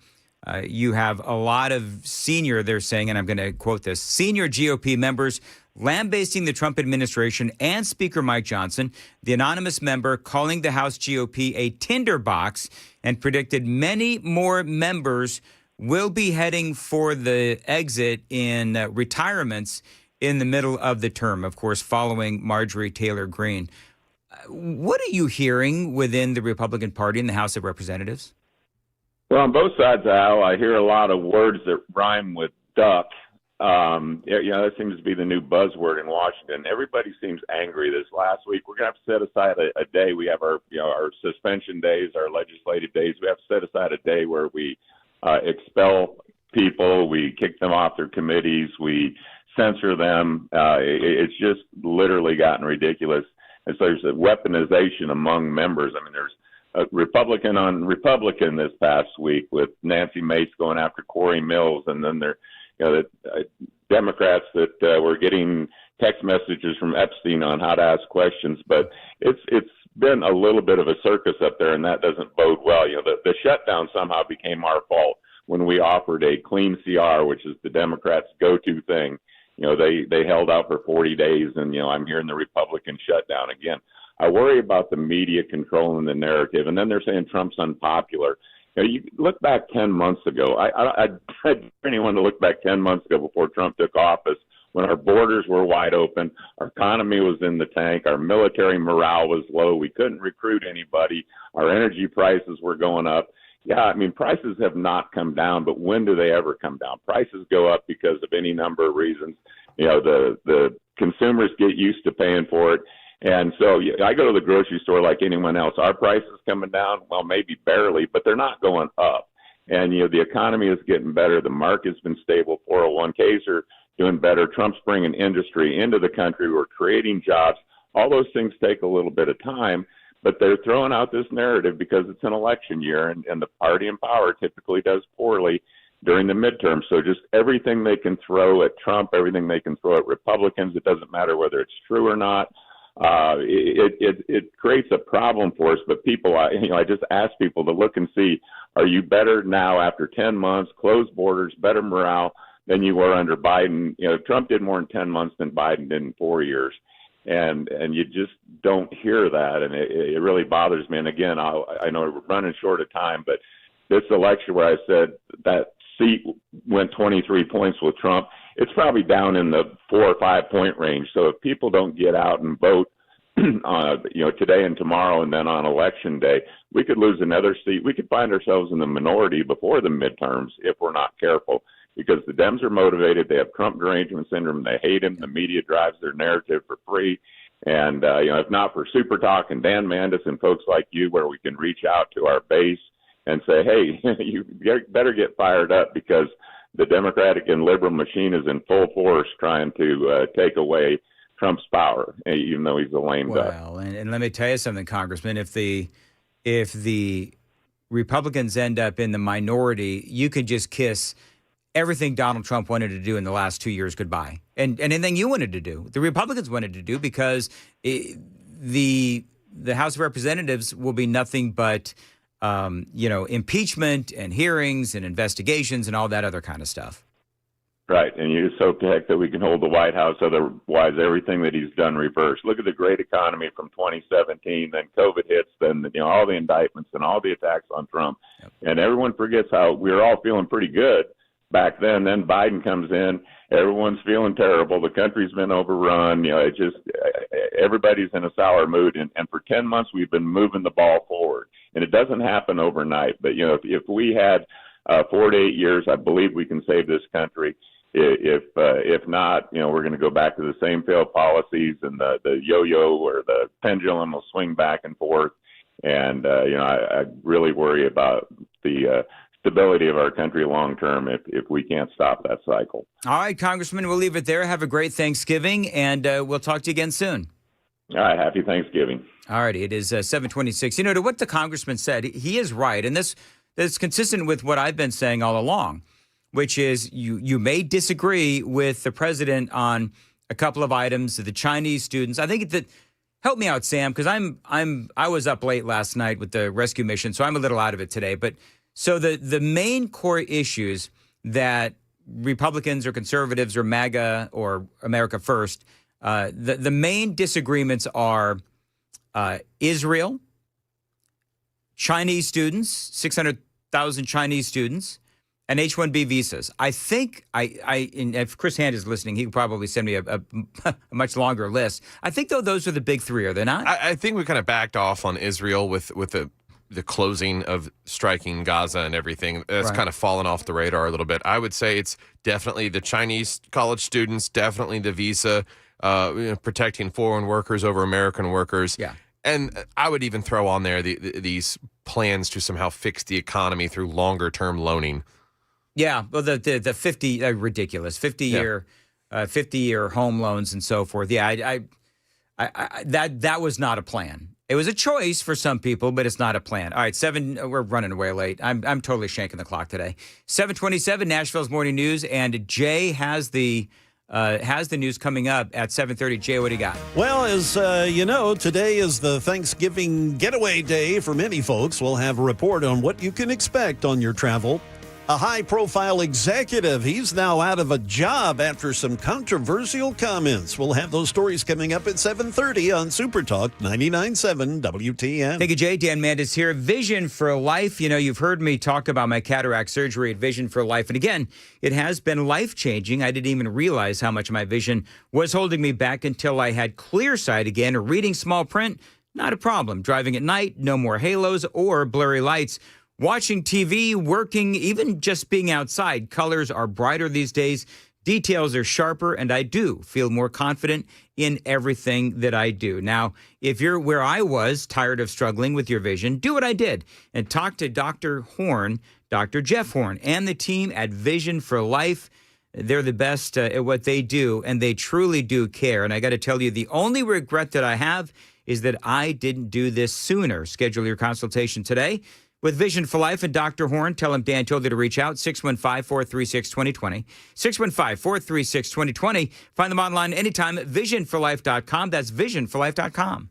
S6: you have a lot of they're saying, and I'm going to quote this, senior GOP members lambasting the Trump administration and Speaker Mike Johnson. The anonymous member calling the House GOP a tinderbox, and predicted many more members will be heading for the exit in retirements in the middle of the term, of course, following Marjorie Taylor Greene. What are you hearing within the Republican Party in the House of Representatives?
S11: Well, on both sides of the aisle, I hear a lot of words that rhyme with duck. That seems to be the new buzzword in Washington. Everybody seems angry this last week. We're going to have to set aside a day. We have our suspension days, our legislative days. We have to set aside a day where we expel people, we kick them off their committees, we censor them. It's just literally gotten ridiculous. And so there's a weaponization among members. I mean, there's a Republican on Republican this past week with Nancy Mace going after Corey Mills, and then there, the Democrats that were getting text messages from Epstein on how to ask questions. But it's been a little bit of a circus up there, and that doesn't bode well. The shutdown somehow became our fault when we offered a clean CR, which is the Democrats' go-to thing. They held out for 40 days, and, I'm hearing the Republican shutdown again. I worry about the media controlling the narrative, and then they're saying Trump's unpopular. You look back 10 months ago. I anyone to look back 10 months ago before Trump took office, when our borders were wide open, our economy was in the tank, our military morale was low, we couldn't recruit anybody, our energy prices were going up. Yeah, I mean, prices have not come down, but when do they ever come down? Prices go up because of any number of reasons. The consumers get used to paying for it. And so I go to the grocery store like anyone else. Our prices coming down? Well, maybe barely, but they're not going up. And, the economy is getting better. The market's been stable. 401ks are doing better. Trump's bringing industry into the country. We're creating jobs. All those things take a little bit of time, but they're throwing out this narrative because it's an election year, and the party in power typically does poorly during the midterm. So just everything they can throw at Trump, everything they can throw at Republicans, it doesn't matter whether it's true or not. It creates a problem for us. But people, I just ask people to look and see, are you better now after 10 months, closed borders, better morale than you were under Biden? Trump did more in 10 months than Biden did in 4 years. And you just don't hear that. And it really bothers me. And again, I know we're running short of time, but this election where I said that seat went 23 points with Trump, it's probably down in the 4 or 5 point range. So if people don't get out and vote, today and tomorrow, and then on election day, we could lose another seat. We could find ourselves in the minority before the midterms if we're not careful, because the Dems are motivated. They have Trump derangement syndrome. They hate him. The media drives their narrative for free. And, if not for Super Talk and Dan Mandis and folks like you, where we can reach out to our base and say, hey, you better get fired up, because the Democratic and liberal machine is in full force trying to take away Trump's power, even though he's a lame duck.
S6: Well, and let me tell you something, Congressman. If the Republicans end up in the minority, you can just kiss everything Donald Trump wanted to do in the last 2 years goodbye, and anything you wanted to do, the Republicans wanted to do, because the House of Representatives will be nothing but impeachment and hearings and investigations and all that other kind of stuff.
S11: Right, and you just hope to heck that we can hold the White House. Otherwise, everything that he's done reversed. Look at the great economy from 2017, then COVID hits, then all the indictments and all the attacks on Trump. Yep. And everyone forgets how we were all feeling pretty good back then. Then Biden comes in, everyone's feeling terrible. The country's been overrun. Everybody's in a sour mood. And for 10 months, we've been moving the ball forward. And it doesn't happen overnight. But, if we had 4 to 8 years, I believe we can save this country. If not, we're going to go back to the same failed policies, and the yo-yo or the pendulum will swing back and forth. And, I really worry about the stability of our country long term if we can't stop that cycle.
S6: All right, Congressman, we'll leave it there. Have a great Thanksgiving, and we'll talk to you again soon.
S11: All right, happy Thanksgiving.
S6: All righty, it is 7:26. To what the Congressman said, he is right, and this is consistent with what I've been saying all along, which is you may disagree with the president on a couple of items. The Chinese students, I think that, help me out, Sam, because I was up late last night with the rescue mission, so I'm a little out of it today. But so the main core issues that Republicans or conservatives or MAGA or America First, the main disagreements are Israel, Chinese students, 600,000 Chinese students, and H-1B visas. I think and if Chris Hand is listening, he could probably send me a much longer list. I think, though, those are the big three, are they not?
S7: I think we kind of backed off on Israel with the closing of striking Gaza and everything. That's kind of fallen off the radar a little bit. I would say it's definitely the Chinese college students, definitely the visa, protecting foreign workers over American workers.
S6: Yeah.
S7: And I would even throw on there these plans to somehow fix the economy through longer-term loaning.
S6: Yeah, well, the 50 ridiculous 50-year home loans and so forth. Yeah, that was not a plan. It was a choice for some people, but it's not a plan. All right, we're running away late. I'm totally shanking the clock today. 7:27, Nashville's Morning News, and Jay has the news coming up at 7:30. Jay, what do you got?
S1: Well, as today is the Thanksgiving getaway day for many folks. We'll have a report on what you can expect on your travel A high-profile executive, he's now out of a job after some controversial comments. We'll have those stories coming up at 7:30 on Super Talk 99.7 WTN.
S6: Thank you, Jay. Dan Mandis here. Vision for Life. You know, you've heard me talk about my cataract surgery at Vision for Life. And again, it has been life-changing. I didn't even realize how much my vision was holding me back until I had clear sight again. Reading small print, not a problem. Driving at night, no more halos or blurry lights. Watching TV, working, even just being outside, colors are brighter these days, details are sharper, and I do feel more confident in everything that I do. Now, if you're where I was, tired of struggling with your vision, do what I did and talk to Dr. Horn, Dr. Jeff Horn, and the team at Vision for Life. They're the best at what they do, and they truly do care. And I got to tell you, the only regret that I have is that I didn't do this sooner. Schedule your consultation today with Vision for Life and Dr. Horn. Tell him Dan told you to reach out, 615-436-2020. 615-436-2020. Find them online anytime at visionforlife.com. That's visionforlife.com.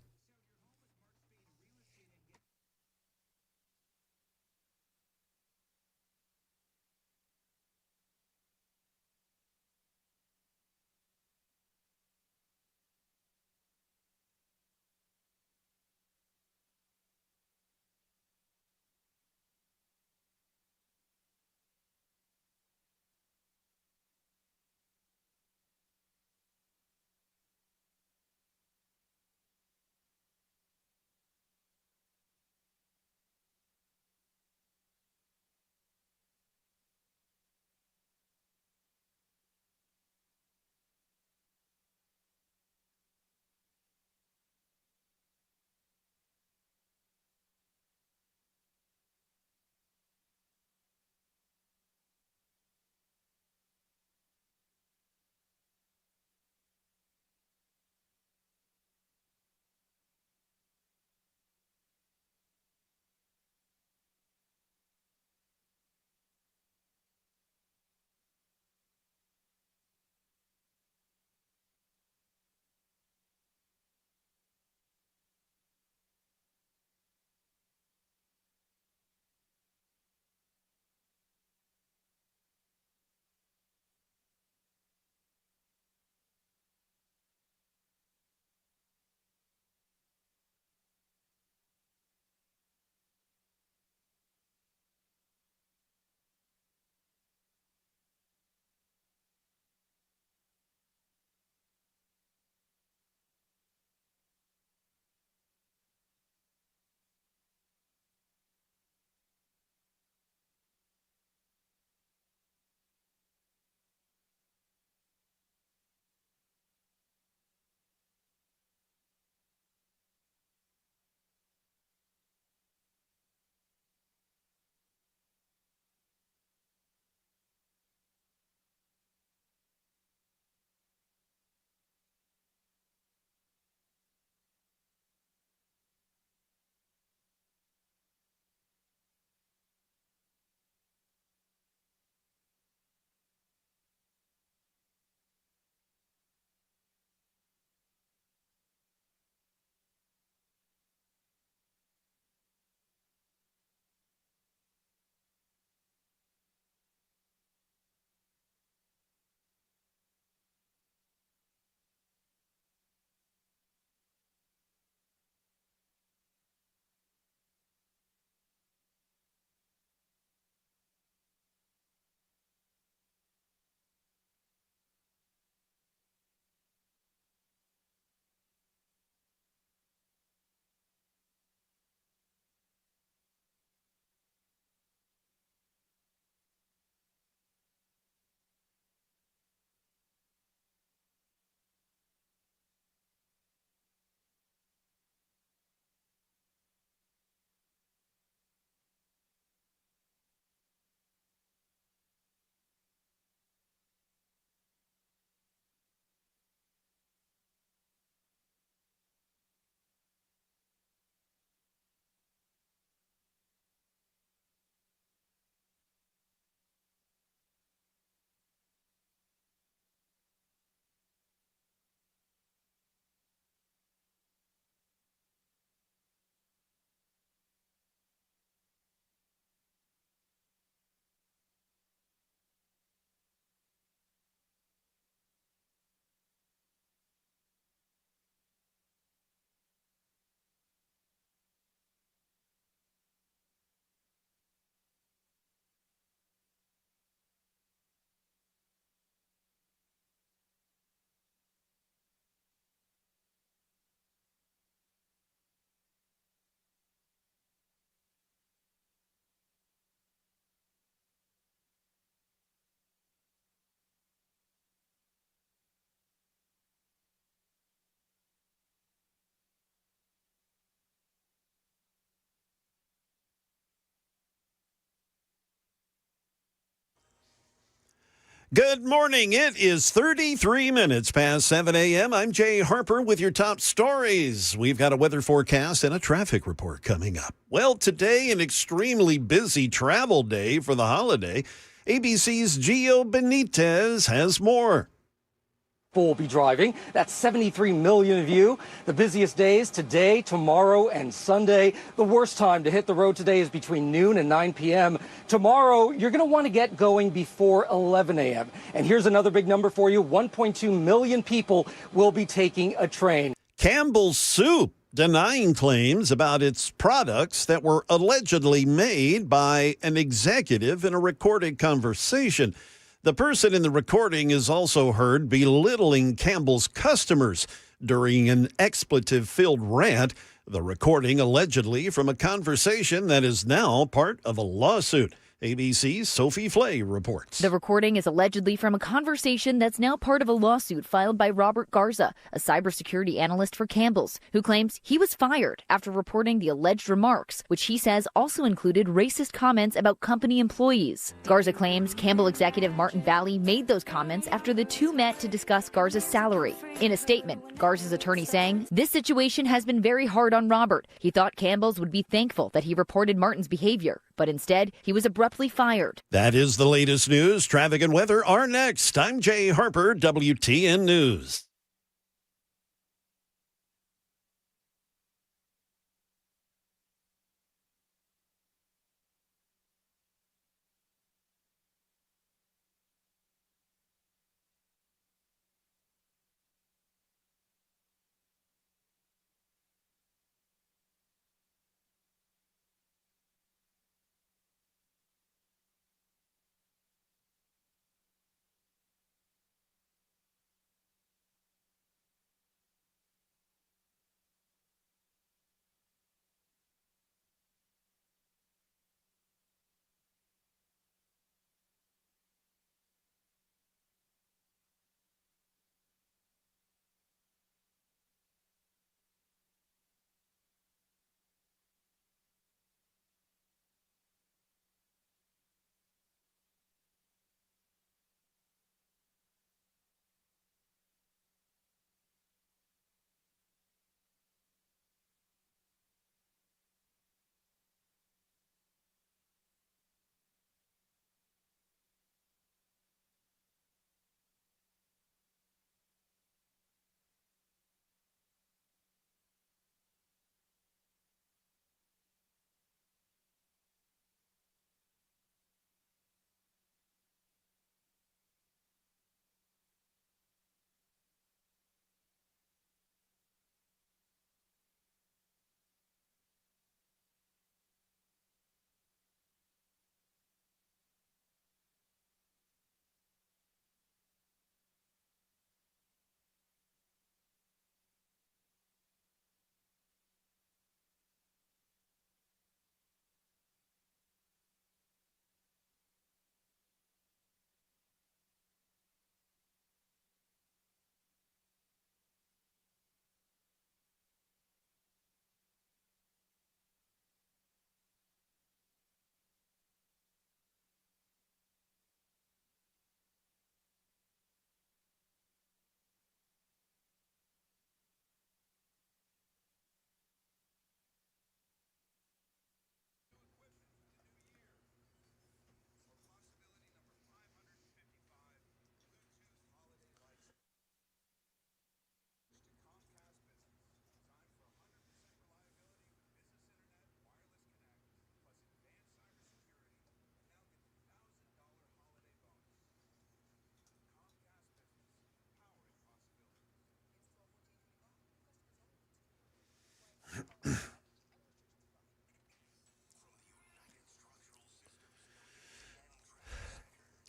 S1: Good morning. It is 33 minutes past 7 a.m. I'm Jay Harper with your top stories. We've got a weather forecast and a traffic report coming up. Well, today, an extremely busy travel day for the holiday. ABC's Gio Benitez has more.
S12: Will be driving. That's 73 million of you. The busiest days today, tomorrow, and Sunday. The worst time to hit the road today is between noon and 9 p.m. Tomorrow, you're going to want to get going before 11 a.m. And here's another big number for you. 1.2 million people will be taking a train.
S1: Campbell's Soup denying claims about its products that were allegedly made by an executive in a recorded conversation. The person in the recording is also heard belittling Campbell's customers during an expletive-filled rant. The recording allegedly from a conversation that is now part of a lawsuit. ABC's Sophie Flay reports.
S18: The recording is allegedly from a conversation that's now part of a lawsuit filed by Robert Garza, a cybersecurity analyst for Campbell's, who claims he was fired after reporting the alleged remarks, which he says also included racist comments about company employees. Garza claims Campbell executive Martin Valley made those comments after the two met to discuss Garza's salary. In a statement, Garza's attorney saying, "This situation has been very hard on Robert. He thought Campbell's would be thankful that he reported Martin's behavior, but instead he was abruptly fired."
S1: That is the latest news. Traffic and weather are next. I'm Jay Harper, WTN News.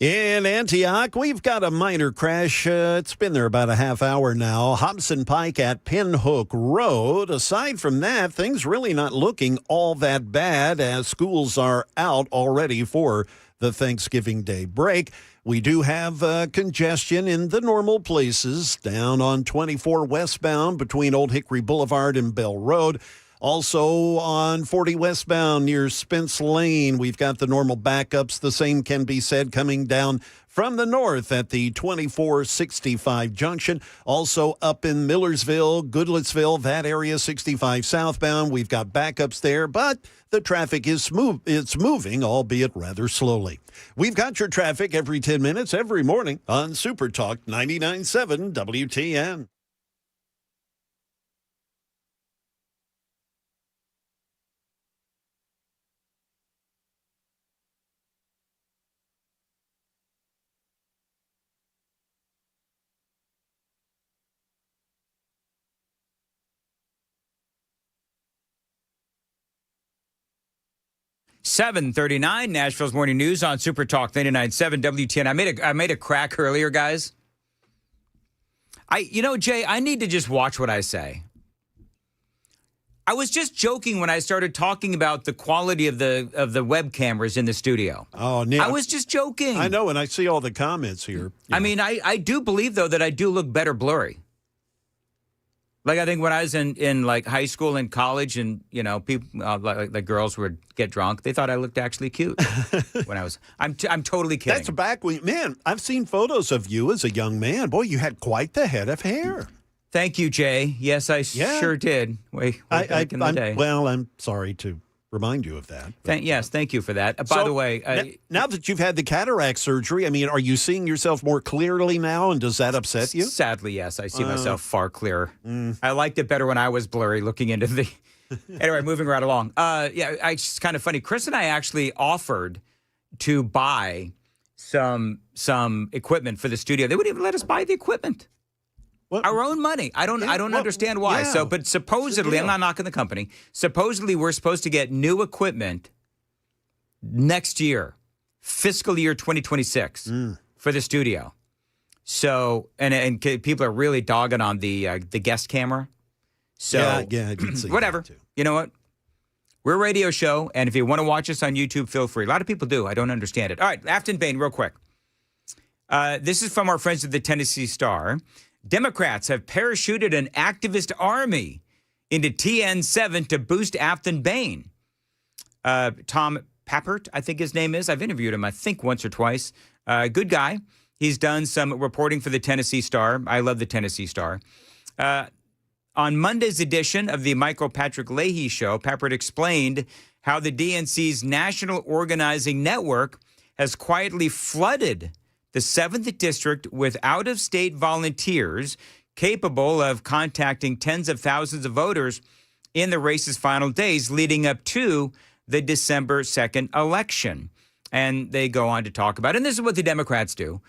S1: In Antioch, we've got a minor crash. It's been there about a half hour now. Hobson Pike at Pinhook Road. Aside from that, things really not looking all that bad as schools are out already for the Thanksgiving Day break. We do have congestion in the normal places down on 24 westbound between Old Hickory Boulevard and Bell Road. Also on 40 westbound near Spence Lane, we've got the normal backups. The same can be said coming down from the north at the 2465 junction. Also up in Millersville, Goodlettsville, that area 65 southbound. We've got backups there, but the traffic is smooth. It's moving, albeit rather slowly. We've got your traffic every 10 minutes, every morning on Super Talk 99.7 WTN.
S6: (7:39) Nashville's Morning News on Super Talk 99.7 WTN. I made a crack earlier, guys. Jay, I need to just watch what I say. I was just joking when I started talking about the quality of the web cameras in the studio.
S1: Oh, Nick,
S6: I was just joking.
S1: I know, and I see all the comments here.
S6: I mean, I do believe, though, that I do look better blurry. Like, I think when I was in like high school and college, and people like girls would get drunk, they thought I looked actually cute. I'm totally kidding.
S1: That's back when, man, I've seen photos of you as a young man. Boy, you had quite the head of hair.
S6: Thank you, Jay. Yes, I sure did. Way back in the day.
S1: Well, I'm sorry to remind you of that.
S6: Thank you for that. By the way,
S1: now that you've had the cataract surgery, I mean, are you seeing yourself more clearly now, and does that upset you?
S6: Sadly, yes. I see myself far clearer. I liked it better when I was blurry looking into the... Anyway, moving right along. It's kind of funny. Chris and I actually offered to buy some equipment for the studio. They wouldn't even let us buy the equipment. What? Our own money. I don't understand why.
S1: Yeah.
S6: But supposedly, I'm not knocking the company. Supposedly, we're supposed to get new equipment next year, fiscal year 2026, for the studio. So, and people are really dogging on the guest camera. So,
S1: yeah, I did see
S6: whatever.
S1: That too.
S6: You know what? We're a radio show, and if you want to watch us on YouTube, feel free. A lot of people do. I don't understand it. All right, Aftyn Behn, real quick. This is from our friends at the Tennessee Star. Democrats have parachuted an activist army into TN7 to boost Aftyn Behn. Tom Pappert, I think his name is. I've interviewed him, I think, once or twice. Good guy. He's done some reporting for the Tennessee Star. I love the Tennessee Star. On Monday's edition of the Michael Patrick Leahy Show, Pappert explained how the DNC's national organizing network has quietly flooded the 7th District with out-of-state volunteers capable of contacting tens of thousands of voters in the race's final days leading up to the December 2nd election. And they go on to talk about it. And this is what the Democrats do.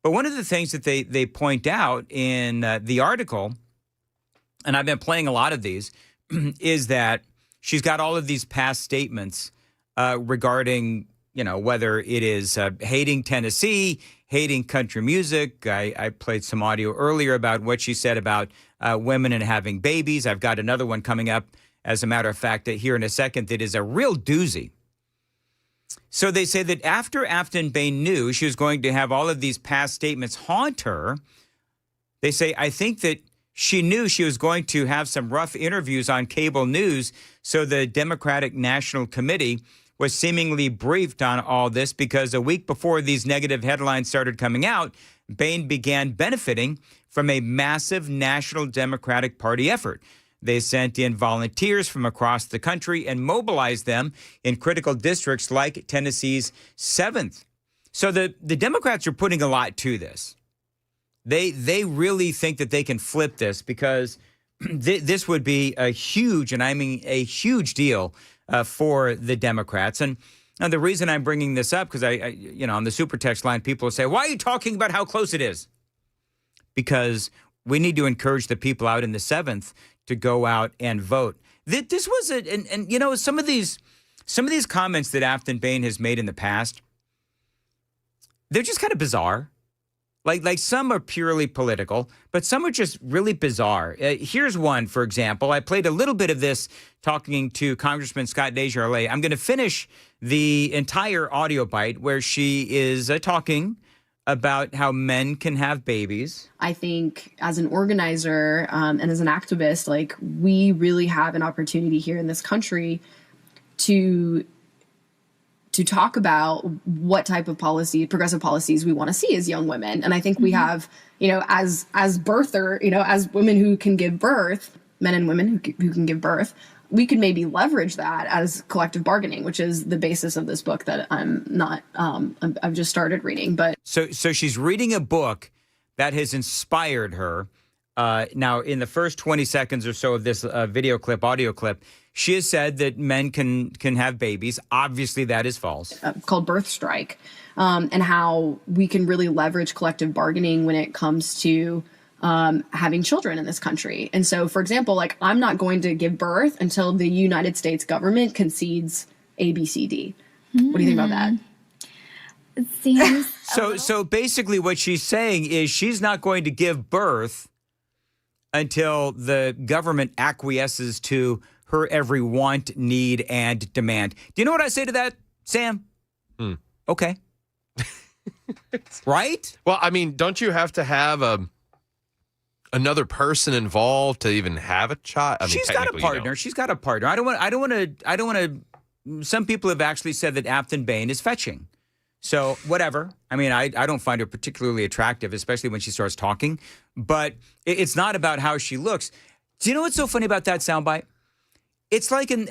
S6: But one of the things that they point out in the article, and I've been playing a lot of these, is that she's got all of these past statements regarding, whether it is hating Tennessee, hating country music. I played some audio earlier about what she said about women and having babies. I've got another one coming up, as a matter of fact, here in a second, that is a real doozy. So they say that after Aftyn Behn knew she was going to have all of these past statements haunt her, they say, I think that she knew she was going to have some rough interviews on cable news, so the Democratic National Committee was seemingly briefed on all this because a week before these negative headlines started coming out, Behn began benefiting from a massive National Democratic Party effort. They sent in volunteers from across the country and mobilized them in critical districts like Tennessee's 7th. So the Democrats are putting a lot to this. They really think that they can flip this because this would be a huge, and I mean a huge deal for the Democrats. And the reason I'm bringing this up, because I on the super text line, people will say, why are you talking about how close it is? Because we need to encourage the people out in the 7th to go out and vote. This was some of these comments that Aftyn Behn has made in the past, they're just kind of bizarre. Like some are purely political, but some are just really bizarre. Here's one, for example. I played a little bit of this talking to Congressman Scott DeJarlais. I'm going to finish the entire audio bite where she is talking about how men can have babies.
S2: I think as an organizer and as an activist, like we really have an opportunity here in this country to talk about what type of progressive policies we want to see as young women. And I think we have, as birther, as women who can give birth, men and women who can give birth, we could maybe leverage that as collective bargaining, which is the basis of this book that I've just started reading. But
S6: so she's reading a book that has inspired her. Now, in the first 20 seconds or so of this audio clip, she has said that men can have babies. Obviously, that is false.
S2: Called Birth Strike, and how we can really leverage collective bargaining when it comes to having children in this country. And so, for example, like I'm not going to give birth until the United States government concedes ABCD. What do you think about that?
S10: It seems
S6: so basically what she's saying is she's not going to give birth until the government acquiesces to her every want, need, and demand. Do you know what I say to that, Sam? Okay. Right?
S7: Well, I mean, don't you have to have another person involved to even have a child? I mean,
S6: she's got a partner. She's got a partner. I don't want to. Some people have actually said that Aftyn Behn is fetching. So whatever. I mean, I don't find her particularly attractive, especially when she starts talking. But it's not about how she looks. Do you know what's so funny about that soundbite? It's like, and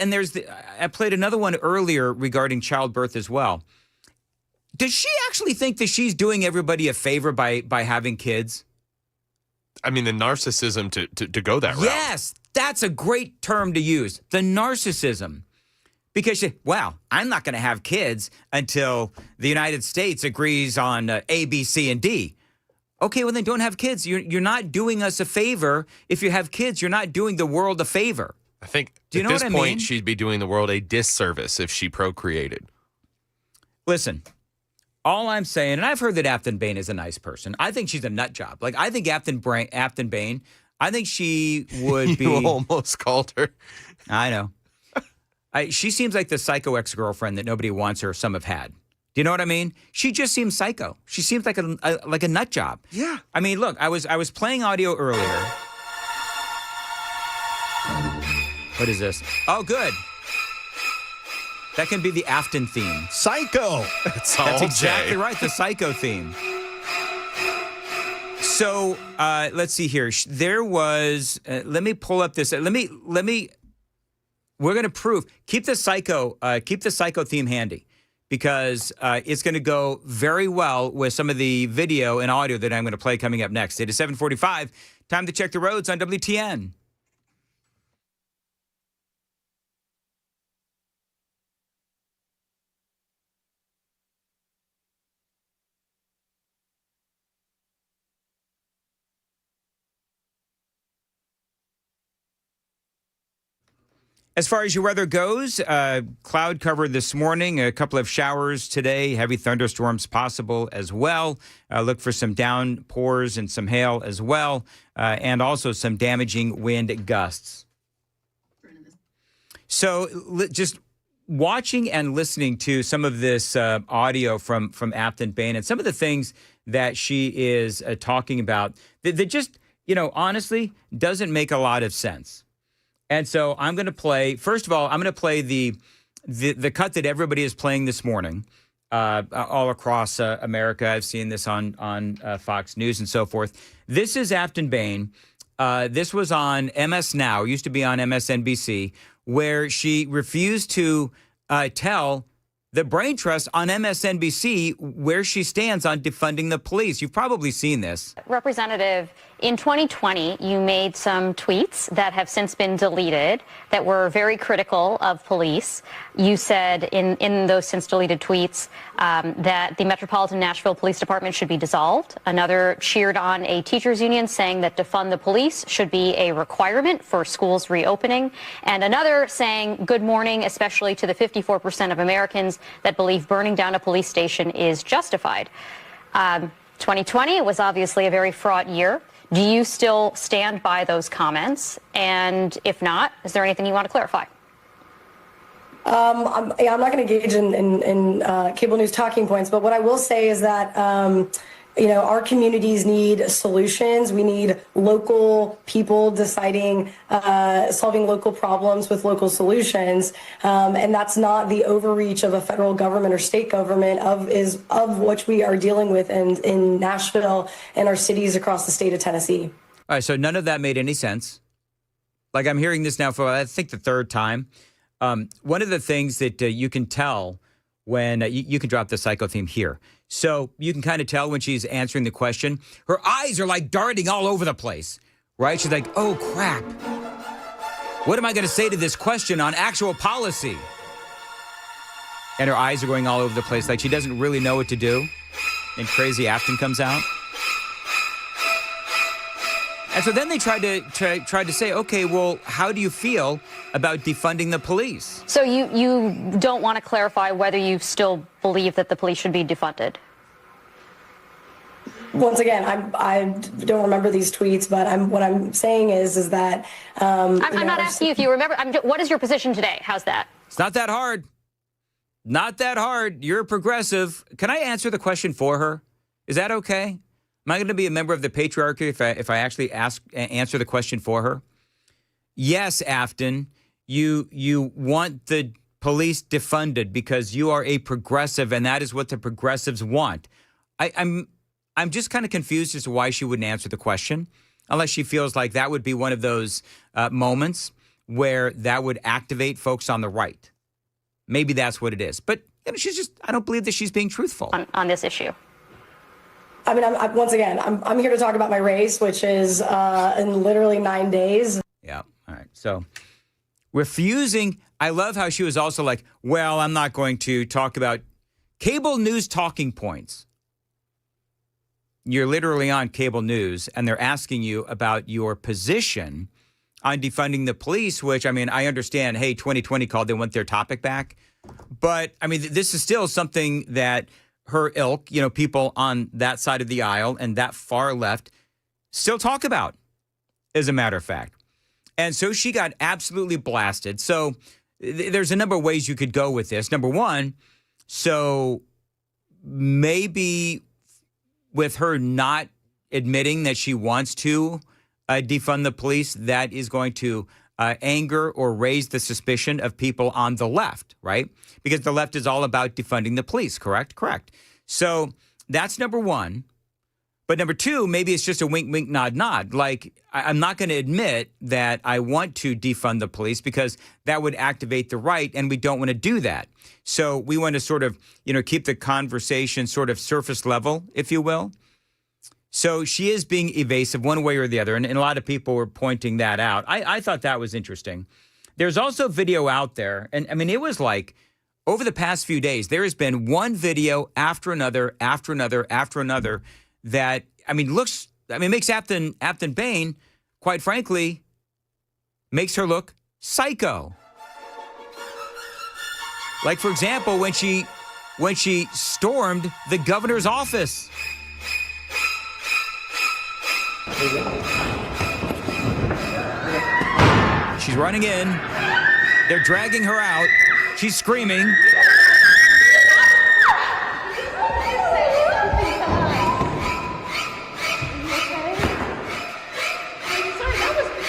S6: I played another one earlier regarding childbirth as well. Does she actually think that she's doing everybody a favor by having kids?
S7: I mean, the narcissism to go that route.
S6: Yes, that's a great term to use. The narcissism. Because, I'm not going to have kids until the United States agrees on A, B, C, and D. Okay, well, then don't have kids. You're not doing us a favor. If you have kids, you're not doing the world a favor.
S7: I think
S6: Do you know
S7: at this
S6: what I
S7: point,
S6: mean?
S7: she'd be doing the world a disservice if she procreated.
S6: Listen, all I'm saying, and I've heard that Aftyn Behn is a nice person. I think she's a nut job. Like, I think Aftyn Behn, I think she would be.
S7: You almost called her.
S6: I know. She seems like the psycho ex-girlfriend that nobody wants or some have had. Do you know what I mean? She just seems psycho. She seems like a nut job.
S7: Yeah.
S6: I mean, look, I was playing audio earlier. What is this? Oh, good. That can be the Aftyn theme.
S1: Psycho.
S6: That's exactly right, the psycho theme. So let's see here. There was. Let me pull up this. Let me. We're going to prove. Keep the psycho theme handy, because it's going to go very well with some of the video and audio that I'm going to play coming up next. It is 7:45. Time to check the roads on WTN. As far as your weather goes, cloud cover this morning, a couple of showers today, heavy thunderstorms possible as well. Look for some downpours and some hail as well, and also some damaging wind gusts. So just watching and listening to some of this audio from Aftyn Behn and some of the things that she is talking about that just, honestly doesn't make a lot of sense. And so I'm going to play, first of all, I'm going to play the cut that everybody is playing this morning all across America. I've seen this on Fox News and so forth. This is Aftyn Behn. This was on MS Now, used to be on MSNBC, where she refused to tell the Brain Trust on MSNBC where she stands on defunding the police. You've probably seen this.
S4: Representative, in 2020, you made some tweets that have since been deleted that were very critical of police. You said in those since deleted tweets that the Metropolitan Nashville Police Department should be dissolved. Another cheered on a teachers union saying that defund the police should be a requirement for schools reopening. And another saying good morning, especially to the 54% of Americans that believe burning down a police station is justified. 2020 was obviously a very fraught year. Do you still stand by those comments? And if not, is there anything you want to clarify?
S3: I'm not going to engage in cable news talking points, but what I will say is that, our communities need solutions. We need local people deciding, solving local problems with local solutions. And that's not the overreach of a federal government or state government of which we are dealing with in Nashville and our cities across the state of Tennessee.
S6: All right, so none of that made any sense. Like, I'm hearing this now for, I think, the third time. One of the things that you can tell when you can drop the psycho theme here. So you can kind of tell when she's answering the question, her eyes are like darting all over the place, right? She's like, oh, crap. What am I going to say to this question on actual policy? And her eyes are going all over the place, like she doesn't really know what to do. And crazy Aftyn comes out. And so then they tried to say, okay, well, how do you feel about defunding the police?
S4: So you don't want to clarify whether you still believe that the police should be defunded?
S3: Once again, I don't remember these tweets, but what I'm saying is that
S4: I'm not asking you if you remember. What is your position today? How's that?
S6: It's not that hard. Not that hard. You're a progressive. Can I answer the question for her? Is that okay? Am I going to be a member of the patriarchy if I actually answer the question for her? Yes, Aftyn, you want the police defunded because you are a progressive, and that is what the progressives want. I'm just kind of confused as to why she wouldn't answer the question, unless she feels like that would be one of those moments where that would activate folks on the right. Maybe that's what it is. But I don't believe that she's being truthful
S4: on this issue.
S3: I mean, once again, I'm here to talk about my race, which is in literally 9 days.
S6: Yeah. All right. So refusing. I love how she was also like, well, I'm not going to talk about cable news talking points. You're literally on cable news, and they're asking you about your position on defunding the police, which, I mean, I understand, hey, 2020 called, they want their topic back. But, I mean, this is still something that her ilk, people on that side of the aisle and that far left still talk about, as a matter of fact. And so she got absolutely blasted. So there's a number of ways you could go with this. Number one, so maybe with her not admitting that she wants to defund the police, that is going to anger or raise the suspicion of people on the left, right? Because the left is all about defunding the police, correct? Correct. So that's number one. But number two, maybe it's just a wink, wink, nod, nod. Like, I'm not going to admit that I want to defund the police because that would activate the right, and we don't want to do that. So we want to sort of, keep the conversation sort of surface level, if you will. So she is being evasive one way or the other, and a lot of people were pointing that out. I thought that was interesting. There's also video out there, and I mean, it was like over the past few days, there has been one video after another, after another, after another that, makes Aftyn Behn, quite frankly, makes her look psycho. Like, for example, when she stormed the governor's office. She's running in. They're dragging her out. She's screaming.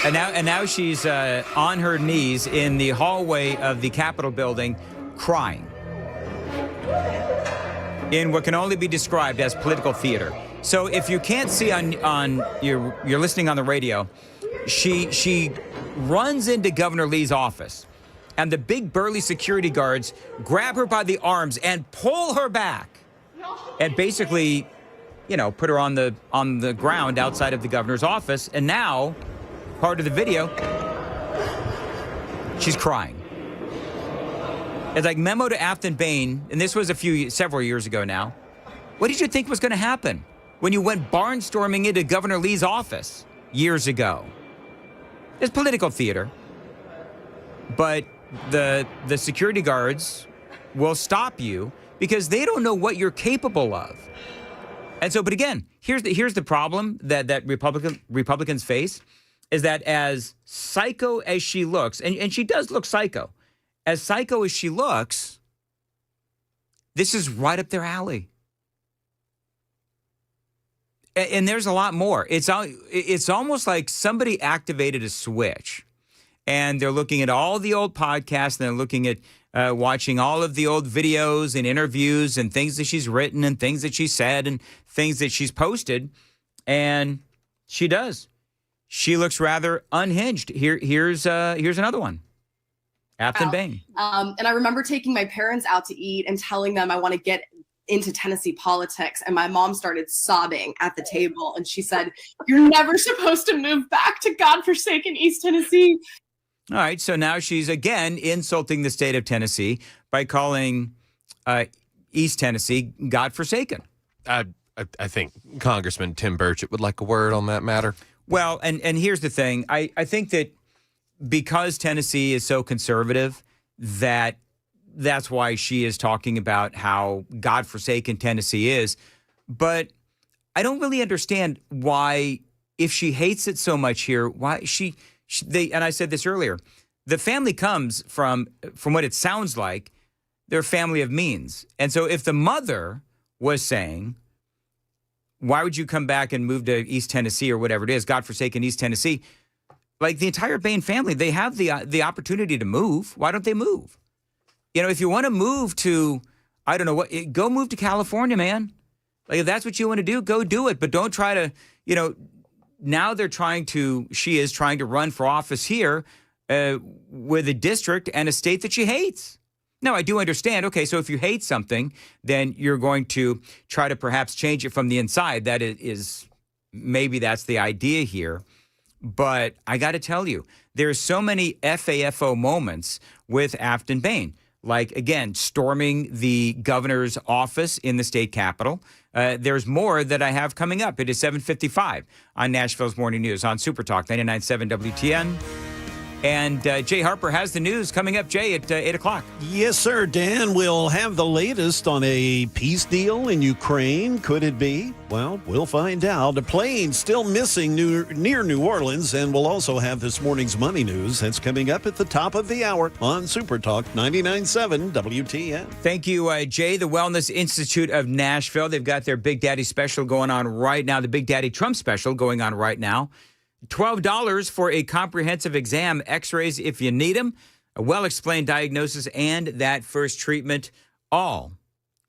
S6: And now she's on her knees in the hallway of the Capitol building, crying in what can only be described as political theater. So if you can't see on you're listening on the radio, she runs into Governor Lee's office, and the big burly security guards grab her by the arms and pull her back, and basically, put her on the ground outside of the governor's office. And now, part of the video, she's crying. It's like memo to Aftyn Behn, and this was several years ago now. What did you think was going to happen when you went barnstorming into Governor Lee's office years ago? It's political theater, but the security guards will stop you because they don't know what you're capable of. And so, but again, here's the problem that Republicans face, is that as psycho as she looks, and she does look psycho, as psycho as she looks, this is right up their alley. And there's a lot more. It's almost like somebody activated a switch, and they're looking at all the old podcasts, and they're looking at watching all of the old videos and interviews and things that she's written and things that she said and things that she's posted, and she does. She looks rather unhinged. Here's another one. Aftyn Behn.
S9: And I remember taking my parents out to eat and telling them I want to get into Tennessee politics. And my mom started sobbing at the table. And she said, "You're never supposed to move back to godforsaken East Tennessee."
S6: All right. So now she's again insulting the state of Tennessee by calling East Tennessee godforsaken.
S7: I think Congressman Tim Burchett would like a word on that matter.
S6: Well, and here's the thing. I think that because Tennessee is so conservative, that's why she is talking about how godforsaken Tennessee is. But I don't really understand why, if she hates it so much here, why they, and I said this earlier, the family comes from what it sounds like, they're a family of means. And so if the mother was saying, why would you come back and move to East Tennessee or whatever it is, godforsaken East Tennessee? Like the entire Behn family, they have the opportunity to move. Why don't they move? You know, if you want to move to, I don't know what, go move to California, man. Like if that's what you want to do, go do it. But don't try to, now she is trying to run for office here with a district and a state that she hates. Now, I do understand. Okay, so if you hate something, then you're going to try to perhaps change it from the inside. That is maybe that's the idea here. But I got to tell you, there's so many FAFO moments with Aftyn Behn. Like, again, storming the governor's office in the state capitol. There's more that I have coming up. It is 7:55 on Nashville's Morning News on Super Talk 99.7 WTN. And Jay Harper has the news coming up, Jay, at 8 o'clock.
S1: Yes, sir. Dan, we'll have the latest on a peace deal in Ukraine. Could it be? Well, we'll find out. A plane still missing near New Orleans, and we'll also have this morning's money news. That's coming up at the top of the hour on Super Talk 99.7 WTN.
S6: Thank you, Jay. The Wellness Institute of Nashville, they've got their Big Daddy special going on right now, the Big Daddy Trump special going on right now. $12 for a comprehensive exam, x-rays if you need them, a well-explained diagnosis, and that first treatment, all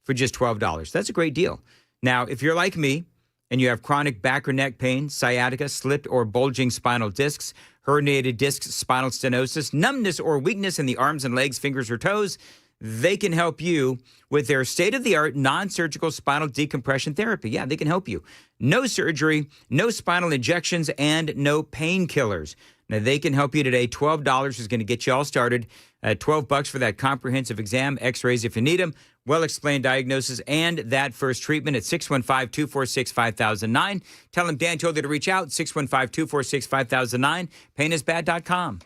S6: for just $12. That's a great deal. Now, if you're like me and you have chronic back or neck pain, sciatica, slipped or bulging spinal discs, herniated discs, spinal stenosis, numbness or weakness in the arms and legs, fingers or toes, they can help you with their state-of-the-art non-surgical spinal decompression therapy. Yeah, they can help you. No surgery, no spinal injections, and no painkillers. Now, they can help you today. $12 is going to get you all started. $12 for that comprehensive exam, x-rays if you need them, well-explained diagnosis, and that first treatment at 615-246-5009. Tell them Dan told you to reach out, 615-246-5009, painisbad.com.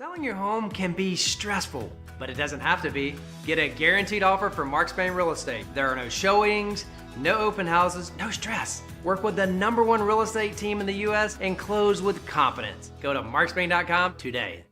S8: Selling your home can be stressful, but it doesn't have to be. Get a guaranteed offer from Marks Bain Real Estate. There are no showings, no open houses, no stress. Work with the #1 real estate team in the U.S. and close with confidence. Go to marksbain.com today.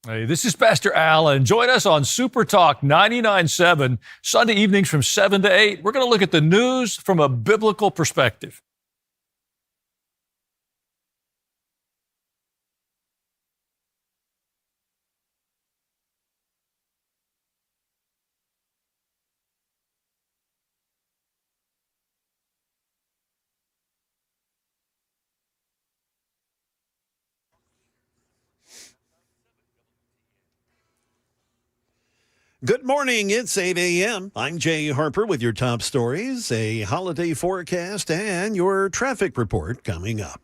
S13: Hey, this is Pastor Al, and join us on Super Talk 99.7, Sunday evenings from 7 to 8. We're going to look at the news from a biblical perspective.
S1: Good morning. It's 8 a.m. I'm Jay Harper with your top stories, a holiday forecast, and your traffic report coming up.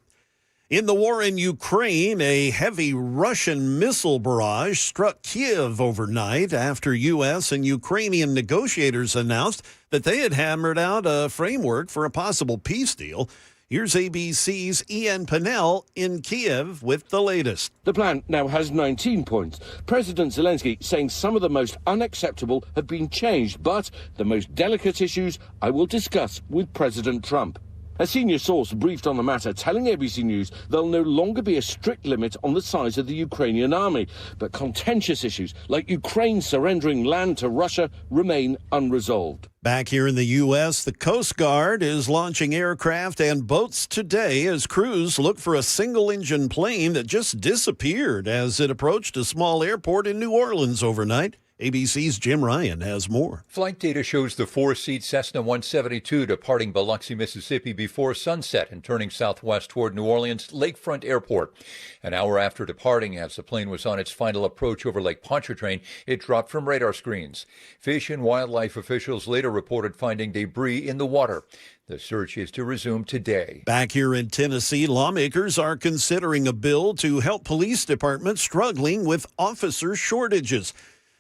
S1: In the war in Ukraine, a heavy Russian missile barrage struck Kiev overnight after U.S. and Ukrainian negotiators announced that they had hammered out a framework for a possible peace deal. Here's ABC's Ian Pennell in Kiev with the latest.
S14: The plan now has 19 points. President Zelensky saying some of the most unacceptable have been changed, but the most delicate issues I will discuss with President Trump. A senior source briefed on the matter telling ABC News there'll no longer be a strict limit on the size of the Ukrainian army, but contentious issues like Ukraine surrendering land to Russia remain unresolved.
S1: Back here in the U.S., the Coast Guard is launching aircraft and boats today as crews look for a single-engine plane that just disappeared as it approached a small airport in New Orleans overnight. ABC's Jim Ryan has more.
S5: Flight data shows the 4-seat Cessna 172 departing Biloxi, Mississippi before sunset and turning southwest toward New Orleans Lakefront Airport. An hour after departing, as the plane was on its final approach over Lake Pontchartrain, it dropped from radar screens. Fish and wildlife officials later reported finding debris in the water. The search is to resume today.
S1: Back here in Tennessee, lawmakers are considering a bill to help police departments struggling with officer shortages.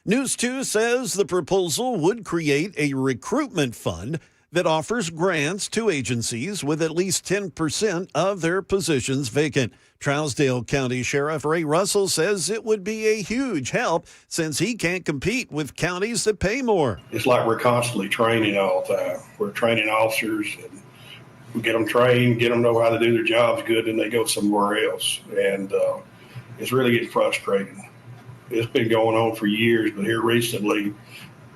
S1: News 2 says the proposal would create a recruitment fund that offers grants to agencies with at least 10% of their positions vacant. Trousdale County Sheriff Ray Russell says it would be a huge help since he can't compete with counties that pay more.
S24: It's like we're constantly training all the time. We're training officers, and we get them trained, get them to know how to do their jobs good, and they go somewhere else. And it's really getting frustrating. It's been going on for years, but here recently,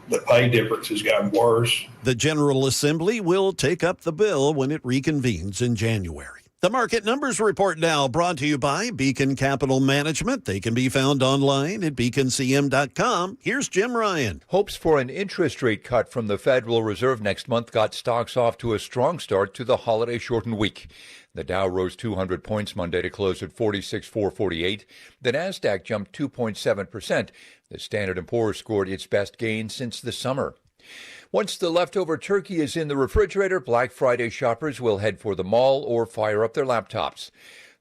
S24: the pay difference has gotten worse.
S1: The General Assembly will take up the bill when it reconvenes in January. The Market Numbers Report now brought to you by Beacon Capital Management. They can be found online at beaconcm.com. Here's Jim Ryan.
S5: Hopes for an interest rate cut from the Federal Reserve next month got stocks off to a strong start to the holiday-shortened week. The Dow rose 200 points Monday to close at 46,448. The Nasdaq jumped 2.7%. The Standard & Poor's scored its best gain since the summer. Once the leftover turkey is in the refrigerator, Black Friday shoppers will head for the mall or fire up their laptops.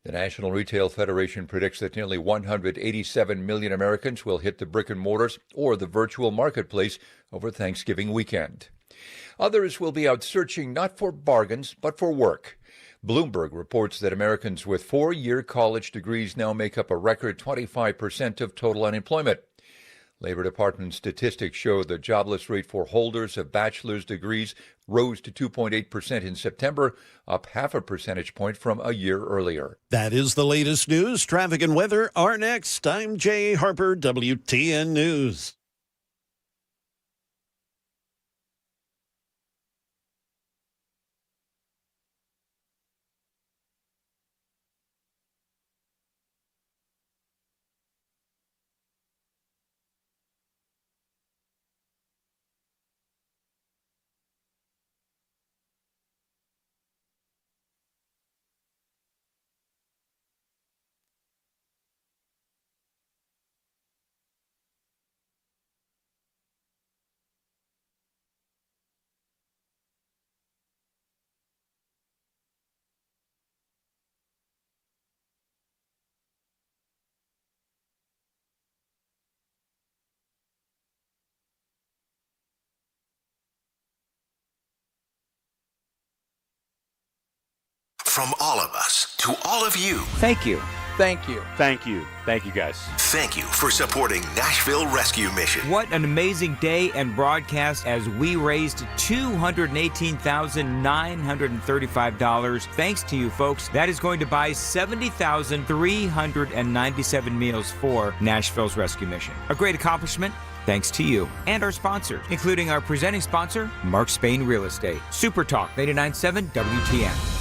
S5: The National Retail Federation predicts that nearly 187 million Americans will hit the brick and mortars or the virtual marketplace over Thanksgiving weekend. Others will be out searching not for bargains, but for work. Bloomberg reports that Americans with 4-year college degrees now make up a record 25% of total unemployment. Labor Department statistics show the jobless rate for holders of bachelor's degrees rose to 2.8% in September, up half a percentage point from a year earlier.
S1: That is the latest news. Traffic and weather are next. I'm Jay Harper, WTN News.
S15: From all of us to all of you.
S6: Thank you.
S16: Thank you. Thank you. Thank you, guys.
S15: Thank you for supporting Nashville Rescue Mission.
S6: What an amazing day and broadcast as we raised $218,935. Thanks to you folks. That is going to buy 70,397 meals for Nashville's Rescue Mission. A great accomplishment. Thanks to you and our sponsors, including our presenting sponsor, Mark Spain Real Estate. Super Talk 89.7 WTN.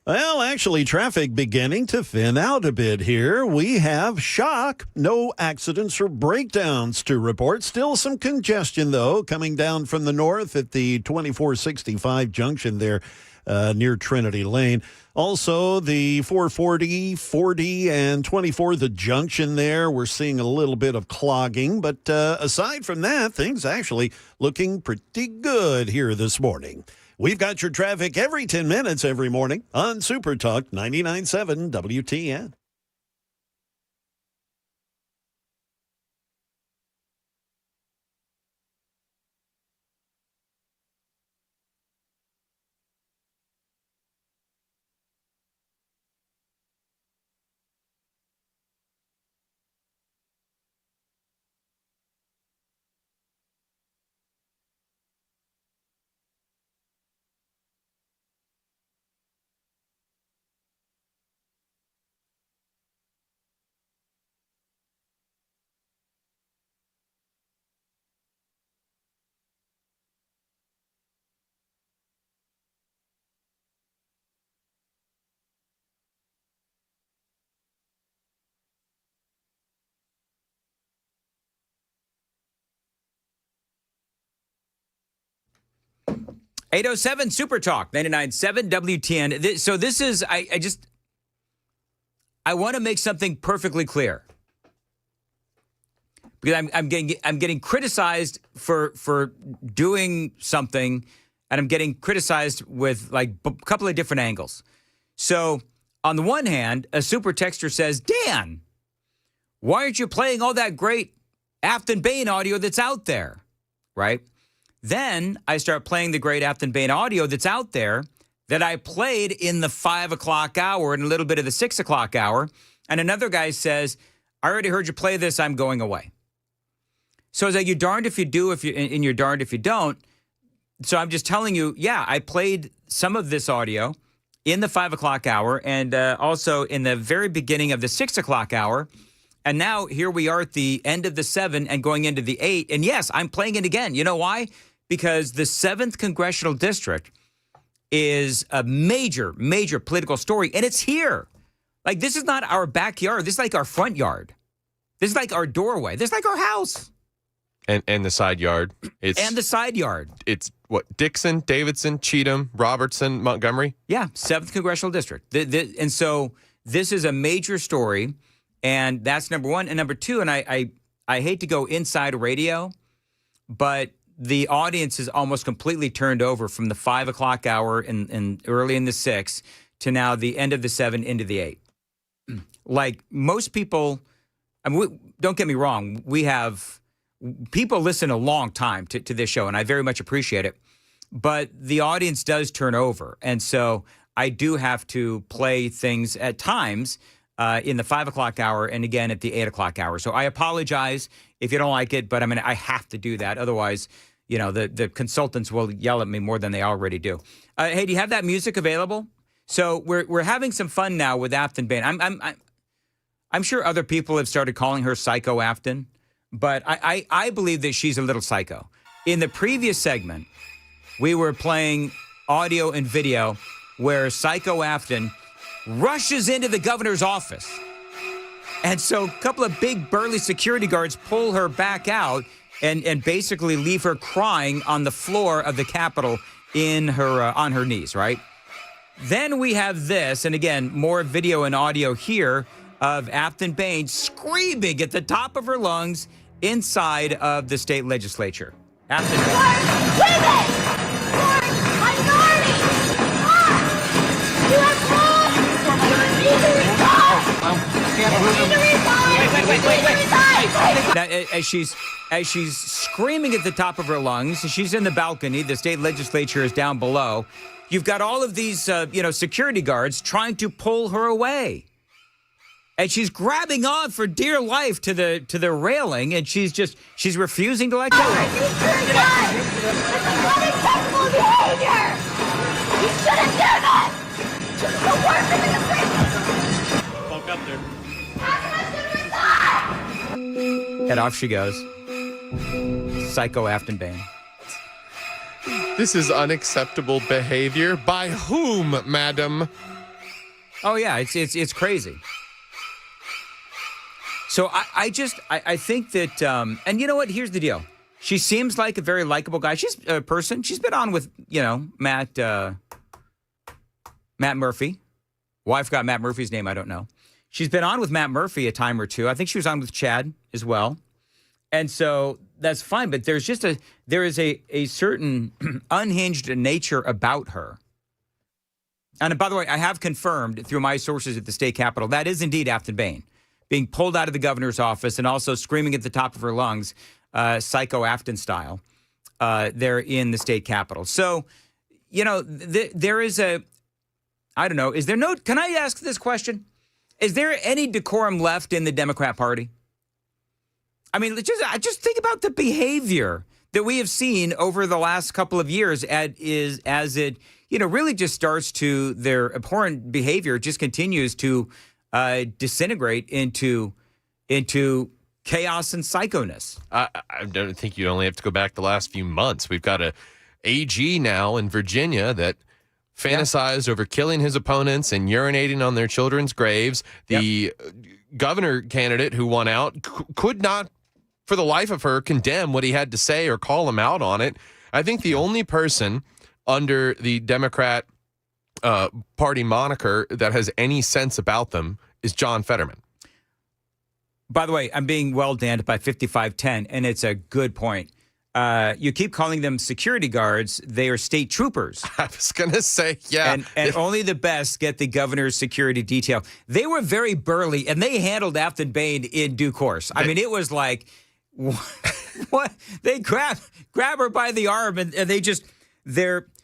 S1: Well, actually, traffic beginning to thin out a bit here. We have shock. No accidents or breakdowns to report. Still some congestion, though, coming down from the north at the 2465 junction there near Trinity Lane. Also, the 440, 40, and 24, the junction there, we're seeing a little bit of clogging. But aside from that, things actually looking pretty good here this morning. We've got your traffic every 10 minutes every morning on Super Talk 99.7 WTN.
S6: .807 Super Talk 99.7 WTN. So this is, I want to make something perfectly clear, because I'm getting criticized for doing something, and I'm getting criticized with like a couple of different angles. So on the one hand, a super texter says, Dan, why aren't you playing all that great Aftyn Behn audio that's out there, right? Then I start playing the great Aftyn Behn audio that's out there that I played in the 5 o'clock hour and a little bit of the 6 o'clock hour. And another guy says, I already heard you play this, I'm going away. So it's like, you're darned if you do, and you're darned if you don't. So I'm just telling you, yeah, I played some of this audio in the 5 o'clock hour and also in the very beginning of the 6 o'clock hour. And now here we are at the end of the 7 and going into the 8. And yes, I'm playing it again. You know why? Because the 7th Congressional District is a major, major political story. And it's here. Like, this is not our backyard. This is like our front yard. This is like our doorway. This is like our house.
S7: And the side yard.
S6: And the side yard.
S7: It's what? Dixon, Davidson, Cheatham, Robertson, Montgomery?
S6: Yeah, 7th Congressional District. And so this is a major story. And that's number one. And number two, and I hate to go inside radio, but the audience is almost completely turned over from the 5 o'clock hour and early in the 6 to now the end of the 7 into the 8. Like most people, I mean, don't get me wrong, people listen a long time to this show, and I very much appreciate it. But the audience does turn over. And so I do have to play things at times in the 5 o'clock hour and again at the 8 o'clock hour. So I apologize if you don't like it, but I mean, I have to do that. Otherwise, you know, the consultants will yell at me more than they already do. Hey, do you have that music available? So we're having some fun now with Aftyn Behn. I'm sure other people have started calling her Psycho Aftyn, but I believe that she's a little psycho. In the previous segment, we were playing audio and video where Psycho Aftyn rushes into the governor's office. And so a couple of big burly security guards pull her back out and basically leave her crying on the floor of the Capitol on her knees, right? Then we have this, and again, more video and audio here of Aftyn Behn screaming at the top of her lungs inside of the state legislature. Aftyn Behn.
S17: Women! Minorities! You have wrong! You need to resign!
S6: Now, as she's screaming at the top of her lungs, she's in the balcony. The state legislature is down below. You've got all of these, security guards trying to pull her away, and she's grabbing on for dear life to the railing, and she's refusing to let go.
S17: Unacceptable behavior! You shouldn't do that! Just the worst in the country!
S19: Spoke up there.
S6: And off she goes. Psycho Aftyn Behn.
S7: This is unacceptable behavior. By whom, madam?
S6: Oh yeah, it's crazy. So I think that, and you know what? Here's the deal. She seems like a very likable guy. She's a person. She's been on with, Matt Murphy. Why I forgot Matt Murphy's name, I don't know. She's been on with Matt Murphy a time or two. I think she was on with Chad as well. And so that's fine. But there is a certain unhinged nature about her. And by the way, I have confirmed through my sources at the state capitol, that is indeed Aftyn Behn being pulled out of the governor's office and also screaming at the top of her lungs, Psycho Aftyn style, there in the state capitol. So, there is I don't know, can I ask this question? Is there any decorum left in the Democrat Party? I mean, just think about the behavior that we have seen over the last couple of years as it really just starts to, their abhorrent behavior just continues to disintegrate into chaos and psychoness.
S7: I don't think you only have to go back the last few months. We've got a AG now in Virginia that fantasized over killing his opponents and urinating on their children's graves. The governor candidate who won out could not, for the life of her, condemn what he had to say or call him out on it. I think the only person under the Democrat Party moniker that has any sense about them is John Fetterman.
S6: By the way, I'm being well damned by 5510, and it's a good point. You keep calling them security guards. They are state troopers.
S7: I was going to say, yeah.
S6: And only the best get the governor's security detail. They were very burly, and they handled Aftyn Behn in due course. I mean, it was like, what? They grab her by the arm, and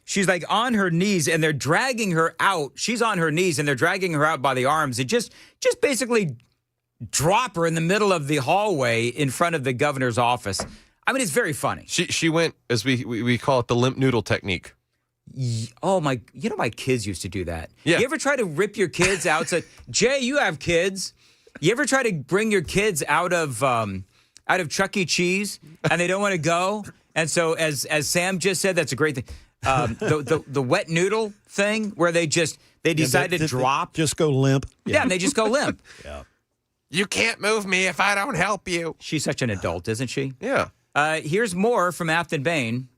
S6: she's like on her knees, and they're dragging her out. She's on her knees, and they're dragging her out by the arms, and just basically drop her in the middle of the hallway in front of the governor's office. I mean, it's very funny.
S7: She went, as we call it, the limp noodle technique.
S6: Oh, my kids used to do that.
S7: Yeah.
S6: You ever try to rip your kids out? So, Jay, you have kids. You ever try to bring your kids out of Chuck E. Cheese and they don't want to go? And so, as Sam just said, that's a great thing. The wet noodle thing where they decide to drop.
S1: Just go limp.
S6: Yeah, and they just go limp.
S1: Yeah.
S7: You can't move me if I don't help you.
S6: She's such an adult, isn't she?
S7: Yeah.
S6: Here's more from Aftyn Behn.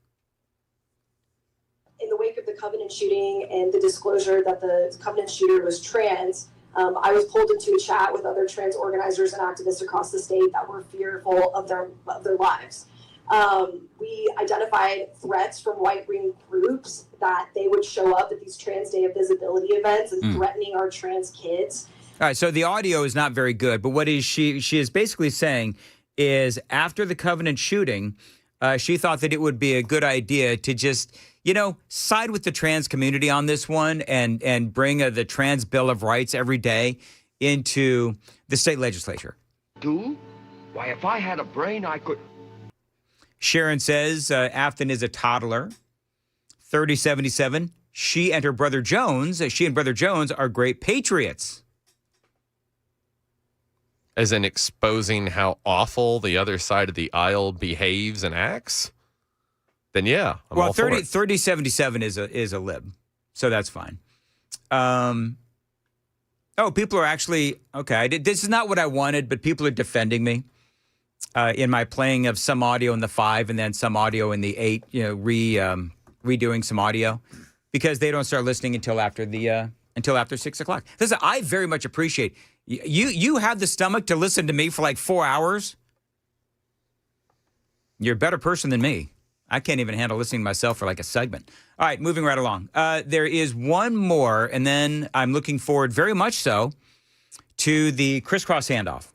S3: In the wake of the Covenant shooting and the disclosure that the Covenant shooter was trans, I was pulled into a chat with other trans organizers and activists across the state that were fearful of their lives. We identified threats from right-wing groups
S19: groups that they would show up at these Trans Day of Visibility events and threatening our trans kids.
S6: All right, so the audio is not very good, but what is she is basically saying is after the Covenant shooting, she thought that it would be a good idea to just, side with the trans community on this one and bring the Trans Bill of Rights every day into the state legislature.
S20: Why, if I had a brain, I could...
S6: Sharon says Aftyn is a toddler. 3077, she and Brother Jones are great patriots.
S7: As in exposing how awful the other side of the aisle behaves and acts? Then yeah, I'm all for it.
S6: 3077 is a lib, so that's fine. People are actually, okay, this is not what I wanted, but people are defending me in my playing of some audio in the 5 and then some audio in the 8, redoing some audio, because they don't start listening until after 6 o'clock. Listen, I very much appreciate you have the stomach to listen to me for like 4 hours. You're a better person than me. I can't even handle listening to myself for like a segment. All right, moving right along. There is one more, and then I'm looking forward very much so to the crisscross handoff,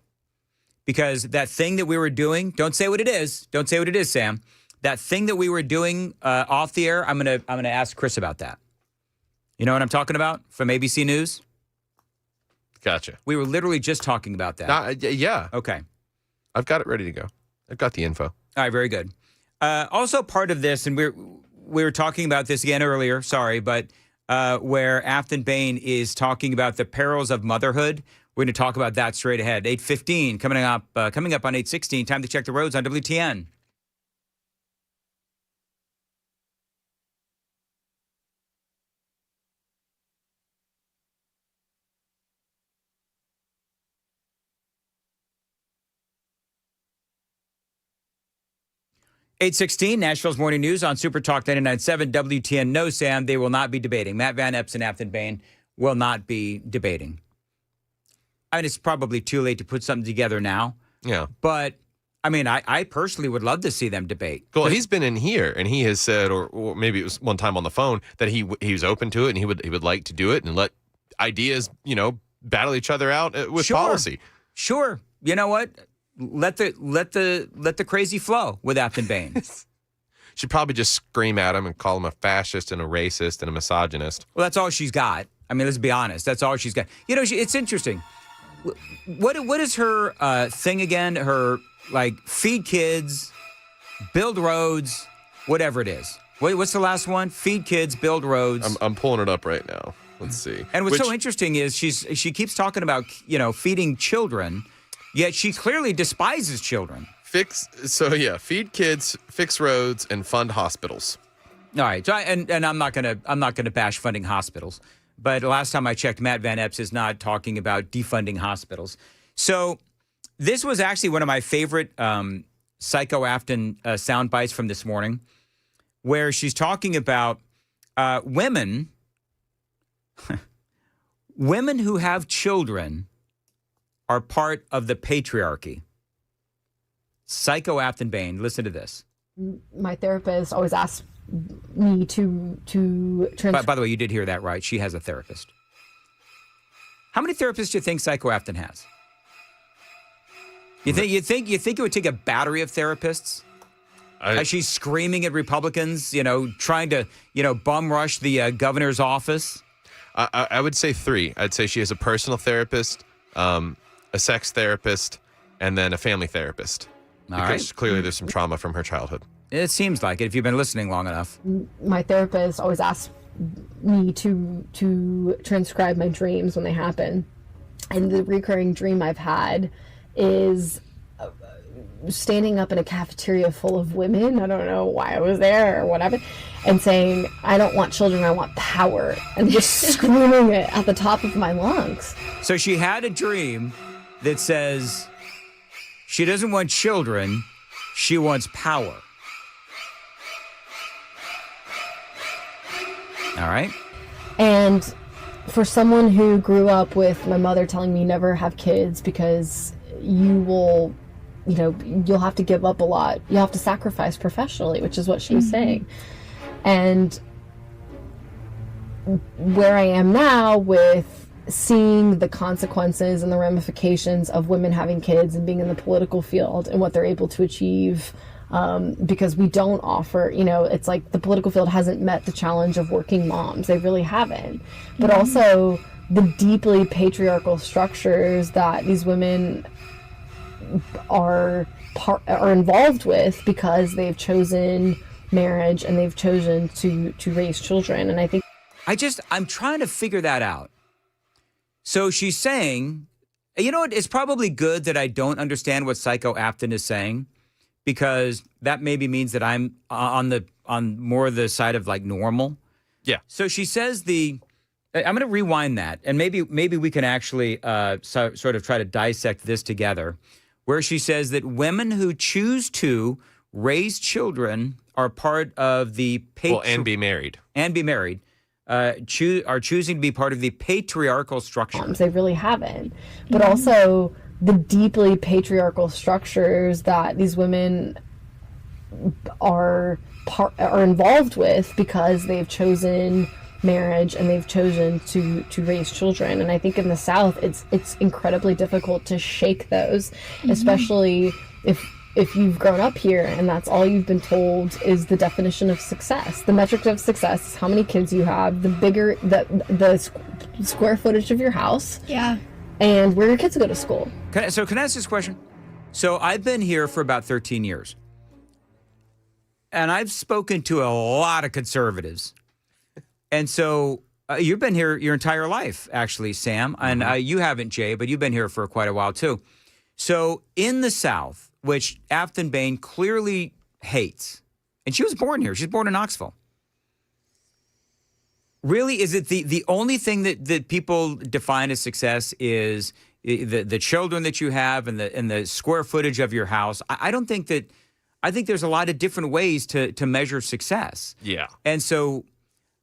S6: because that thing that we were doing, don't say what it is. Don't say what it is, Sam. That thing that we were doing off the air, I'm gonna ask Chris about that. You know what I'm talking about from ABC News?
S7: Gotcha.
S6: We were literally just talking about that.
S7: Yeah.
S6: Okay.
S7: I've got it ready to go. I've got the info.
S6: All right, very good. Also part of this, and we were talking about this again earlier, sorry, but where Aftyn Behn is talking about the perils of motherhood. We're going to talk about that straight ahead. 8:15 coming up on 8:16. Time to check the roads on WTN. (8:16) Nashville's Morning News on Super Talk 99.7 WTN. No, Sam, they will not be debating. Matt Van Epps and Aftyn Behn will not be debating. I mean, it's probably too late to put something together now.
S7: Yeah.
S6: But, I mean, I personally would love to see them debate.
S7: Well, he's been in here, and he has said, or maybe it was one time on the phone, that he was open to it, and he would like to do it and let ideas, battle each other out with policy.
S6: Sure. You know what? Let the crazy flow with Aftyn Behn.
S7: She'd probably just scream at him and call him a fascist and a racist and a misogynist.
S6: Well, that's all she's got. I mean, let's be honest. That's all she's got. It's interesting. What is her thing again? Her, feed kids, build roads, whatever it is. What's the last one? Feed kids, build roads.
S7: I'm pulling it up right now. Let's see.
S6: And what's so interesting is she keeps talking about, feeding children, yet she clearly despises children.
S7: Feed kids, fix roads, and fund hospitals.
S6: All right. So I'm not gonna bash funding hospitals. But last time I checked, Matt Van Epps is not talking about defunding hospitals. So this was actually one of my favorite Psycho Aftyn sound bites from this morning, where she's talking about women who have children are part of the patriarchy. Psycho Aftyn Behn, listen to this.
S2: My therapist always asks me to
S6: By the way, you did hear that right. She has a therapist. How many therapists do you think Psycho Aftyn has? You think it would take a battery of therapists? As she's screaming at Republicans, trying to, bum rush the governor's office?
S7: I would say 3. I'd say she has a personal therapist, a sex therapist, and then a family therapist. Because clearly there's some trauma from her childhood.
S6: It seems like it if you've been listening long enough.
S2: My therapist always asks me to transcribe my dreams when they happen. And the recurring dream I've had is standing up in a cafeteria full of women. I don't know why I was there or whatever. And saying, I don't want children, I want power. And just screaming it at the top of my lungs.
S6: So she had a dream that says she doesn't want children, she wants power. All right.
S2: And for someone who grew up with my mother telling me never have kids because you'll have to give up a lot. You have to sacrifice professionally, which is what she was saying. And where I am now with seeing the consequences and the ramifications of women having kids and being in the political field and what they're able to achieve, because we don't offer, it's like the political field hasn't met the challenge of working moms. They really haven't. But also the deeply patriarchal structures that these women are involved with because they've chosen marriage and they've chosen to raise children. And I think
S6: I'm trying to figure that out. So she's saying, you know what, it's probably good that I don't understand what Psycho Aftyn is saying, because that maybe means that I'm on more of the side of like normal.
S7: Yeah.
S6: So she says I'm going to rewind that, and maybe we can actually sort of try to dissect this together, where she says that women who choose to raise children are part of the
S7: and be married.
S6: Are choosing to be part of the patriarchal structure.
S2: They really haven't. But also the deeply patriarchal structures that these women are involved with because they've chosen marriage and they've chosen to raise children. And I think in the South, it's incredibly difficult to shake those, especially if you've grown up here and that's all you've been told is the definition of success. The metric of success is how many kids you have, the square footage of your house, and where your kids go to school.
S6: Can I ask this question? So I've been here for about 13 years, and I've spoken to a lot of conservatives. And so you've been here your entire life, actually, Sam, and you haven't, Jay, but you've been here for quite a while too. So in the South, which Aftyn Behn clearly hates, and she was born here. She's born in Knoxville. Really, is it the only thing that people define as success is the children that you have and the square footage of your house? I don't think that. I think there's a lot of different ways to measure success.
S7: Yeah.
S6: And so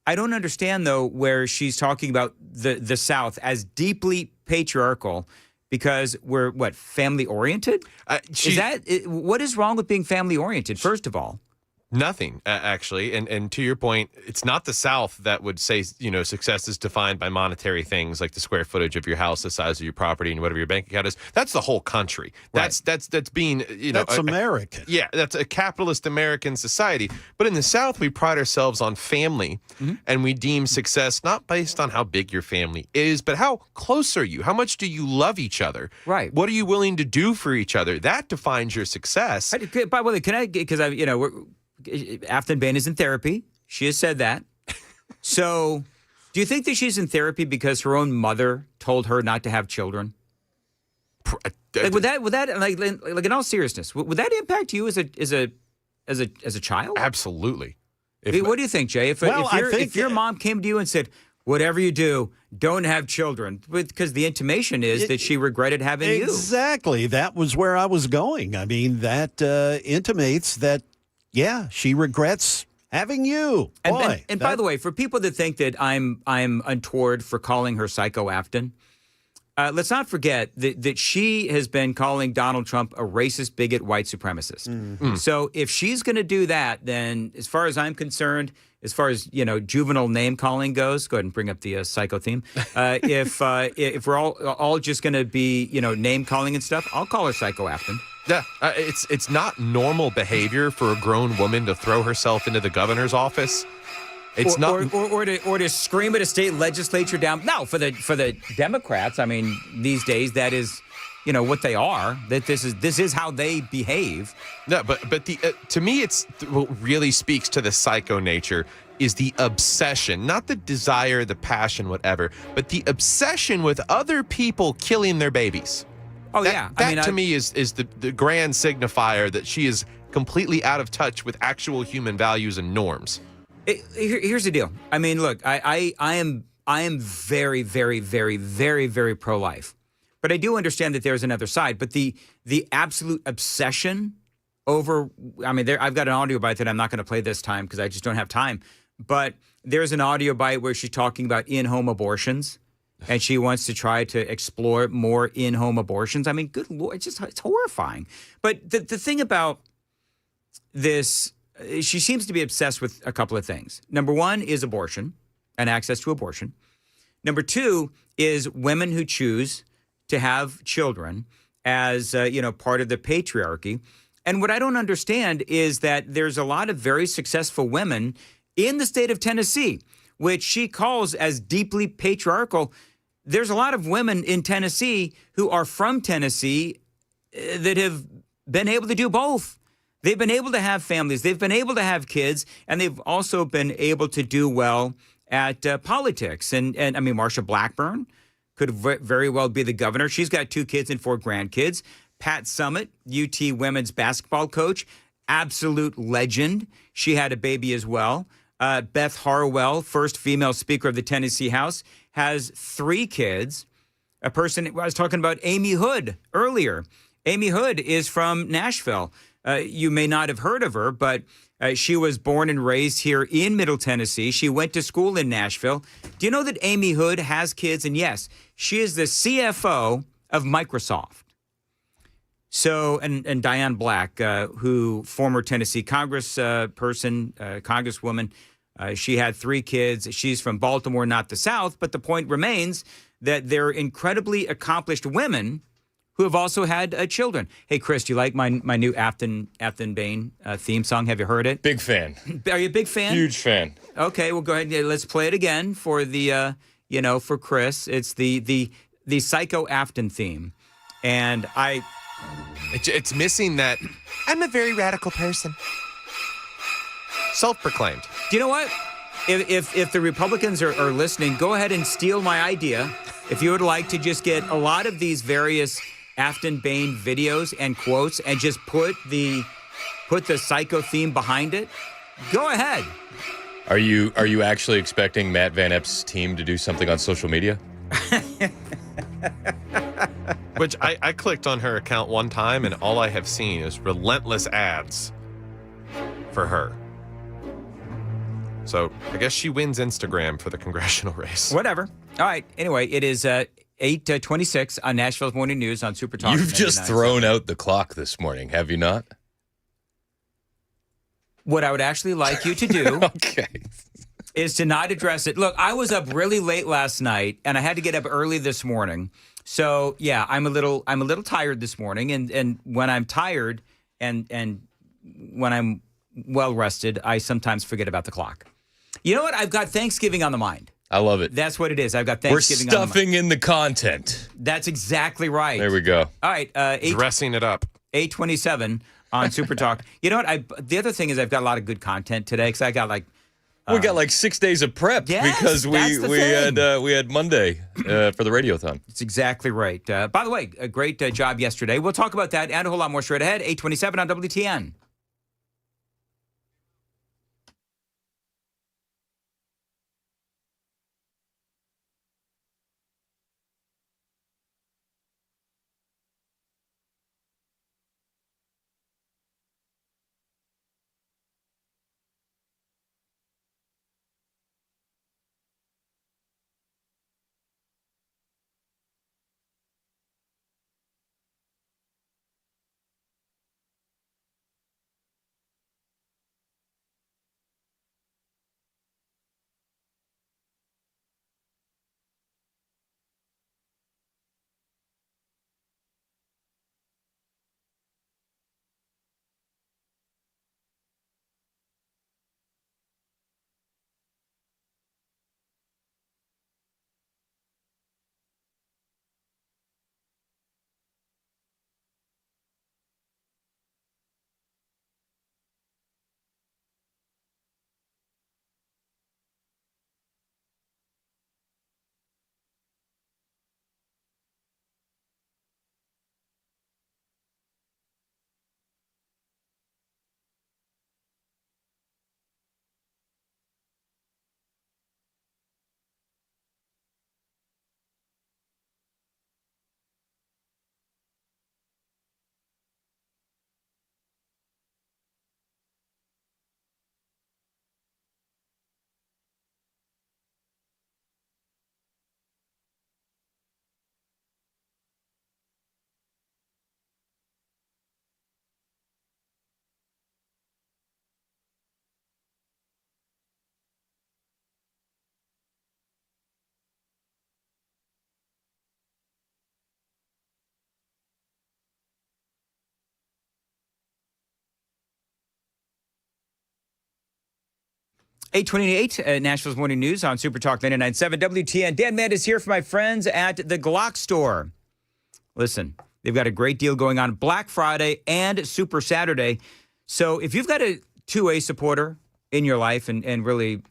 S6: I don't understand, though, where she's talking about the South as deeply patriarchal. Because we're, family-oriented? What is wrong with being family-oriented, first of all?
S7: Nothing, actually. And to your point, it's not the South that would say, success is defined by monetary things like the square footage of your house, the size of your property, and whatever your bank account is. That's the whole country. That's being,
S1: That's American.
S7: That's a capitalist American society. But in the South, we pride ourselves on family, and we deem success not based on how big your family is, but how close are you? How much do you love each other?
S6: Right.
S7: What are you willing to do for each other? That defines your success.
S6: By the way, can I, because Aftyn Behn is in therapy. She has said that. So, do you think that she's in therapy because her own mother told her not to have children? Would that in all seriousness, would that impact you as a child?
S7: Absolutely.
S6: What do you think, Jay? If your mom came to you and said, "Whatever you do, don't have children," because the intimation is that she regretted having you.
S1: Exactly. That was where I was going. I mean, that intimates that. Yeah, she regrets having you. Boy,
S6: and by the way, for people that think that I'm untoward for calling her Psycho Aftyn, let's not forget that she has been calling Donald Trump a racist, bigot, white supremacist. So if she's going to do that, then as far as I'm concerned, as far as juvenile name calling goes, go ahead and bring up the psycho theme. If we're all just going to be name calling and stuff, I'll call her Psycho Aftyn.
S7: Yeah, it's not normal behavior for a grown woman to throw herself into the governor's office. It's not,
S6: or to scream at a state legislature down. No, for the Democrats, I mean, these days that is, what they are. That this is how they behave.
S7: No, but to me, what really speaks to the psycho nature is the obsession, not the desire, the passion, whatever, but the obsession with other people killing their babies.
S6: Oh, yeah.
S7: That to me is the grand signifier that she is completely out of touch with actual human values and norms.
S6: Here's the deal. I mean, look, I am very, very, very, very, very pro-life. But I do understand that there's another side. But the absolute obsession over, I've got an audio bite that I'm not going to play this time because I just don't have time. But there's an audio bite where she's talking about in-home abortions. And she wants to try to explore more in-home abortions. I mean, good Lord, it's horrifying. But the thing about this, she seems to be obsessed with a couple of things. Number one is abortion. and access to abortion. Number two is women who choose to have children as, part of the patriarchy. And what I don't understand is that there's a lot of very successful women in the state of Tennessee, which she calls as deeply patriarchal. There's a lot of women in Tennessee who are from Tennessee that have been able to do both. They've been able to have families, they've been able to have kids, and they've also been able to do well at politics. And I mean, Marsha Blackburn could very well be the governor. She's got 2 kids and 4 grandkids. Pat Summit, UT women's basketball coach, absolute legend. She had a baby as well. Beth Harwell, first female Speaker of the Tennessee House, has 3 kids. A person, I was talking about Amy Hood earlier. Amy Hood is from Nashville. You may not have heard of her, but she was born and raised here in Middle Tennessee. She went to school in Nashville. Do you know that Amy Hood has kids? And yes, she is the CFO of Microsoft. So, and Diane Black, who former Tennessee congresswoman, she had 3 kids. She's from Baltimore, not the South. But the point remains that they're incredibly accomplished women who have also had children. Hey, Chris, do you like my new Aftyn Behn theme song? Have you heard it?
S11: Big fan.
S6: Are you a big fan?
S11: Huge fan.
S6: Okay, well, go ahead. Let's play it again for the, for Chris. It's the Psycho Aftyn theme. And
S7: It's missing that I'm a very radical person. Self-proclaimed.
S6: Do you know what? If the Republicans are listening, go ahead and steal my idea. If you would like to just get a lot of these various Aftyn Behn videos and quotes and just put the psycho theme behind it, go ahead.
S11: Are you actually expecting Matt Van Epps' team to do something on social media?
S7: Which I clicked on her account one time, and all I have seen is relentless ads for her. So I guess she wins Instagram for the congressional race.
S6: Whatever. All right. Anyway, it is 8:26 on Nashville's Morning News on Super Talk.
S11: You've just thrown out the clock this morning, have you not?
S6: What I would actually like you to do is to not address it. Look, I was up really late last night, and I had to get up early this morning. So yeah, I'm a little tired this morning, and when I'm tired and when I'm well rested, I sometimes forget about the clock. You know what? I've got Thanksgiving on the mind.
S11: I love it.
S6: That's what it is. I've got Thanksgiving
S11: We're stuffing in the content.
S6: That's exactly right.
S11: There we go.
S6: All right.
S7: Dressing it up.
S6: 8:27 on Super Talk. You know what? The other thing is I've got a lot of good content today because I got
S11: we got 6 days of prep because we had Monday for the Radiothon.
S6: That's exactly right. By the way, a great job yesterday. We'll talk about that and a whole lot more straight ahead. 8:27 on WTN. 828 Nashville's Morning News on Super Talk 99.7 WTN. Dan Mann is here for my friends at the Glock store. Listen, they've got a great deal going on Black Friday and Super Saturday. So if you've got a 2A supporter in your life, and really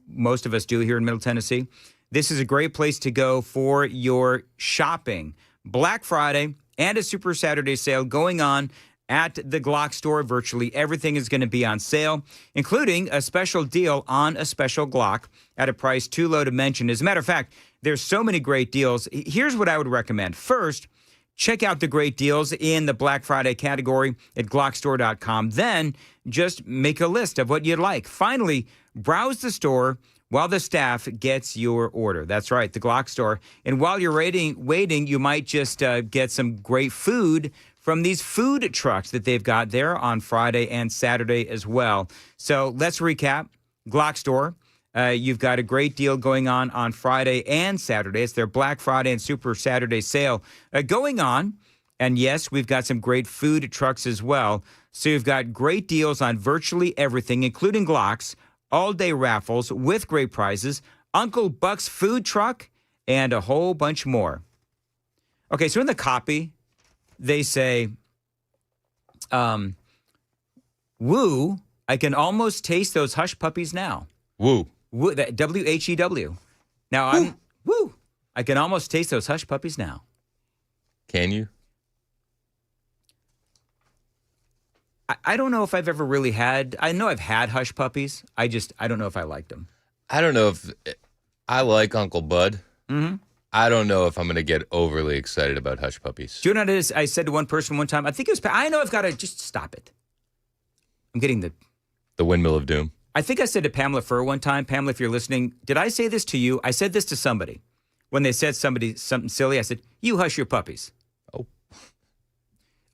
S6: most of us do here in Middle Tennessee, this is a great place to go for your shopping. Black Friday and a Super Saturday sale going on at the Glock store. Virtually everything is going to be on sale, including a special deal on a special Glock at a price too low to mention. As a matter of fact, there's so many great deals. Here's what I would recommend. First, check out the great deals in the Black Friday category at glockstore.com. Then just make a list of what you'd like. Finally, browse the store while the staff gets your order. That's right, the Glock store. And while you're waiting, you might just get some great food from these food trucks that they've got there on Friday and Saturday as well. So let's recap. Glock store. You've got a great deal going on Friday and Saturday. It's their Black Friday and Super Saturday sale going on. And yes, we've got some great food trucks as well. So you've got great deals on virtually everything, including Glocks, all-day raffles with great prizes, Uncle Buck's food truck, and a whole bunch more. Okay, so in the copy, they say, woo, I can almost taste those hush puppies now.
S11: Woo.
S6: Woo, that W-H-E-W. Now, woo, I can almost taste those hush puppies now.
S11: Can you?
S6: I don't know if I've ever really had, I know I've had hush puppies. I don't know if I liked them.
S11: I don't know if, I like Uncle Bud.
S6: Mm-hmm.
S11: I don't know if I'm going to get overly excited about hush puppies.
S6: Do you know what it is? I said to one person one time, I think it was, I know I've got to just stop it. I'm getting
S11: the windmill of doom.
S6: I think I said to Pamela Furr one time, Pamela, if you're listening, did I say this to you? I said this to somebody. When they said something silly, I said, you hush your puppies.
S11: Oh.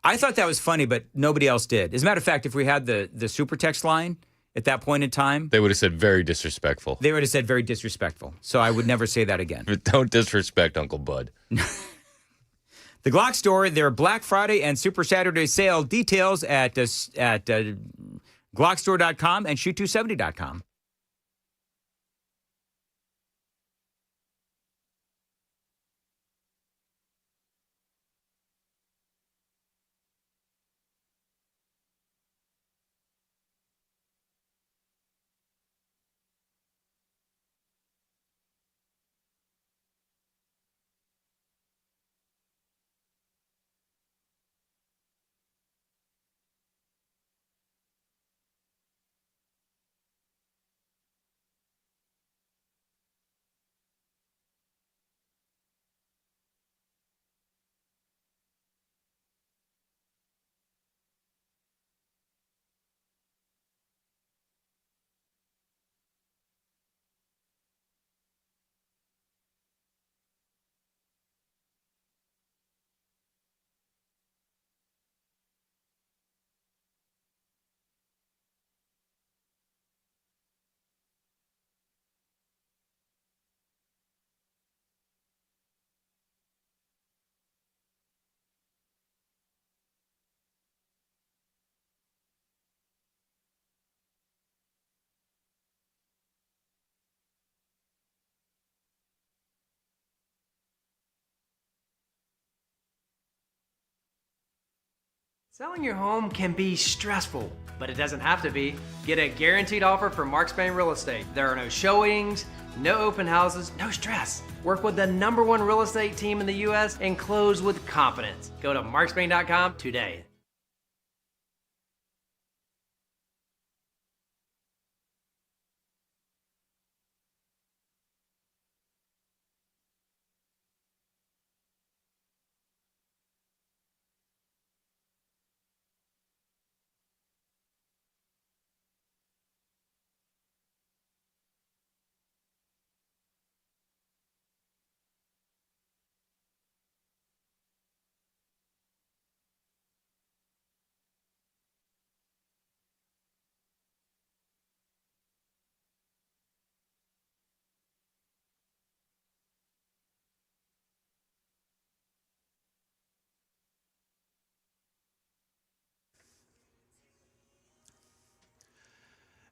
S6: I thought that was funny, but nobody else did. As a matter of fact, if we had the super text line at that point in time,
S11: they would have said very disrespectful.
S6: They would have said very disrespectful. So I would never say that again.
S11: But don't disrespect Uncle Bud.
S6: The Glock store, their Black Friday and Super Saturday sale details at glockstore.com and shoot270.com.
S8: Selling your home can be stressful, but it doesn't have to be. Get a guaranteed offer from Marks Bain Real Estate. There are no showings, no open houses, no stress. Work with the #1 real estate team in the U.S. and close with confidence. Go to marksbain.com today.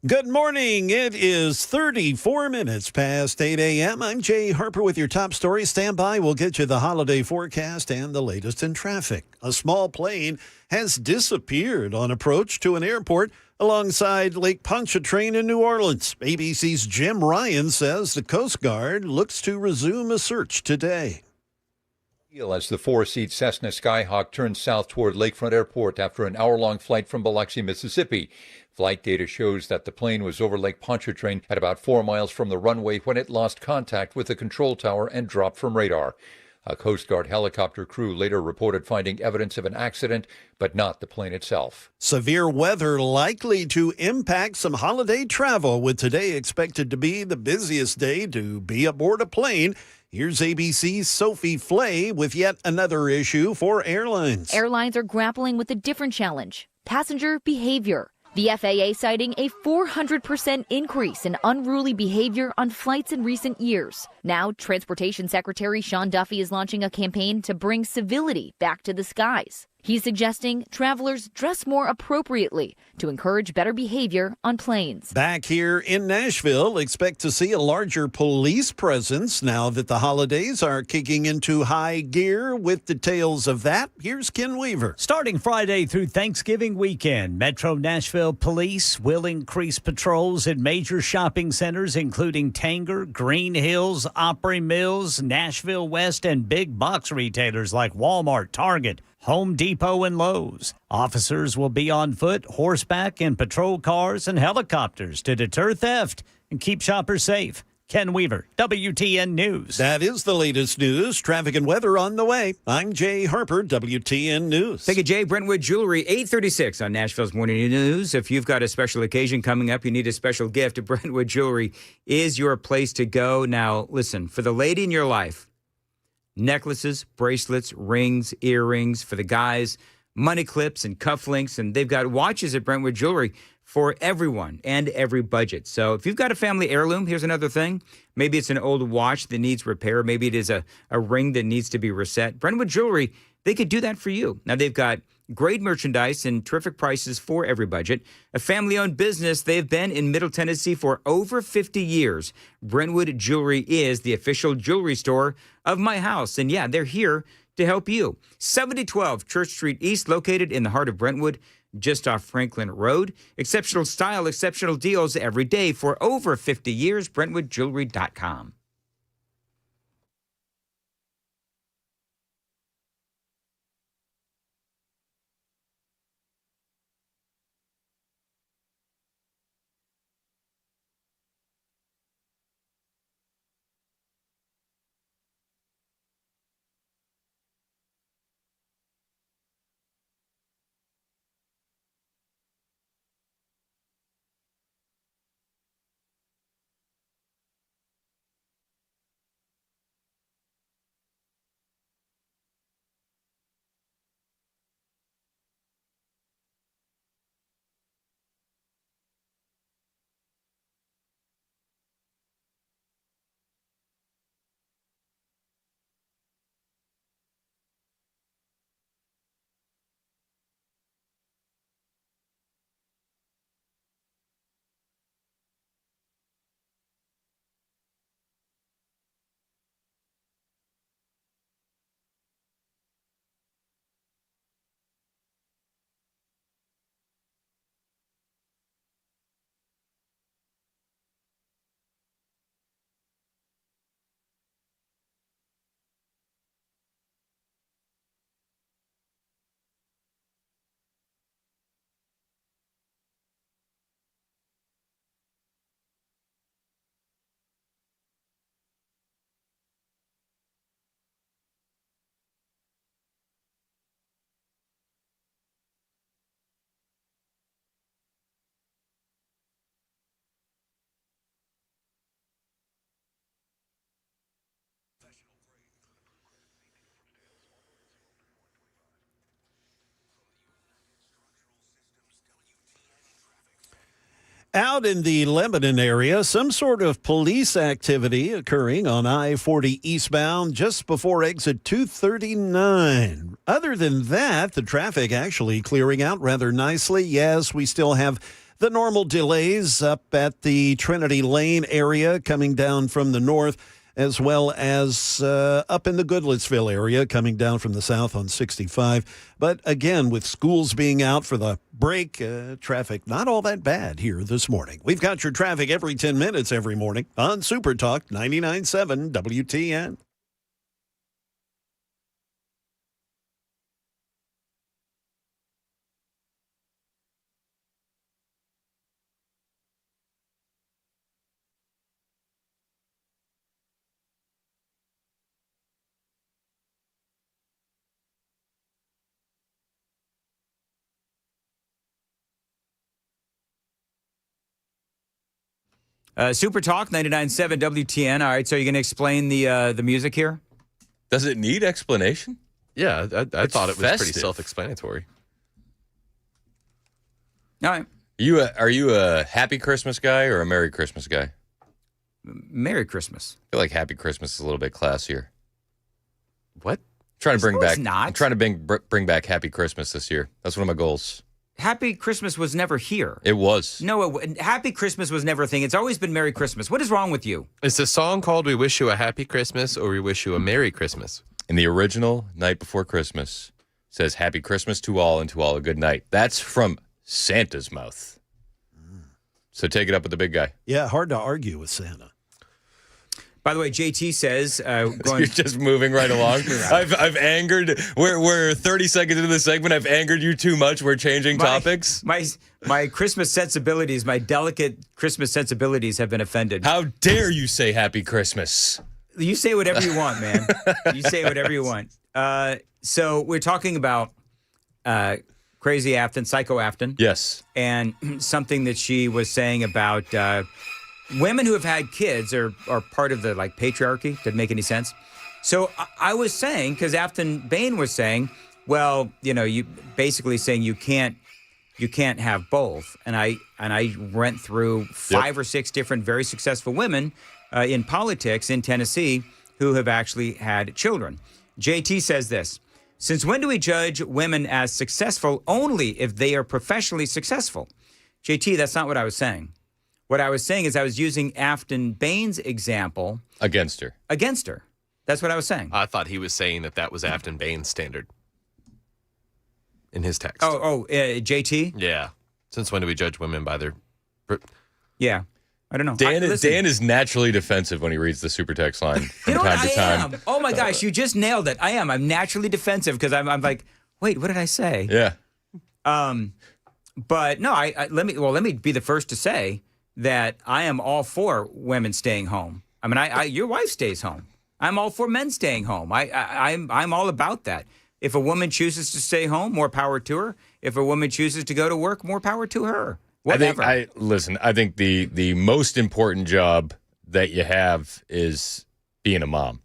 S1: Good morning. It is 34 minutes past 8 a.m. I'm Jay Harper with your top story. Stand by. We'll get you the holiday forecast and the latest in traffic. A small plane has disappeared on approach to an airport alongside Lake Pontchartrain in New Orleans. ABC's Jim Ryan says the Coast Guard looks to resume a search today.
S5: As the four-seat Cessna Skyhawk turns south toward Lakefront Airport after an hour-long flight from Biloxi, Mississippi. Flight data shows that the plane was over Lake Pontchartrain at about 4 miles from the runway when it lost contact with the control tower and dropped from radar. A Coast Guard helicopter crew later reported finding evidence of an accident, but not the plane itself.
S1: Severe weather likely to impact some holiday travel, with today expected to be the busiest day to be aboard a plane. Here's ABC's Sophie Flay with yet another issue for airlines.
S18: Airlines are grappling with a different challenge: passenger behavior. The FAA citing a 400% increase in unruly behavior on flights in recent years. Now, Transportation Secretary Sean Duffy is launching a campaign to bring civility back to the skies. He's suggesting travelers dress more appropriately to encourage better behavior on planes.
S1: Back here in Nashville, expect to see a larger police presence now that the holidays are kicking into high gear. With details of that, here's Ken Weaver.
S12: Starting Friday through Thanksgiving weekend, Metro Nashville Police will increase patrols in major shopping centers, including Tanger, Green Hills, Opry Mills, Nashville West, and big box retailers like Walmart, Target, Home Depot, and Lowe's. Officers will be on foot, horseback, in patrol cars and helicopters to deter theft and keep shoppers safe. Ken Weaver, WTN News.
S1: That is the latest news. Traffic and weather on the way. I'm Jay Harper, WTN News.
S6: Thank you, Jay. Brentwood Jewelry, 836 on Nashville's Morning News. If you've got a special occasion coming up, you need a special gift, Brentwood Jewelry is your place to go. Now, listen, for the lady in your life, necklaces, bracelets, rings, earrings. For the guys, money clips and cufflinks. And they've got watches at Brentwood Jewelry for everyone and every budget. So if you've got a family heirloom, here's another thing. Maybe it's an old watch that needs repair. Maybe it is a ring that needs to be reset. Brentwood Jewelry, they could do that for you. Now, they've got great merchandise and terrific prices for every budget. A family-owned business. They've been in Middle Tennessee for over 50 years. Brentwood Jewelry is the official jewelry store of my house. And yeah, they're here to help you. 7012 Church Street East, located in the heart of Brentwood, just off Franklin Road. Exceptional style, exceptional deals every day for over 50 years. BrentwoodJewelry.com.
S1: Out in the Lebanon area, some sort of police activity occurring on I-40 eastbound just before exit 239. Other than that, the traffic actually clearing out rather nicely. Yes, we still have The normal delays up at the Trinity Lane area coming down from the north, as well as up in the Goodlettsville area coming down from the south on 65. But again, with schools being out for the break, traffic not all that bad here this morning. We've got your traffic every 10 minutes every morning on Super Talk 99.7 WTN.
S6: Super Talk 99.7 WTN. All right, so you're going to explain the music here?
S11: Does it need explanation?
S7: Yeah, I thought it was
S11: festive.
S7: pretty self-explanatory.
S6: All right.
S11: Are you a Happy Christmas guy or a Merry Christmas guy?
S6: Merry Christmas.
S11: I feel like Happy Christmas is a little bit classier.
S7: What?
S11: I'm trying to bring back Happy Christmas this year. That's one of my goals.
S6: Happy Christmas was never here.
S11: It was.
S6: No, Happy Christmas was never a thing. It's always been Merry Christmas. What is wrong with you?
S7: Is the song called We Wish You a Happy Christmas or We Wish You a Merry Christmas?
S11: In the original Night Before Christmas, it says Happy Christmas to all and to all a good night. That's from Santa's mouth. So take it up with the big guy.
S1: Yeah, hard to argue with Santa.
S6: By the way, JT says...
S11: You're just moving right along. I've angered... We're 30 seconds into the segment. I've angered you too much. We're changing topics.
S6: My Christmas sensibilities, my delicate Christmas sensibilities have been offended.
S11: How dare you say Happy Christmas?
S6: You say whatever you want, man. You say whatever you want. So we're talking about Crazy Aftyn, Psycho Aftyn.
S11: Yes.
S6: And something that she was saying about... women who have had kids are part of the patriarchy. Didn't make any sense. So I was saying, because Aftyn Behn was saying, well, you basically saying you can't have both. And I went through 5 or 6 different very successful women in politics in Tennessee who have actually had children. JT says this: since when do we judge women as successful only if they are professionally successful? JT, that's not what I was saying. What I was saying is I was using Aftyn Behn's example.
S11: Against her.
S6: That's what I was saying.
S7: I thought he was saying that was Aftyn Behn's standard in his text.
S6: JT?
S7: Yeah. Since when do we judge women by their...
S6: Yeah. I don't know.
S11: Dan is naturally defensive when he reads the super text line from time to time.
S6: Oh, my gosh. You just nailed it. I am. I'm naturally defensive because I'm like, wait, what did I say?
S11: Yeah.
S6: But no, let me be the first to say that I am all for women staying home. I mean, your wife stays home. I'm all for men staying home. I'm all about that. If a woman chooses to stay home, more power to her. If a woman chooses to go to work, more power to her. Whatever.
S11: I think the most important job that you have is being a mom.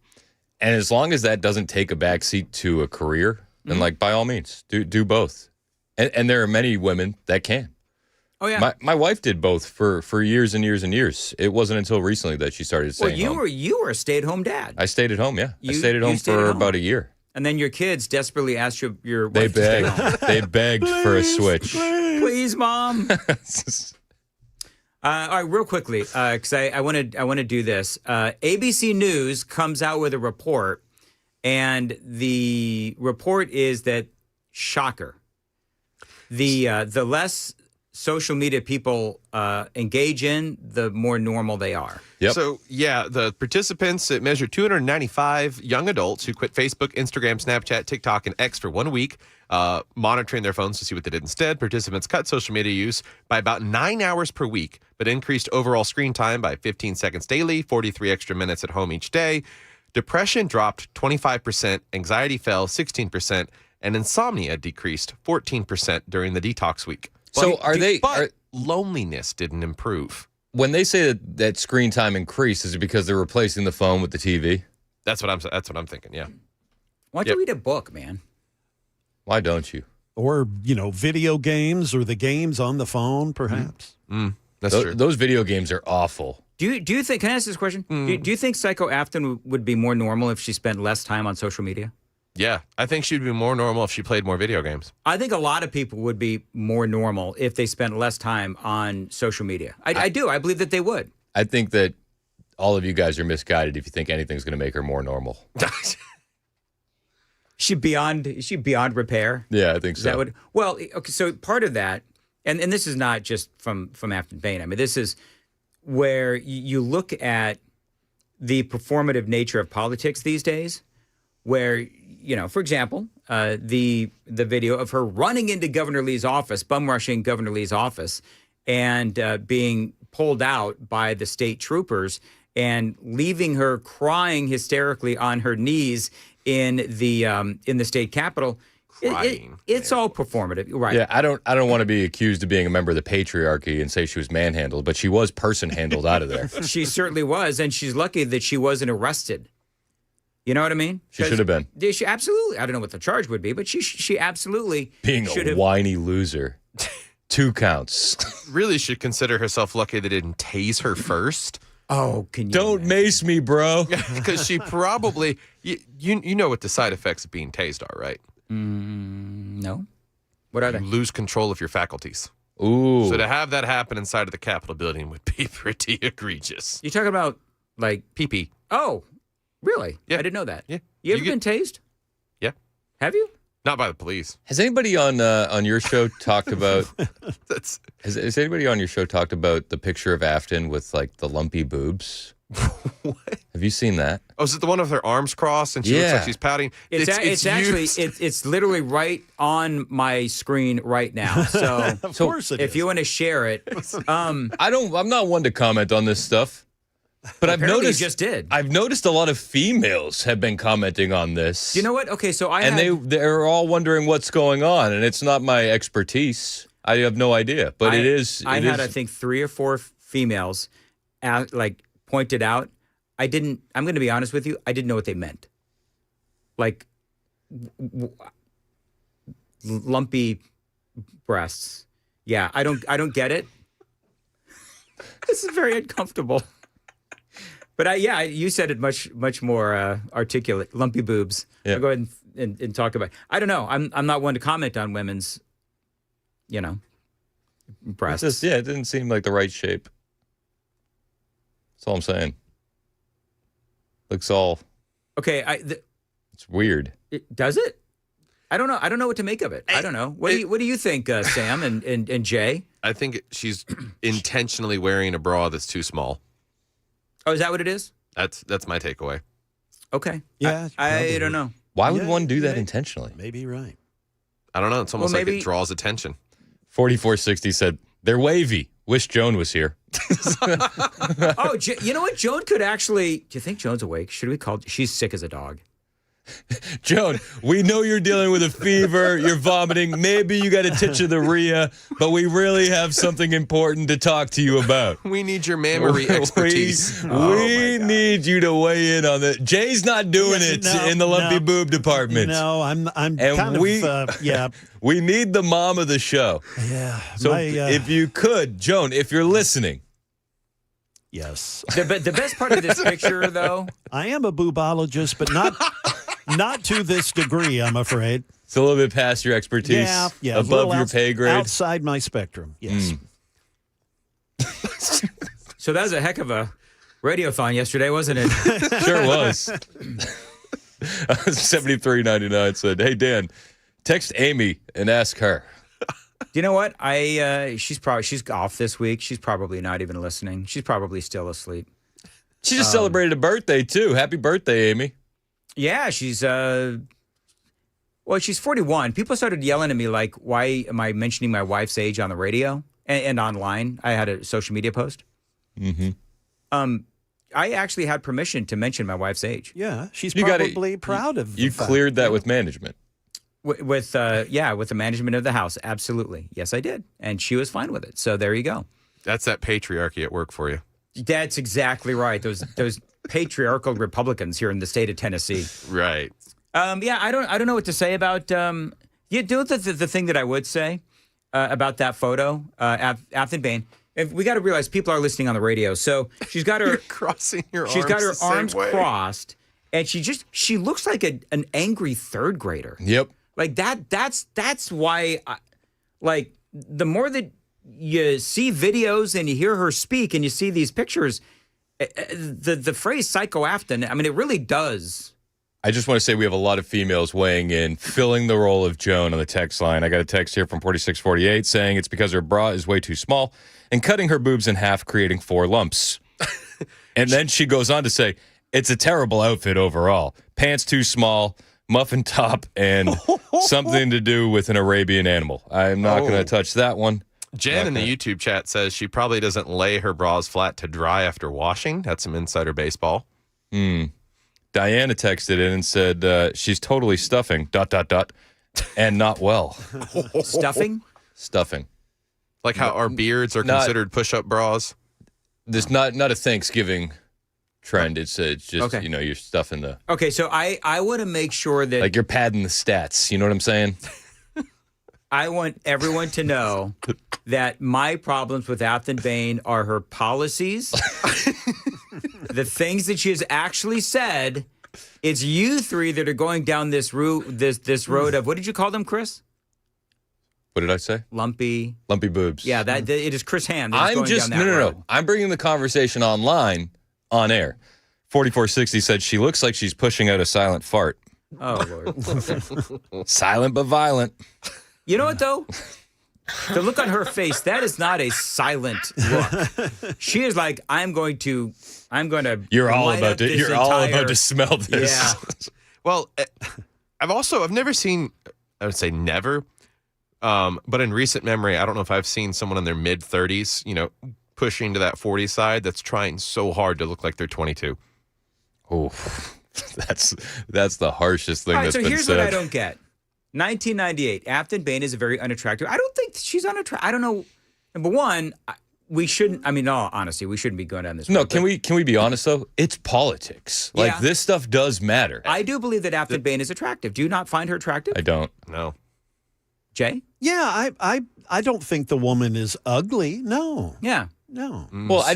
S11: And as long as that doesn't take a backseat to a career, then by all means, do both. And there are many women that can.
S6: Oh, yeah.
S11: My wife did both for years and years and years. It wasn't until recently that she started staying home.
S6: You were a stay-at-home dad.
S11: I stayed at home, yeah. I stayed at home for about a year.
S6: And then your kids desperately asked your
S11: They
S6: wife to stay home.
S11: They begged for a switch.
S6: Please, Mom. All right, real quickly, because I want to do this. ABC News comes out with a report, and the report is that, shocker, the less social media people engage in, the more normal they are.
S11: Yep.
S7: So, the participants, it measured 295 young adults who quit Facebook, Instagram, Snapchat, TikTok, and X for 1 week, monitoring their phones to see what they did instead. Participants cut social media use by about 9 hours per week, but increased overall screen time by 15 seconds daily, 43 extra minutes at home each day. Depression dropped 25%, anxiety fell 16%, and insomnia decreased 14% during the detox week.
S11: But
S7: loneliness didn't improve.
S11: When they say that screen time increased, is it because they're replacing the phone with the TV?
S7: That's what I'm thinking. Yeah.
S6: Why don't you read a book, man?
S11: Why don't you?
S1: Or video games or the games on the phone, perhaps.
S7: That's true.
S11: Those video games are awful.
S6: Do you think? Can I ask this question? Do you think Psycho Aftyn would be more normal if she spent less time on social media?
S7: Yeah, I think she'd be more normal if she played more video games.
S6: I think a lot of people would be more normal if they spent less time on social media. I do. I believe that they would.
S11: I think that all of you guys are misguided if you think anything's going to make her more normal.
S6: Is she beyond repair?
S11: Yeah, I think so.
S6: Okay, so part of that, and this is not just from Aftyn Behn. I mean, this is where you look at the performative nature of politics these days, where, for example, the video of her running into Governor Lee's office, bum rushing Governor Lee's office, and being pulled out by the state troopers and leaving her crying hysterically on her knees in the state capitol. It's all performative, right?
S11: Yeah, I don't want to be accused of being a member of the patriarchy and say she was manhandled, but she was person handled out of there.
S6: She certainly was, and she's lucky that she wasn't arrested. You know what I mean?
S11: She should have been.
S6: She absolutely. I don't know what the charge would be, but she absolutely
S11: being a whiny loser. 2 counts.
S7: Really should consider herself lucky they didn't tase her first.
S6: Oh, can you
S11: don't mace me, bro?
S7: Because she probably you know what the side effects of being tased are, right?
S6: No. What are they?
S7: You lose control of your faculties.
S11: Ooh.
S7: So to have that happen inside of the Capitol building would be pretty egregious.
S6: You talking about like
S7: pee-pee?
S6: Oh, really?
S7: Yeah.
S6: I didn't know that.
S7: Yeah.
S6: You ever been tased?
S7: Yeah.
S6: Have you?
S7: Not by the police.
S11: Has anybody on your show talked about? Has anybody on your show talked about the picture of Aftyn with like the lumpy boobs?
S7: What?
S11: Have you seen that?
S7: Oh, is it the one with her arms crossed and she looks like she's pouting?
S6: It's literally right on my screen right now. So
S1: of course it
S6: if
S1: is.
S6: you want to share it,
S11: I'm not one to comment on this stuff. But I've noticed
S6: you just did.
S11: I've noticed a lot of females have been commenting on this.
S6: You know what? Okay, so
S11: they're all wondering what's going on, and it's not my expertise. I have no idea, but it is.
S6: I had, I think, 3 or 4 females, pointed out. I'm going to be honest with you. I didn't know what they meant. Like lumpy breasts. Yeah, I don't get it. This is very uncomfortable. But you said it much more articulate. Lumpy boobs.
S11: Yeah.
S6: I'll go ahead and talk about it. I don't know. I'm not one to comment on women's, breasts.
S11: It didn't seem like the right shape. That's all I'm saying. Looks all
S6: okay.
S11: It's weird.
S6: Does it? I don't know. I don't know what to make of it. I don't know. What do you think, Sam and Jay?
S7: I think she's intentionally wearing a bra that's too small.
S6: Oh, is that what it is?
S7: That's my takeaway.
S6: Okay.
S1: Yeah.
S6: I don't know.
S11: Why would one do that intentionally?
S1: Maybe you're right.
S7: I don't know. It's almost like it draws attention.
S11: 4460 said, they're wavy. Wish Joan was here.
S6: Oh, you know what? Joan could actually... Do you think Joan's awake? Should we call... She's sick as a dog.
S11: Joan, we know you're dealing with a fever, you're vomiting, maybe you got a titch of the rhea, but we really have something important to talk to you about.
S7: We need your mammary expertise.
S11: We need you to weigh in on that. Jay's not doing it in the lumpy boob department.
S1: No, I'm
S11: and
S1: kind of, yeah.
S11: We need the mom of the show.
S1: Yeah.
S11: So if you could, Joan, if you're listening.
S1: Yes.
S6: The best part of this picture, though.
S1: I am a boobologist, but not to this degree, I'm afraid.
S11: It's a little bit past your expertise.
S1: Yeah.
S11: Above your pay grade.
S1: Outside my spectrum, yes.
S6: So that was a heck of a radiothon yesterday, wasn't it?
S11: Sure was. 73.99 said, hey, Dan, text Amy and ask her.
S6: You know what? She's off this week. She's probably not even listening. She's probably still asleep.
S11: She just celebrated a birthday, too. Happy birthday, Amy.
S6: Yeah, she's 41. People started yelling at me like, why am I mentioning my wife's age on the radio and online? I had a social media post.
S11: Mm-hmm.
S6: I actually had permission to mention my wife's age.
S1: Yeah, she's probably proud of
S11: you cleared that with management.
S6: With the management of the house. Absolutely. Yes, I did. And she was fine with it. So there you go.
S7: That's that patriarchy at work for you.
S6: That's exactly right. Those patriarchal Republicans here in the state of Tennessee.
S7: Right.
S6: Yeah, I don't know what to say about the thing that I would say about that photo, Aftyn Behn. We got to realize people are listening on the radio. So she's got her
S7: crossing your arms.
S6: She's got her arms crossed, and she looks like an angry third grader.
S11: Yep.
S6: Like that's why, like, the more that you see videos and you hear her speak and you see these pictures, the phrase "Psycho Aftyn," I mean, it really does.
S11: I just want to say we have a lot of females weighing in, filling the role of Joan on the text line. I got a text here from 4648 saying it's because her bra is way too small and cutting her boobs in half, creating 4 lumps. And then she goes on to say, it's a terrible outfit overall. Pants too small, muffin top, and something to do with an Arabian animal. I'm not going to touch that one.
S7: Jen in the YouTube chat says she probably doesn't lay her bras flat to dry after washing. That's some insider baseball.
S11: Diana texted in and said she's totally stuffing, ... and not well.
S6: Stuffing?
S11: Stuffing.
S7: Like how our beards are considered push-up bras?
S11: There's not a Thanksgiving trend. It's just,
S6: Okay.
S11: You're stuffing the...
S6: Okay, so I want to make sure that...
S11: Like you're padding the stats. You know what I'm saying?
S6: I want everyone to know that my problems with Aftyn Behn are her policies, the things that she has actually said. It's you three that are going down this route, this road of, what did you call them, Chris?
S11: What did I say?
S6: Lumpy
S11: boobs.
S6: Yeah, it is Chris Hand. That is
S11: I'm
S6: going
S11: just
S6: down that road.
S11: no. I'm bringing the conversation online, on air. 4460 said she looks like she's pushing out a silent fart.
S6: Oh Lord.
S11: Silent but violent.
S6: You know what though? The look on her face, that is not a silent look. She is like, I'm going to.
S11: You're all
S6: light
S11: about
S6: up
S11: to.
S6: this
S11: You're all
S6: entire-
S11: about to smell this.
S6: Yeah.
S7: Well, I've never seen, I would say never, but in recent memory, I don't know if I've seen someone in their mid-30s, pushing to that 40 side that's trying so hard to look like they're 22.
S11: Oh, that's the harshest thing
S6: All right,
S11: that's
S6: so
S11: been
S6: here's
S11: said.
S6: what I don't get. 1998, Aftyn Behn is a very unattractive. I don't think she's unattractive. I don't know. Number one, we shouldn't. I mean, in all honesty, we shouldn't be going down this road.
S11: No, can we be honest though? It's politics. Like
S6: Yeah.
S11: this stuff does matter.
S6: I do believe that Aftyn Behn is attractive. Do you not find her attractive?
S11: I don't.
S7: No.
S6: Jay?
S1: Yeah, I don't think the woman is ugly. No.
S6: Yeah.
S1: No.
S11: Well, I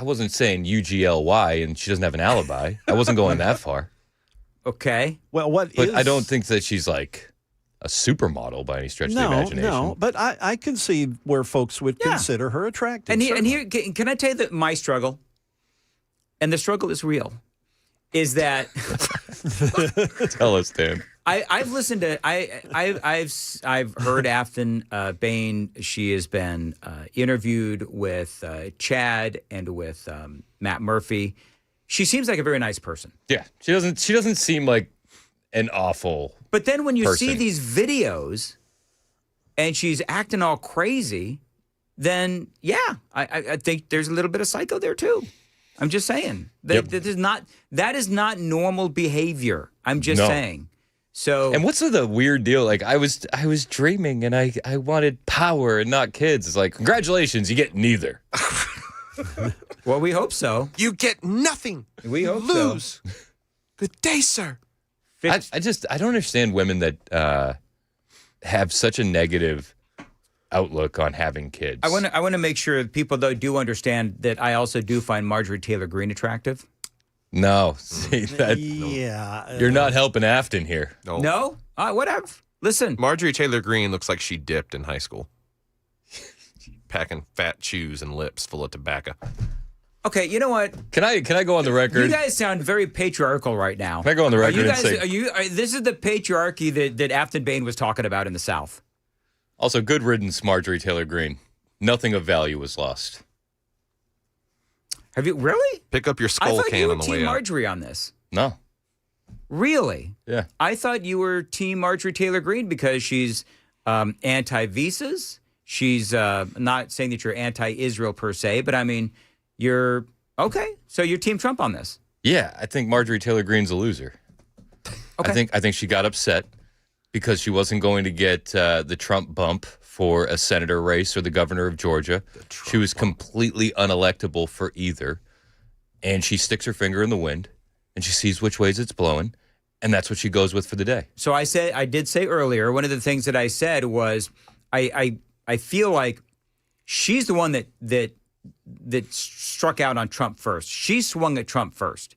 S11: wasn't saying UGLY and she doesn't have an alibi. I wasn't going that far.
S6: Okay.
S1: Well,
S11: But I don't think that she's like a supermodel by any stretch of the imagination.
S1: No, but I can see where folks would consider her attractive.
S6: And here, can I tell you that my struggle, and the struggle is real, is that
S11: Tell us, Dan.
S6: I've listened to I've heard Aftyn Behn. She has been interviewed with Chad and with Matt Murphy. She seems like a very nice person.
S11: Yeah, she doesn't seem like an awful.
S6: But then when you
S11: person.
S6: see these videos, and she's acting all crazy, then yeah, I think there's a little bit of psycho there too. I'm just saying that is not normal behavior. I'm just saying. So,
S11: and what's the weird deal? Like I was dreaming and I wanted power and not kids. It's like, congratulations, you get neither.
S6: Well, we hope so.
S7: You get nothing.
S6: We hope
S7: lose.
S6: so.
S7: Good day, sir.
S11: I don't understand women that have such a negative outlook on having kids.
S6: I want to make sure people though do understand that I also do find Marjorie Taylor Greene attractive.
S11: No, see that.
S1: Yeah,
S11: you're not helping Aftyn here.
S6: No, whatever. Listen,
S7: Marjorie Taylor Greene looks like she dipped in high school, packing fat chews and lips full of tobacco.
S6: Okay, you know what?
S11: Can I go on the record?
S6: You guys sound very patriarchal right now.
S11: Can I go on the record
S6: you
S11: and
S6: guys,
S11: say
S6: this is the patriarchy that Aftyn Behn was talking about in the South.
S11: Also, good riddance, Marjorie Taylor Greene. Nothing of value was lost.
S6: Have you really?
S7: Pick up your
S6: I
S7: skull
S6: thought
S7: can
S6: you were
S7: on the
S6: Team
S7: way out.
S6: Marjorie on this.
S11: No.
S6: Really?
S11: Yeah.
S6: I thought you were Team Marjorie Taylor Greene because she's anti-visas. She's not saying that you're anti-Israel per se, but I mean, you're okay. So you're Team Trump on this.
S11: Yeah, I think Marjorie Taylor Greene's a loser.
S6: Okay.
S11: I think she got upset because she wasn't going to get the Trump bump for a senator race or the governor of Georgia. She was completely unelectable for either. And she sticks her finger in the wind and she sees which ways it's blowing. And that's what she goes with for the day.
S6: So I did say earlier, one of the things that I said was I feel like she's the one that struck out on Trump first. She swung at Trump first.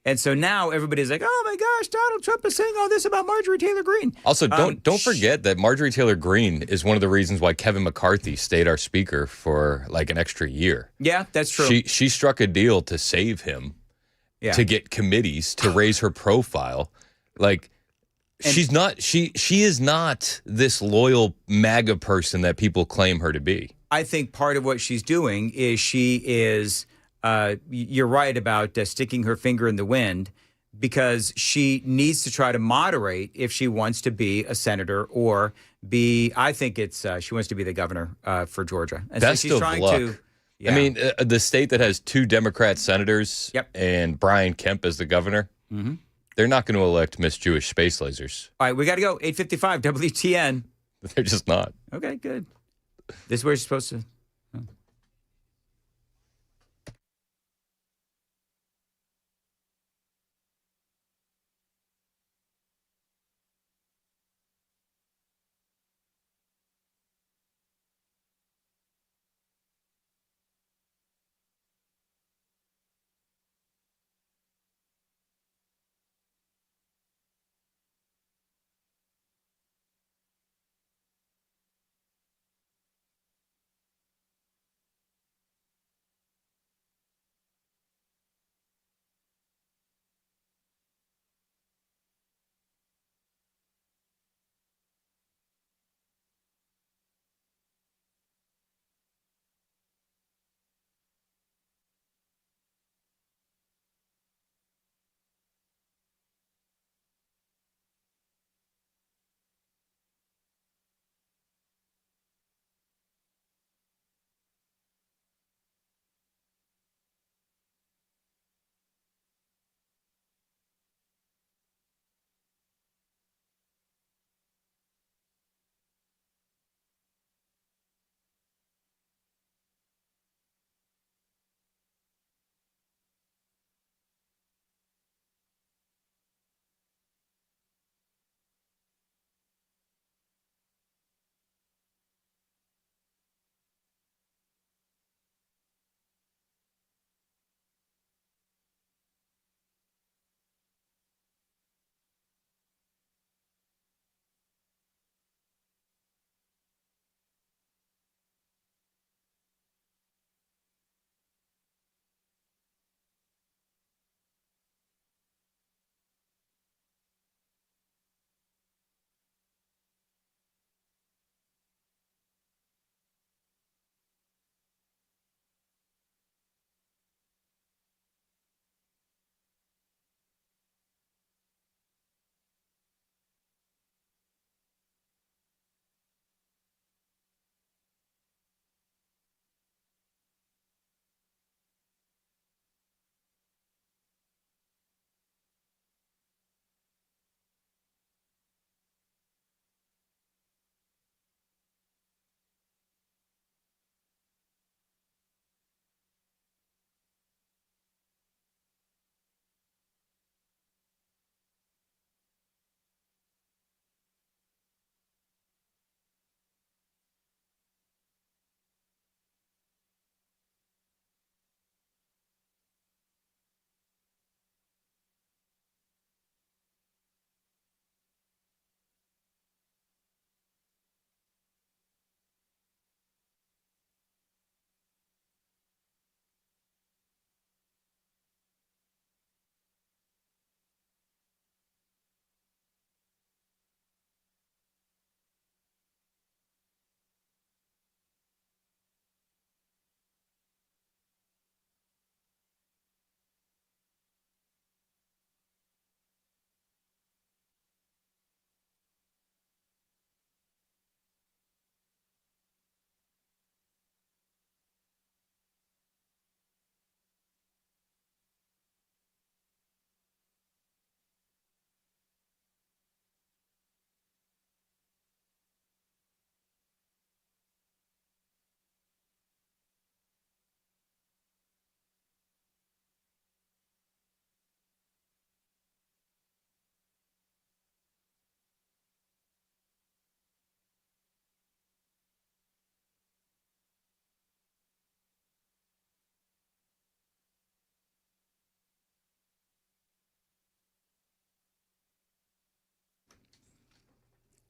S6: And so now everybody's like, oh my gosh, Donald Trump is saying all this about Marjorie Taylor Greene.
S11: Also, don't forget that Marjorie Taylor Greene is one of the reasons why Kevin McCarthy stayed our speaker for like an extra year.
S6: Yeah, that's true.
S11: She struck a deal to save him, to get committees, to raise her profile. Like, she is not this loyal MAGA person that people claim her to be.
S6: I think part of what she's doing is she is, you're right about sticking her finger in the wind, because she needs to try to moderate if she wants to be a senator or I think she wants to be the governor for Georgia. And
S11: Best
S6: so she's
S11: of
S6: trying
S11: luck.
S6: to. Yeah.
S11: I mean, the state that has 2 Democrat senators and Brian Kemp as the governor, they're not going to elect Miss Jewish Space Lasers.
S6: All right, we got to go. 8:55 WTN.
S11: They're just not.
S6: Okay, good. This is where you're supposed to.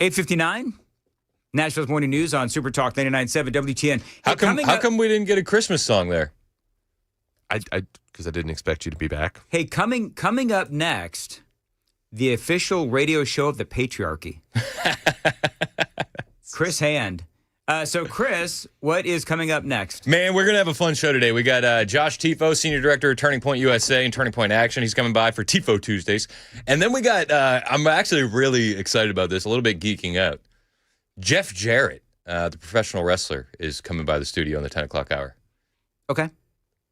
S6: 8:59. Nashville's Morning News on Super Talk 99.7 WTN.
S11: How come we didn't get a Christmas song there?
S7: Because I didn't expect you to be back.
S6: Hey, coming up next, the official radio show of the patriarchy. Chris Hand. So, Chris, what is coming up next?
S11: Man, we're going to have a fun show today. We got Josh Tifo, Senior Director of Turning Point USA and Turning Point Action. He's coming by for Tifo Tuesdays. And then we got, I'm actually really excited about this, a little bit geeking out. Jeff Jarrett, the professional wrestler, is coming by the studio in the 10 o'clock hour.
S6: Okay.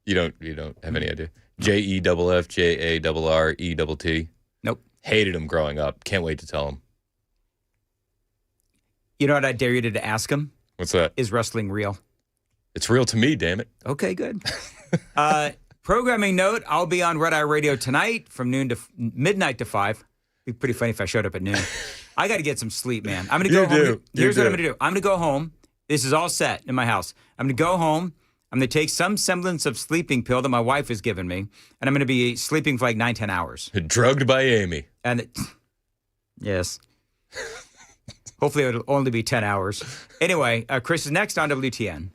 S11: You don't have any idea? JEFFJARRETT.
S6: Nope.
S11: Hated him growing up. Can't wait to tell him.
S6: You know what I dare you to ask him?
S11: What's that?
S6: Is wrestling real?
S11: It's real to me, damn it.
S6: Okay, good. Programming note, I'll be on Red Eye Radio tonight from noon to midnight to 5. It'd be pretty funny if I showed up at noon. I got to get some sleep, man. I'm going to go home. Here's what I'm going to do. I'm going to go home. This is all set in my house. I'm going to go home. I'm going to take some semblance of sleeping pill that my wife has given me, and I'm going to be sleeping for like 9-10 hours.
S11: Drugged by Amy.
S6: And yes. Hopefully it'll only be 10 hours. Anyway, Chris is next on WTN.